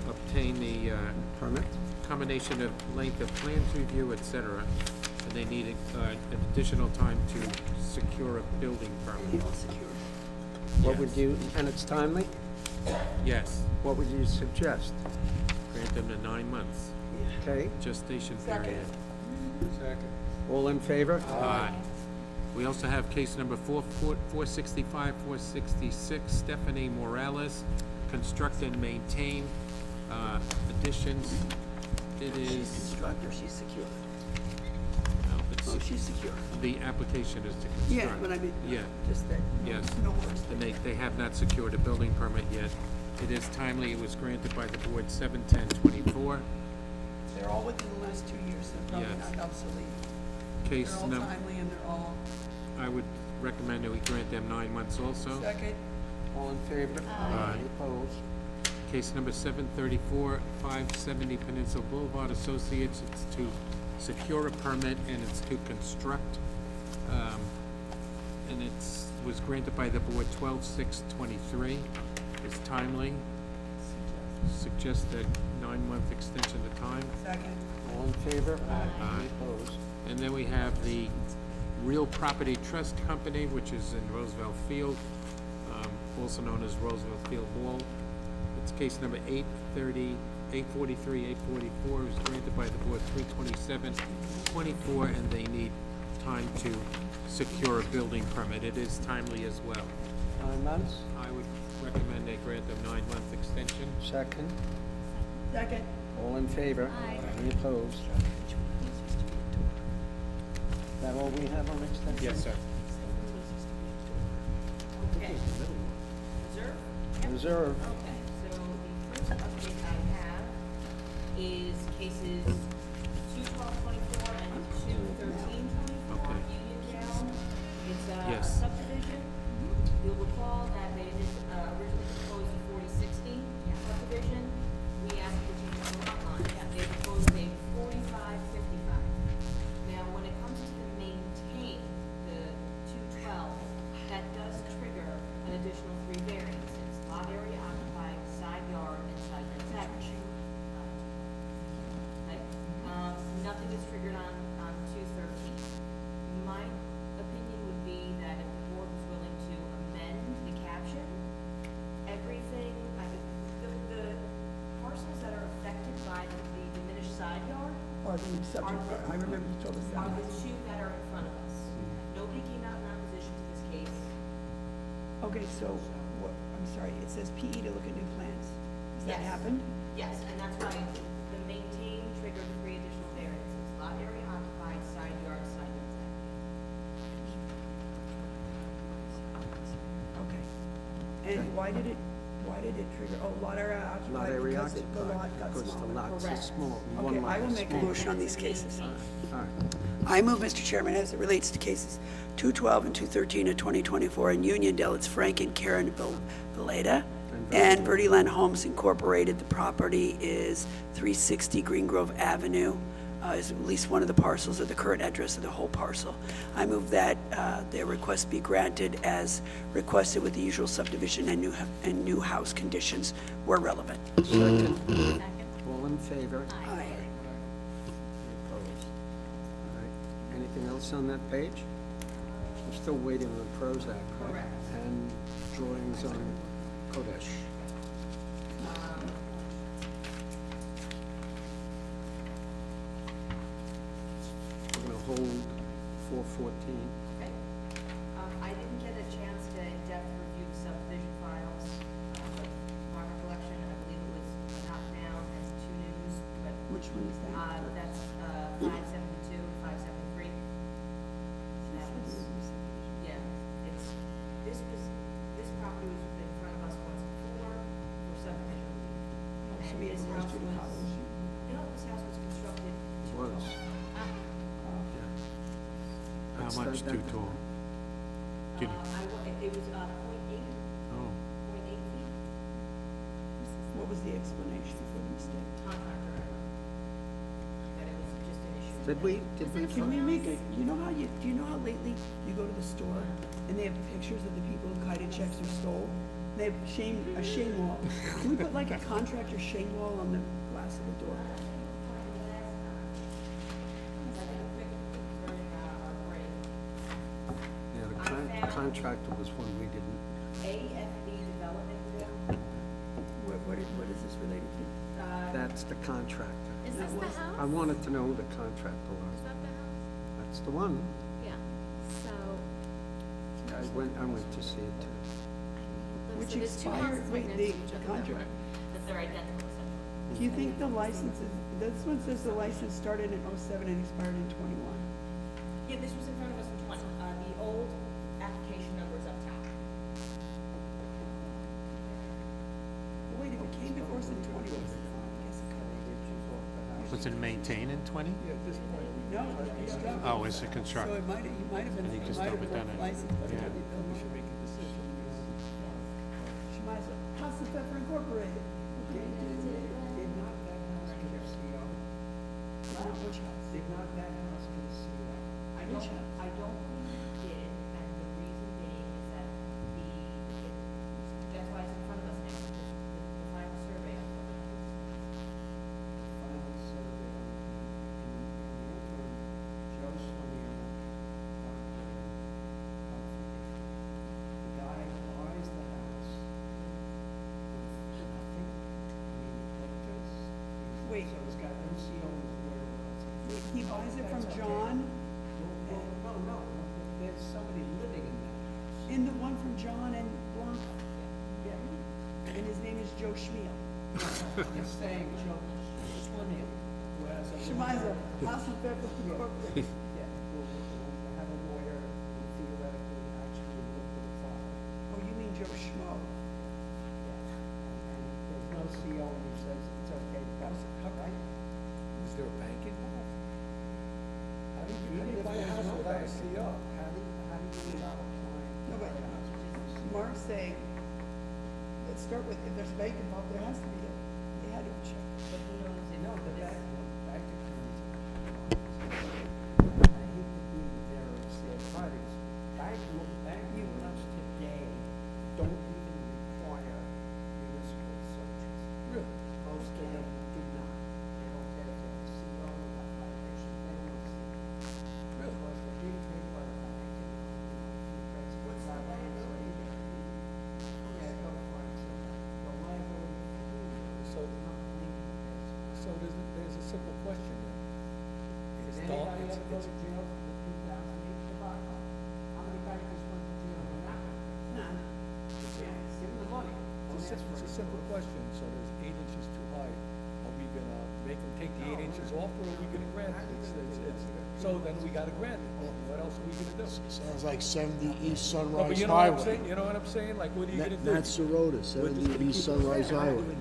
obtain the Permit? combination of length of plans review, et cetera. And they need an additional time to secure a building permit. What would you, and it's timely? Yes, What would you suggest? grant them the 9 months Okay, gestation period. Second. all in favor? Aye. We also have case number 465, 466, Stephanie Morales, construct and maintain additions. It She's is, construct or she's secure? no, it's, Oh, she's secure. the application is to construct. Yeah, but I mean, Yeah, just that, yes. no words. And they have not secured a building permit yet. It is timely, it was granted by the board 7/10/24. They're all within the last 2 years, they're probably Yes. not obsolete. Case They're all number, timely and they're all. I would recommend that we grant them 9 months also. Second. All in favor? Aye. Any opposed? Case number 734, 570 Peninsula Boulevard Associates, it's to secure a permit and it's to construct. And was granted by the board 12/6/23. It's timely. Suggest a 9-month extension of time. Second. All in favor? Aye. Any opposed? And then we have the Real Property Trust Company, which is in Roosevelt Field, also known as Roosevelt Field Mall. It's case number 830, 843, 844. It was granted by the board 3/27/24, and they need time to secure a building permit. It is timely as well. 9 months? I would recommend they grant them 9-month extension. Second? Second. All in favor? Aye. Any opposed? Is that all we have on extension? Yes, sir. Okay. Reserve? Reserve. Okay, so the first update I have is cases 2/12/24 and 2/13/24, Okay. Uniontown. It's a Yes. subdivision. You'll recall that they originally proposed a 40/60 subdivision. We asked for change of lot line. They proposed a 45/55. Now, when it comes to maintain the 212, that does trigger an additional 3 variances: lot area occupied, side yard, and side yard setback. Okay? Nothing is triggered on 213. My opinion would be that if the board was willing to amend the caption, everything, the parcels that are affected by the diminished side yard Or the subject, I remember you told us are that. the 2 that are in front of us. Nobody came out in opposition to this case. Okay, so, what, I'm sorry, it says PE to look at new plans. Has that Yes. happened? Yes, and that's why the maintain triggered 3 additional variances: lot area occupied, side yard setback. Okay. And why did it trigger, lot area occupied? Lot area because the occupied, lot got because the smaller. lots are Correct. small. Okay, One lot I will is make a small. motion on these cases. All right. I move, Mr. Chairman, as it relates to cases 212 and 213 of 2024 in Uniondale, it's Frank and Karen Villeda and Bertie Land Homes Incorporated. The property is 360 Green Grove Avenue. is at least one of the parcels or the current address of the whole parcel. I move that their request be granted as requested with the usual subdivision and new house conditions where relevant. Second. All in favor? Aye. Opposed? All right. Anything else on that page? I'm still waiting on Prozac, right? Correct. And drawings on Kodesh. We're gonna hold 414. Okay. I didn't get a chance to in-depth review the subdivision files, but my recollection, I believe it was knocked down as two news, but. Which one is that? That's 572 and 573. That was, yeah, this property was in front of us once before for subdivision. So And we this have house to do was, house. this house was constructed. Was. How That's much that- too tall? It was, .8, Oh, 0.8 feet. What was the explanation for the mistake? Contractor error. That it was just an issue. Did we? Can we make it, do you know how lately you go to the store and they have pictures of the people who kited checks or stole? They have a shame wall. Can we put like a contractor shame wall on the glass of the door? Yeah, the contractor was one we didn't. AFB Development Group. What is this related to? That's the contractor. Is this the house? I wanted to know who the contractor was. Is that the house? That's the one. Yeah, so. I went to see it too. Which So there's two expired, houses wait, right the next to each other. contract. That they're identical essentially. Do you think the licenses, this one says the license started in '07 and expired in '21? Yeah, this was in front of us in 20. The old application number is up top. Wait, if it came before us in '20, was it? was it maintained in 20? No, it was constructed. Oh, it's a So construct. it might have been, And he it just might have opened been it. licensed, but Yeah. we should make a decision. She might have said, Pasta Pepper Incorporated. Okay. Did not that house get a CO? Which house? Did not that house get a CO? I don't believe it did, and the reason being is that that's why it's in front of us now, because the final survey of the Final survey on it. In the interim, Joe Swanier, the guy buys the house with nothing. I mean, pictures. Wait. So he's got no CO in his whereabouts. He buys it from That's okay. John, No, there's somebody living in that house. in the one from John and Blanca. Yeah. And his name is Joe Schmiel. He's saying Joe Swanier, who has a. Shemiza, Pasta Pepper Incorporated. Yeah, we'll have a lawyer who theoretically actually look at the file. Oh, you mean Joe Schmo? And there's no CO and he says it's okay, that's, right? Is there a bank involved? How do you buy a house without a CO? How do you allow a client? No, but Mark's saying, let's start with, if there's a bank involved, there has to be they had to check. But who knows, no, the bank attorneys. I hate to be the bearer of sad tidings. Bank laws today don't even require municipal searches. Really? Most of them do not. They don't have a CO without violation, they don't want to see it. Really? Because they're being paid by the bank and, what's that liability? Yeah, go find some, the liability for who? So, Not legal. so there's a simple question then. It's Did dark, anybody ever go it's, to jail for the 2008 debacle? How many bankers went to jail on that one? None. Yeah, give them the money. it's a simple question, so there's 8 inches too high. Are we gonna make them take the 8 inches off, or are we gonna grant it? So then we gotta grant it. What else are we gonna do? Sounds like 70 East No, but Sunrise you know what I'm Highway. saying, you know what I'm saying? Like, what are you gonna do? Not Sirota, We're just 70 gonna East keep it Sunrise there. Highway.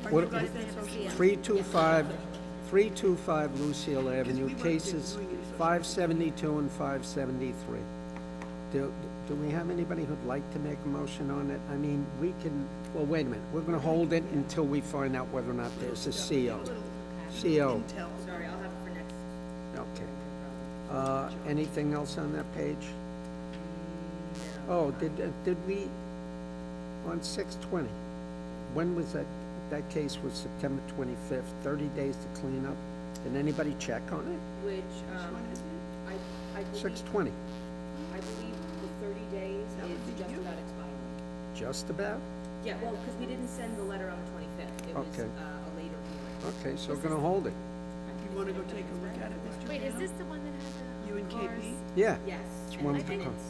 Are you guys in social? 325 Lucille Avenue, cases 572 and 573. Do we have anybody who'd like to make a motion on it? I mean, we can, well, wait a minute, we're gonna hold it until we find out whether or not there's a CO. CO, Sorry, I'll have it for next. okay. Anything else on that page? Oh, did we, on 6/20, when was that? That case was September 25th, 30 days to clean up. Did anybody check on it? Which, I believe, 6/20, I believe the 30 days is just about expired. just about? Yeah, well, because we didn't send the letter on the 25th. It was Okay. a later hearing. Okay, so we're gonna hold it. You wanna go take a look at it, Mr. Wait, is Brown? this the one that had the You and cars? KP? Yeah. Yes. It's and one I of the think cars. it's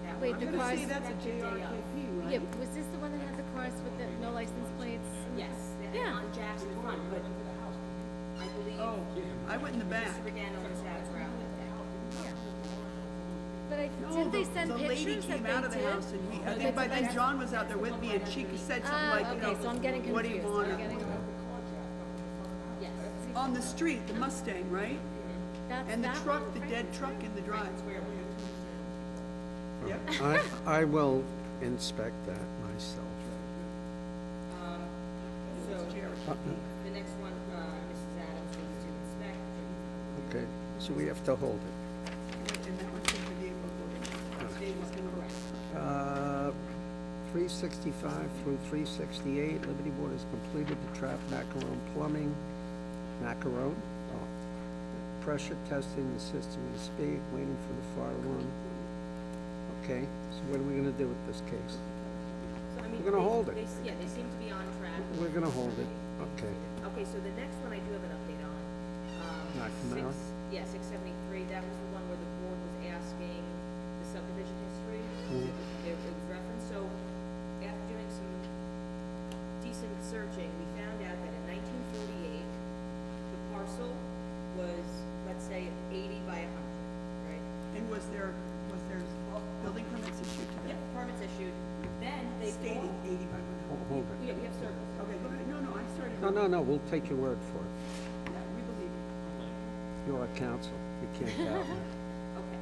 that Wait, one. the I'm gonna cars, say that's a JRKP, right? yeah, was this the one that had the cars with the no license plates? Yes, Yeah. on Jackson front, but I believe. Oh, I went in the back. Mr. Regano was out around that. But No, didn't they send the lady pictures that came they out of the did? house and I think by then John was out there with me and she said something like, you know, Okay, so I'm getting what do you confused. want? I'm getting, Yes. On the street, the Mustang, right? that's And the that truck, one, the dead truck in the drive. Yep. I will inspect that myself. So, the next one, Mrs. Adams was to inspect. Okay, so we have to hold it. And that was the vehicle loading. Dave was gonna wreck. 365 through 368, Liberty Water has completed the trap macaron plumbing. Macaron? Oh. Pressure testing, the system is speak, waiting for the fire alarm. Okay, so what are we gonna do with this case? So, I mean, We're gonna hold it. Yeah, they seem to be on track. We're gonna hold it, okay. Okay, so the next one I do have an update on. McNamara? Yeah, 673, that was the one where the board was asking the subdivision history. Mhm. It was referenced, so after doing some decent searching, we found out that in 1948, the parcel was, let's say, 80 by 100, right? And was there building permits issued to Yeah, that? permits issued. Then they Stating bought. 80 by 100. Hold it. Yeah, we have service. Okay, go ahead. No, I'm sorry. No, we'll take your word for it. Yeah, we believe you. You're our counsel, you can't doubt me. Okay,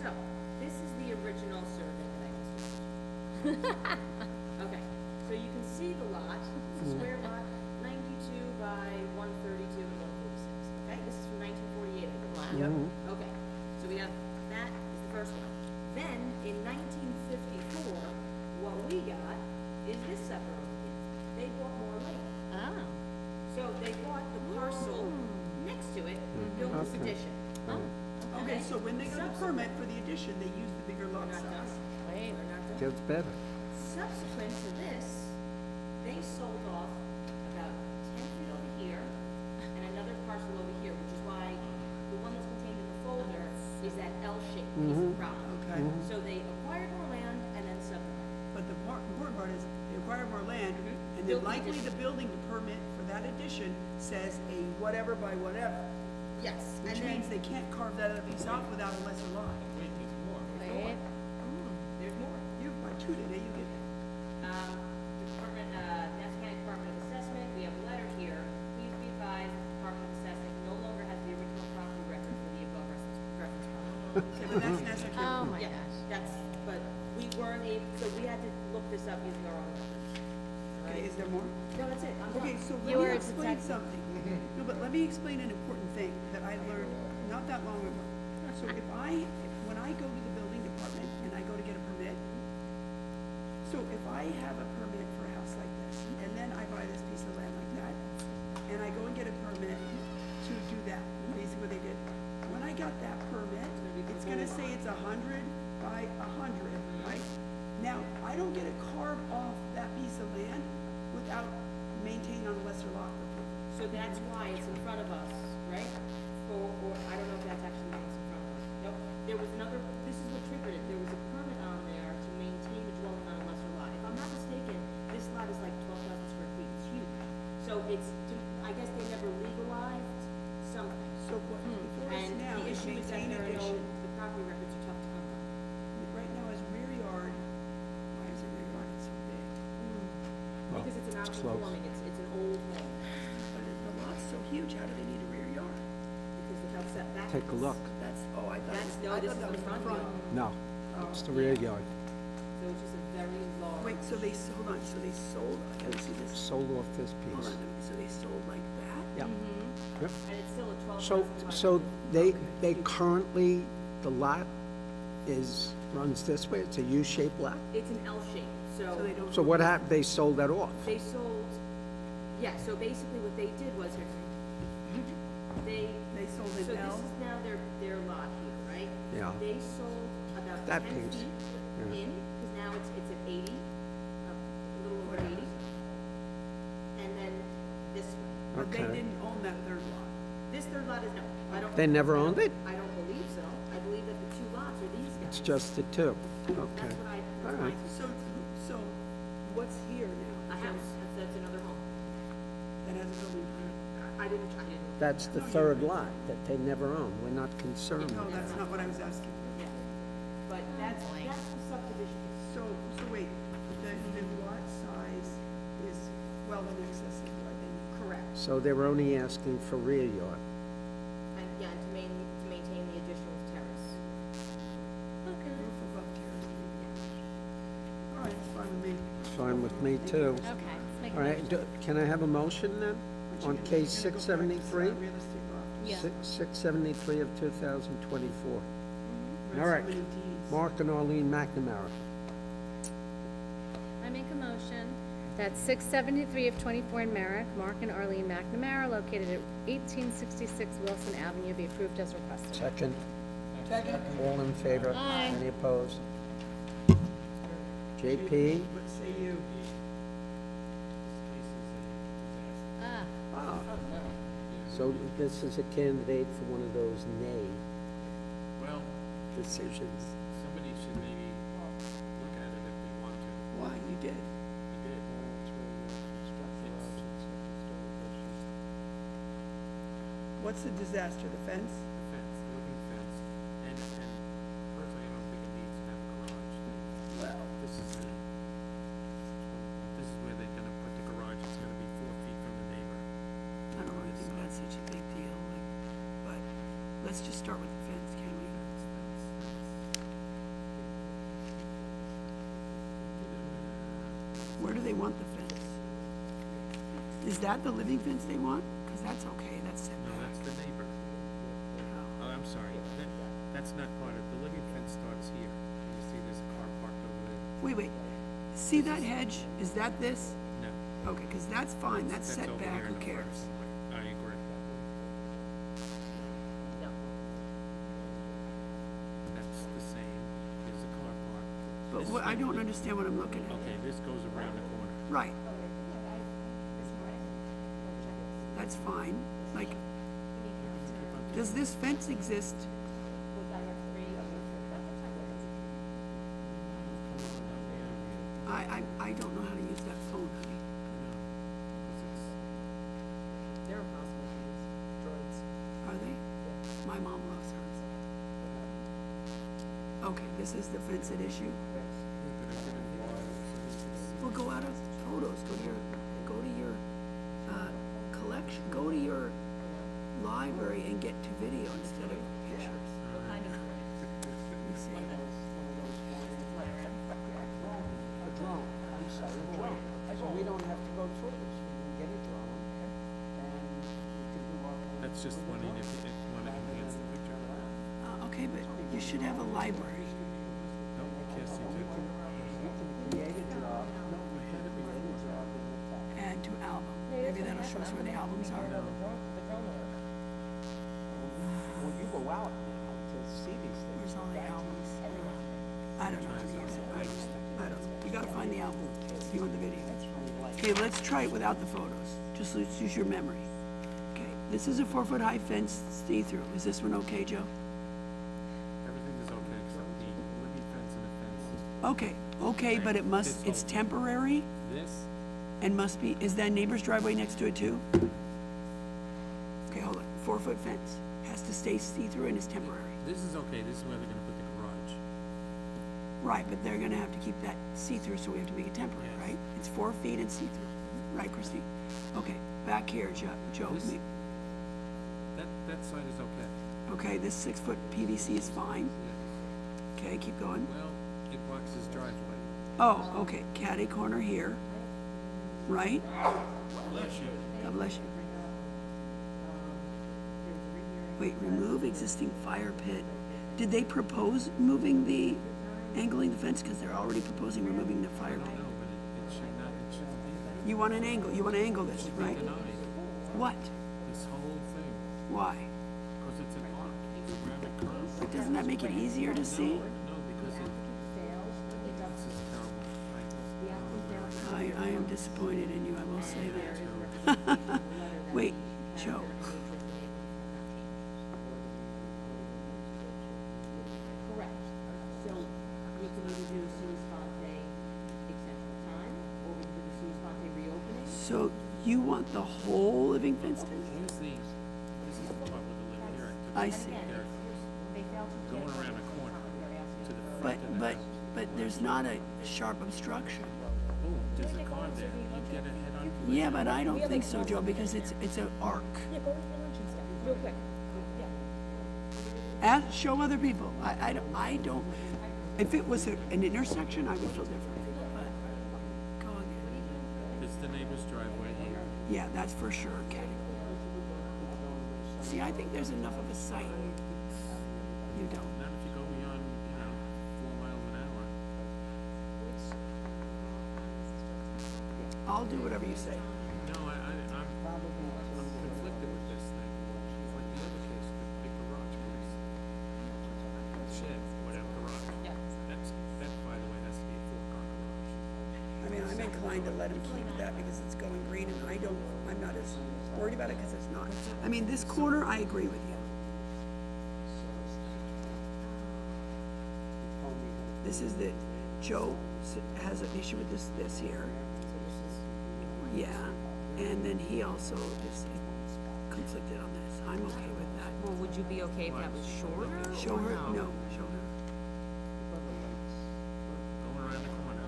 so this is the original survey that I just Okay, so you can see the lot, it's a square lot, 92 by 132 and 146. Okay, this is from 1948, I believe. Yep. Okay, so we have, that is the first one. Then, in 1954, what we got is this sucker over here. They bought more land. oh. So they bought the parcel next to it, built this Okay. addition. Okay, so when they got the permit for the addition, they used the bigger lot We're not done. size. Wait. We're not done. Gets better. Subsequent to this, they sold off about 10 feet over here and another parcel over here, which is why the one that's contained in the folder is that L-shaped piece of property. Okay. So they acquired more land and then subdivided. But the important part is they acquired more land and then Built the likely addition. the building permit for that addition says a whatever by whatever, Yes. which And then means they can't carve that other piece out without a lesser lot. Wait. there's more. You by two today, you get Department, Nassau County Department of Assessment, we have a letter here. Please be advised, the Department of Assessment no longer has the original property record for the above reference property. Okay, but that's Nassau County. Oh, my Yeah, gosh. that's, but we weren't able, so we had to look this up using our own methods. Okay, is there more? No, that's it, I'm done. Okay, so You let were me a explain detective. something. No, but let me explain an important thing that I learned not that long ago. So when I go to the building department and I go to get a permit, so if I have a permit for a house like this, and then I buy this piece of land like that, and I go and get a permit to do that, basically what they did. When I got that permit, it's gonna say it's 100 by 100, right? Now, I don't get to carve off that piece of land without maintaining on a lesser lot. So that's why it's in front of us, right? Or I don't know if that's actually why it's in front of us. Nope, there was another, this is what triggered it, there was a permit on there to maintain the dwelling on a lesser lot. If I'm not mistaken, this lot is like 12,000 square feet, it's huge. So it's, I guess they never legalized something. So what, before us And now the is issue is that maintain there are no, addition. the property records are tough to come by. Right now is rear yard, why is it rear yard, it's so big? They Because it's an Close. non-conforming, it's an old home, But the lot's so huge, how do they need a rear yard? because the house setback. Take a look. That's, oh, I thought, That's, no, I this thought is that the was the front front. yard, No, it's the rear yard. so it's just a very large. Wait, so they, hold on, so they sold, I gotta see this. Sold off this Hold piece. on, so they sold like that? Yep. Yep. And it's still a 12,500. So they currently, the lot runs this way, it's a U-shaped lot? It's an L shape, So they don't. So what happened, they sold that off? they sold, yeah, so basically what they did was, they. They sold So an this L? is now their lot here, right? Yeah. They sold about That 10 piece, feet yeah. in, because now it's at 80, a little over 80. And then this one. But they Okay. didn't own that third lot. This third lot is no, I don't. They never owned it? I don't believe so. I believe that the two lots are these guys. It's just the two? Okay. That's what I, All that's right. my, So what's here now? a house, that's another home. That has a building permit? I didn't. That's the third lot that they never owned. We're not concerned No, with that's that. not what I was asking. Yeah. But that's the subdivision. So wait, the lot size is well in excess of what they need. Correct. So they were only asking for rear yard. And, yeah, and to maintain the additional terrace. Roof above terrace. All right, it's fine with me. It's fine with me, too. Okay, let's make a All right, motion. can I have a motion then, on case 673? Realistic lot. Yeah. 673 of 2024. Read All so right, many deeds. Mark and Arlene McNamara. I make a motion that 673 of 24 in Merrick, Mark and Arlene McNamara, located at 1866 Wilson Avenue, be approved as requested. Second. Second. All in favor? Aye. Any opposed? JP? What say you? Ah, Ah. So this is a candidate for one of those nay Well, decisions. somebody should maybe look at it if they want to. Why, you did? They did. What's the disaster, the fence? The fence, the living fence, and personally, I don't think it needs to have a garage. Well, This is where they're gonna put the garage, it's gonna be 4 feet from the neighbor. I don't really think that's such a big deal, but let's just start with the fence, can we? Where do they want the fence? Is that the living fence they want? Because that's okay, that's No, setback. that's the neighbor. Oh, I'm sorry, that's not part of, the living fence starts here. You see there's a car parked over there? Wait, see that hedge? Is that this? No. Okay, because that's fine, that's That's over setback, here who in the cares? front. I agree. That's the same, there's a car park. But This what, I thing- don't understand what I'm looking at. Okay, this goes around the corner. Right. That's fine, like, does this fence exist? I don't know how to use that phone, honey. They're impossible to use. Droids. Are they? My mom loves hers. Okay, this is the fence at issue? Well, go out of photos, go to your collection, go to your library and get to video instead of pictures. Let me see. A drone, I'm sorry, a drone. So we don't have to go through this, we can get a drone and we can do our. That's just one if you want to enhance the picture. Okay, but you should have a library. No, yes, you do. We can create a job, no, we can create a job in the town. Add to album. Maybe that'll show us where the albums are. Well, you go out now to see these things. Where's all the albums? I don't know how to use it. I don't know. You gotta find the album if you want the video. Okay, let's try it without the photos. Just let's use your memory. Okay, this is a 4-foot-high fence, see-through. Is this one okay, Joe? Everything is okay except the living fence and the fence. Okay, but it must, it's temporary This, and must be, is that neighbor's driveway next to it too? Okay, hold on. 4-foot fence. Has to stay see-through and is temporary. this is okay, this is where they're gonna put the garage. Right, but they're gonna have to keep that see-through, so we have to make it temporary, right? It's 4 feet and see-through. right, Christine? Okay, back here, Joe. That side is okay. Okay, this 6-foot PVC is fine. Okay, keep going. Well, it blocks his driveway. Oh, okay, catty corner here, right? Bless you. God bless you. Wait, remove existing fire pit. Did they propose moving angling the fence? Because they're already proposing removing the fire pit. It should not, it shouldn't be You want an angle, you want to angle this, right? denied. What? This whole thing, Why? because it's an arc, it's a granite curve. But doesn't that make it easier to see? No, because this is terrible. I am disappointed in you, I will say that. Wait, Joe. Correct. So we can either do a sui sponte extension of time, or we can do the sui sponte reopening. So you want the whole living fenced in? This is the part with the living here. I see. Going around the corner to the front of the But, house. but there's not a sharp obstruction. Oh, there's a car there. You get a head-on collision. Yeah, but I don't think so, Joe, because it's an arc. Yeah, go with your lunch and stuff, real quick. Yeah. Show other people. I don't, if it was an intersection, I would feel differently, but go again. It's the neighbor's driveway here. Yeah, that's for sure, Kenny. See, I think there's enough of a sight. You don't. Not if you go beyond, 4 miles an hour. I'll do whatever you say. No, I'm conflicted with this thing. It's like the other case, the big garage place. Shed, whatever, garage. Yeah. That, by the way, has to be a 4-car garage. I mean, I'm inclined to let him keep that because it's going green and I'm not as worried about it because it's not. I mean, this corner, I agree with you. This is Joe has an issue with this here. Yeah, and then he also is conflicted on this. I'm okay with that. Well, would you be okay if that was shorter? Show or her, no, show her. Going around the corner.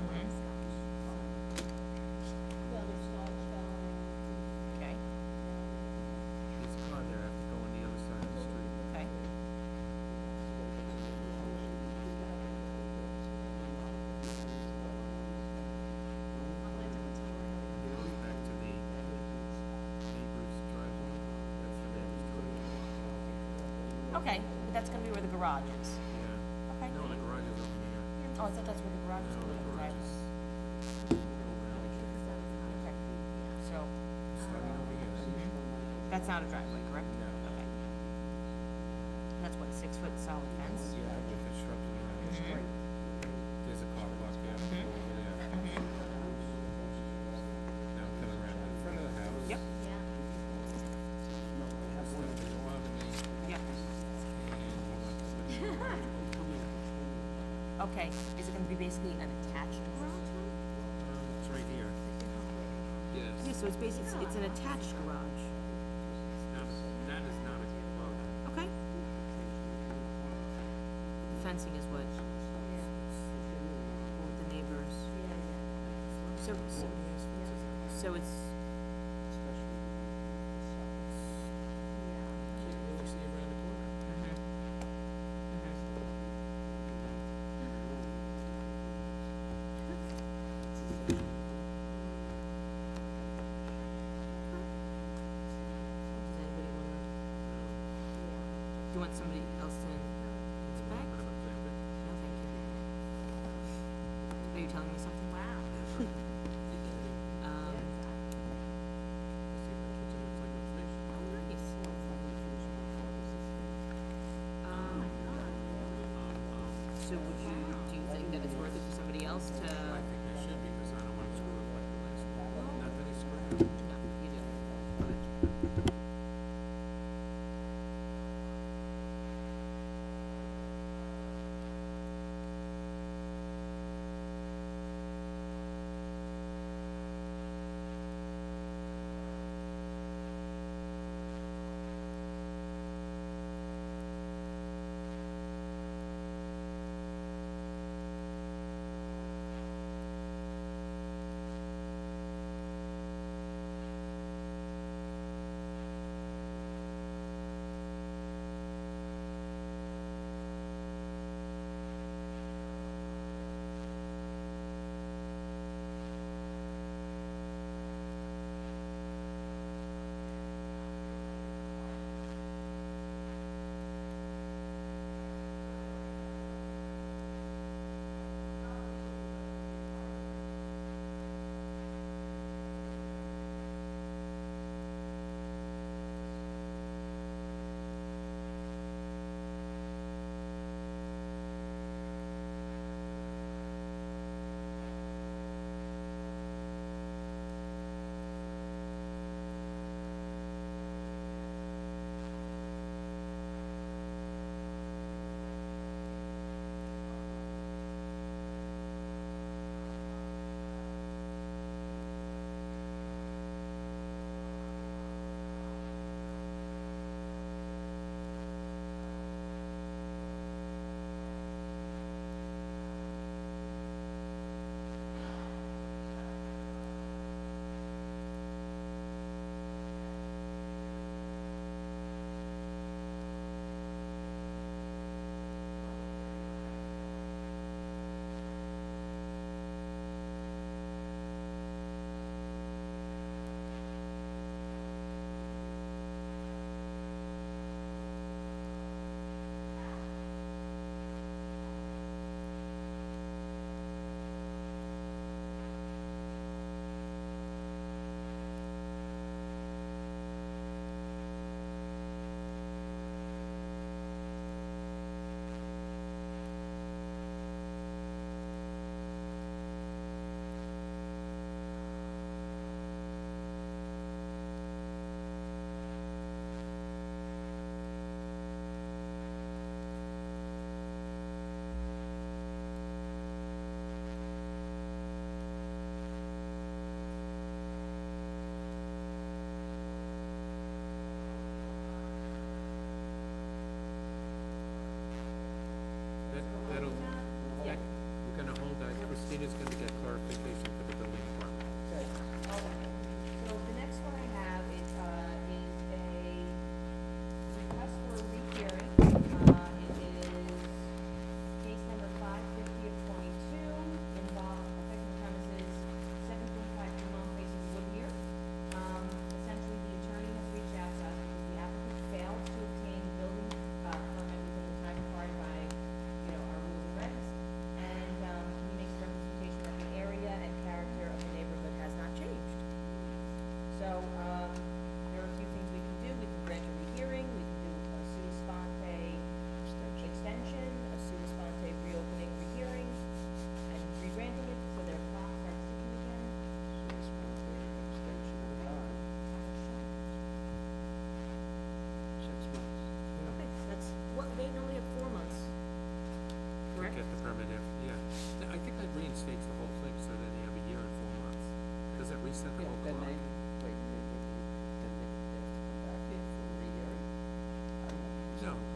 Okay, There's a car there, I have to go on the other side of the street. okay. It goes back to the neighbor's driveway. That's the neighbor's driveway. Okay, but that's gonna be where the garage is. Yeah. Okay. No, the garage is over here. Oh, I thought that's where the garage is. No, the garage is Okay, so, starting over here. that's not a driveway, correct? No. Okay. That's what, a 6-foot solid fence? Yeah, with the shrubs behind the street. There's a car parked there, over there. Now coming around to the front of the house. Yep. Yep. Okay, is it gonna be basically an attached garage then? It's right here. Yes. Yeah, so it's basically, it's an attached garage. That is not a garage. Okay. The fencing is what? With the neighbors. So it's. Can't really see around the corner. Does anybody wanna? Do you want somebody else to inspect? No, thank you. Are you telling me something? Wow. Oh, nice. So do you think that it's worth it for somebody else to? I think I should because I don't want to screw up like the last one. Not that he screwed up. No, you do.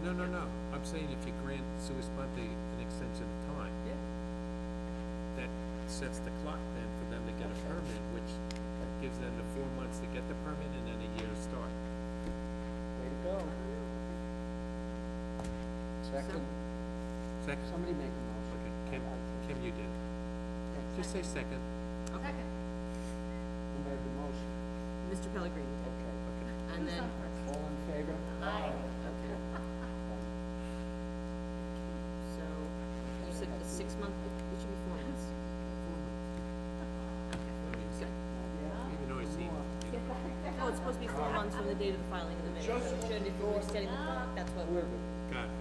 No, I'm saying if you grant sua sponte an extension of time. Yeah. That sets the clock then for them to get a permit, which gives them the 4 months to get the permit and then a year to start. Way to go. Second. Second? Somebody make a motion. Okay, Kim, you did. Just say second. Okay. Who made the motion? Mr. Pellegrini. Okay. And then, All in favor? okay. So, you said a 6 month, it should be 4 months. Even though it's Oh, it's supposed to be 4 months from the date of the filing of the minutes. So it should, if you're resetting the clock, that's what we're. got it.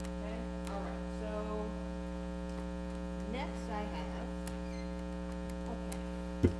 Okay, all right, so next I have, okay.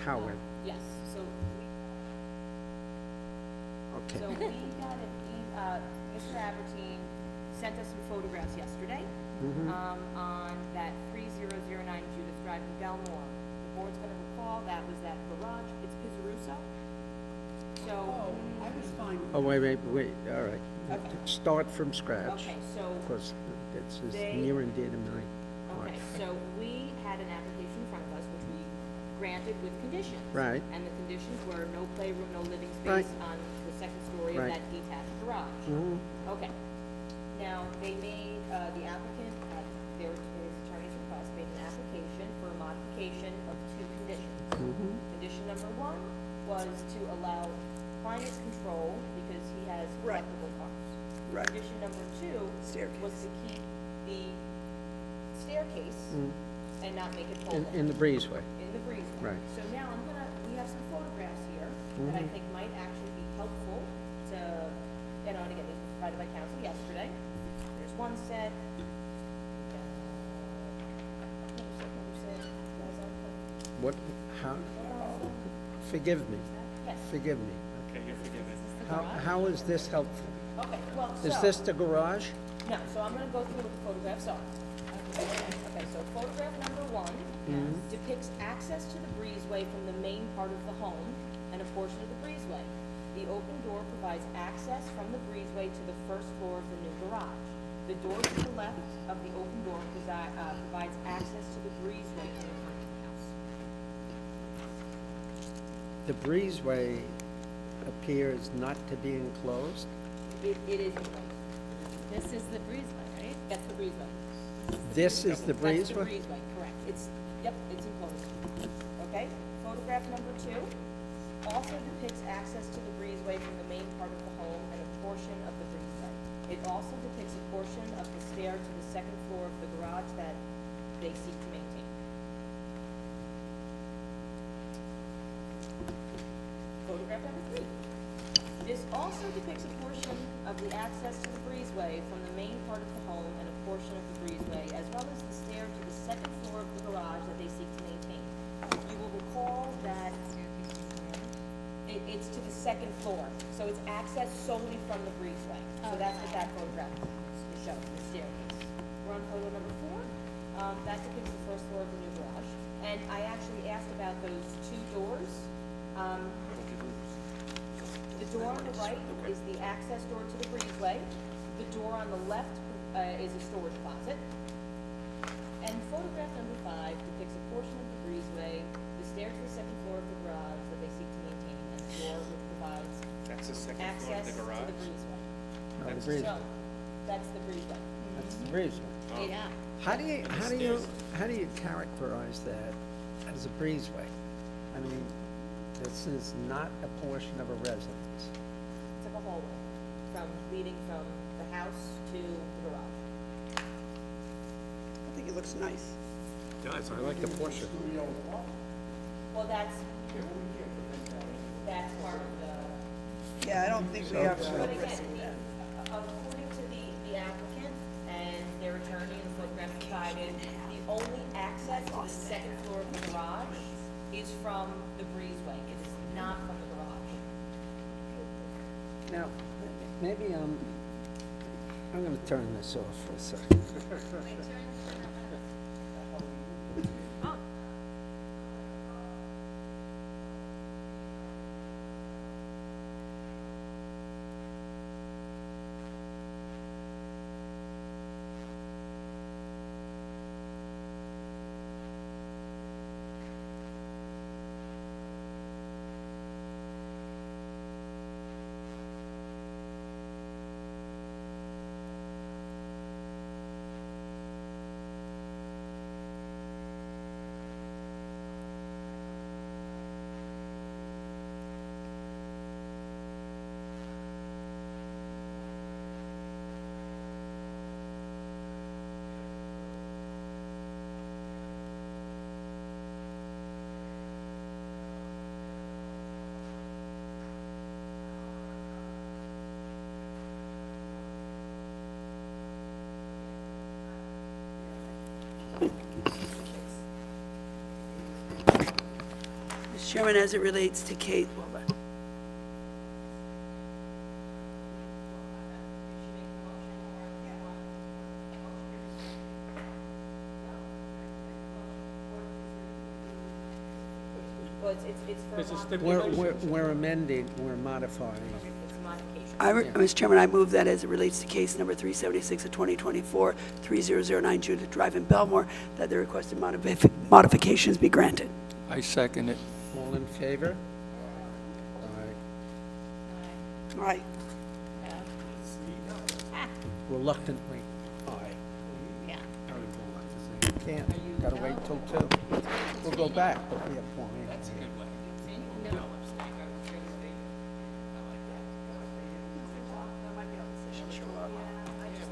Howard. Yes, so Okay. So we got Mr. Albertine sent us some photographs yesterday, Mhm. on that 3009 Judith Drive in Belmore. The board's gonna recall that was that garage, it's Pizzarusso. So. I was fine. Oh, wait, all right. Okay. Start from scratch. Okay, so Because this is they- near and dear to my heart. Okay, so we had an application in front of us, which we granted with conditions. Right. And the conditions were no playroom, no living Right. space on the second story of Right. that detached garage. Mhm. Okay. Now, they made, the applicant, his attorney's request, made an application for a modification of two conditions. Mhm. Condition number one was to allow climate control because he has collectible cars. Right. Condition number two was to keep the staircase Mm. and not make it fold In the breezeway. in the breezeway. Right. So now we have some photographs here that I Mhm. think might actually be helpful to, and again, these were provided by council yesterday. There's one set. What, how, forgive me. Yes. Forgive me. Okay, you're forgiven. How is this helpful? Okay, well, Is so- this the garage? No, so I'm gonna go through what the photographs are. Okay, so photograph number one Mhm. depicts access to the breezeway from the main part of the home and a portion of the breezeway. The open door provides access from the breezeway to the first floor of the new garage. The door to the left of the open door provides access to the breezeway from the front of the house. The breezeway appears not to be enclosed. It is enclosed. This is the breezeway, right? That's the breezeway. This is the That's the breezeway? breezeway, correct. Yep, it's enclosed. Okay, photograph number two also depicts access to the breezeway from the main part of the home and a portion of the breezeway. It also depicts a portion of the stair to the second floor of the garage that they seek to maintain. Photograph number three. This also depicts a portion of the access to the breezeway from the main part of the home and a portion of the breezeway, as well as the stair to the second floor of the garage that they seek to maintain. You will recall that it's to the second floor, so it's access solely from the breezeway. So that's what that photograph is showing, the staircase. We're on photo number four. That depicts the first floor of the new garage. And I actually asked about those two doors. The door on the right is the access door to the breezeway. The door on the left is a storage closet. And photograph number five depicts a portion of the breezeway, the stair to the second floor of the garage that they seek to maintain, and the door which provides That's the second floor of access the to garage? the breezeway. No, the breezeway. So, that's the breezeway. That's the breezeway. Yeah. How do you characterize that as a breezeway? I mean, this is not a portion of a residence. It's like a hallway leading from the house to the garage. I think it looks nice. It does, I like the portion. Well, that's part of the. Yeah, I don't think we have. But again, according to the applicant and their attorney and the photograph provided, the only access to the second floor of the garage is from the breezeway. It is not from the garage. Now, maybe I'm gonna turn this off for a second. Mr. Chairman, as it relates to case, Well, it's for There's a modification. stipulation. We're amending, we're modifying. It's modification. Mr. Chairman, I move that as it relates to case number 376 of 2024, 3009 Judith Drive in Belmore, that the requested modifications be granted. I second it. All in favor? Aye. All right. Reluctantly, aye. Yeah. Can't, gotta wait till 2. We'll go back, but we have one.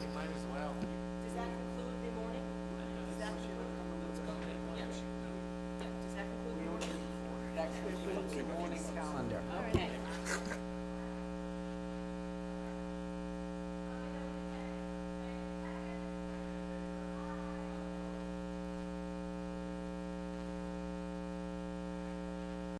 Does that conclude the morning? Does that conclude? Yeah. Does that conclude the morning? Calendar. Okay.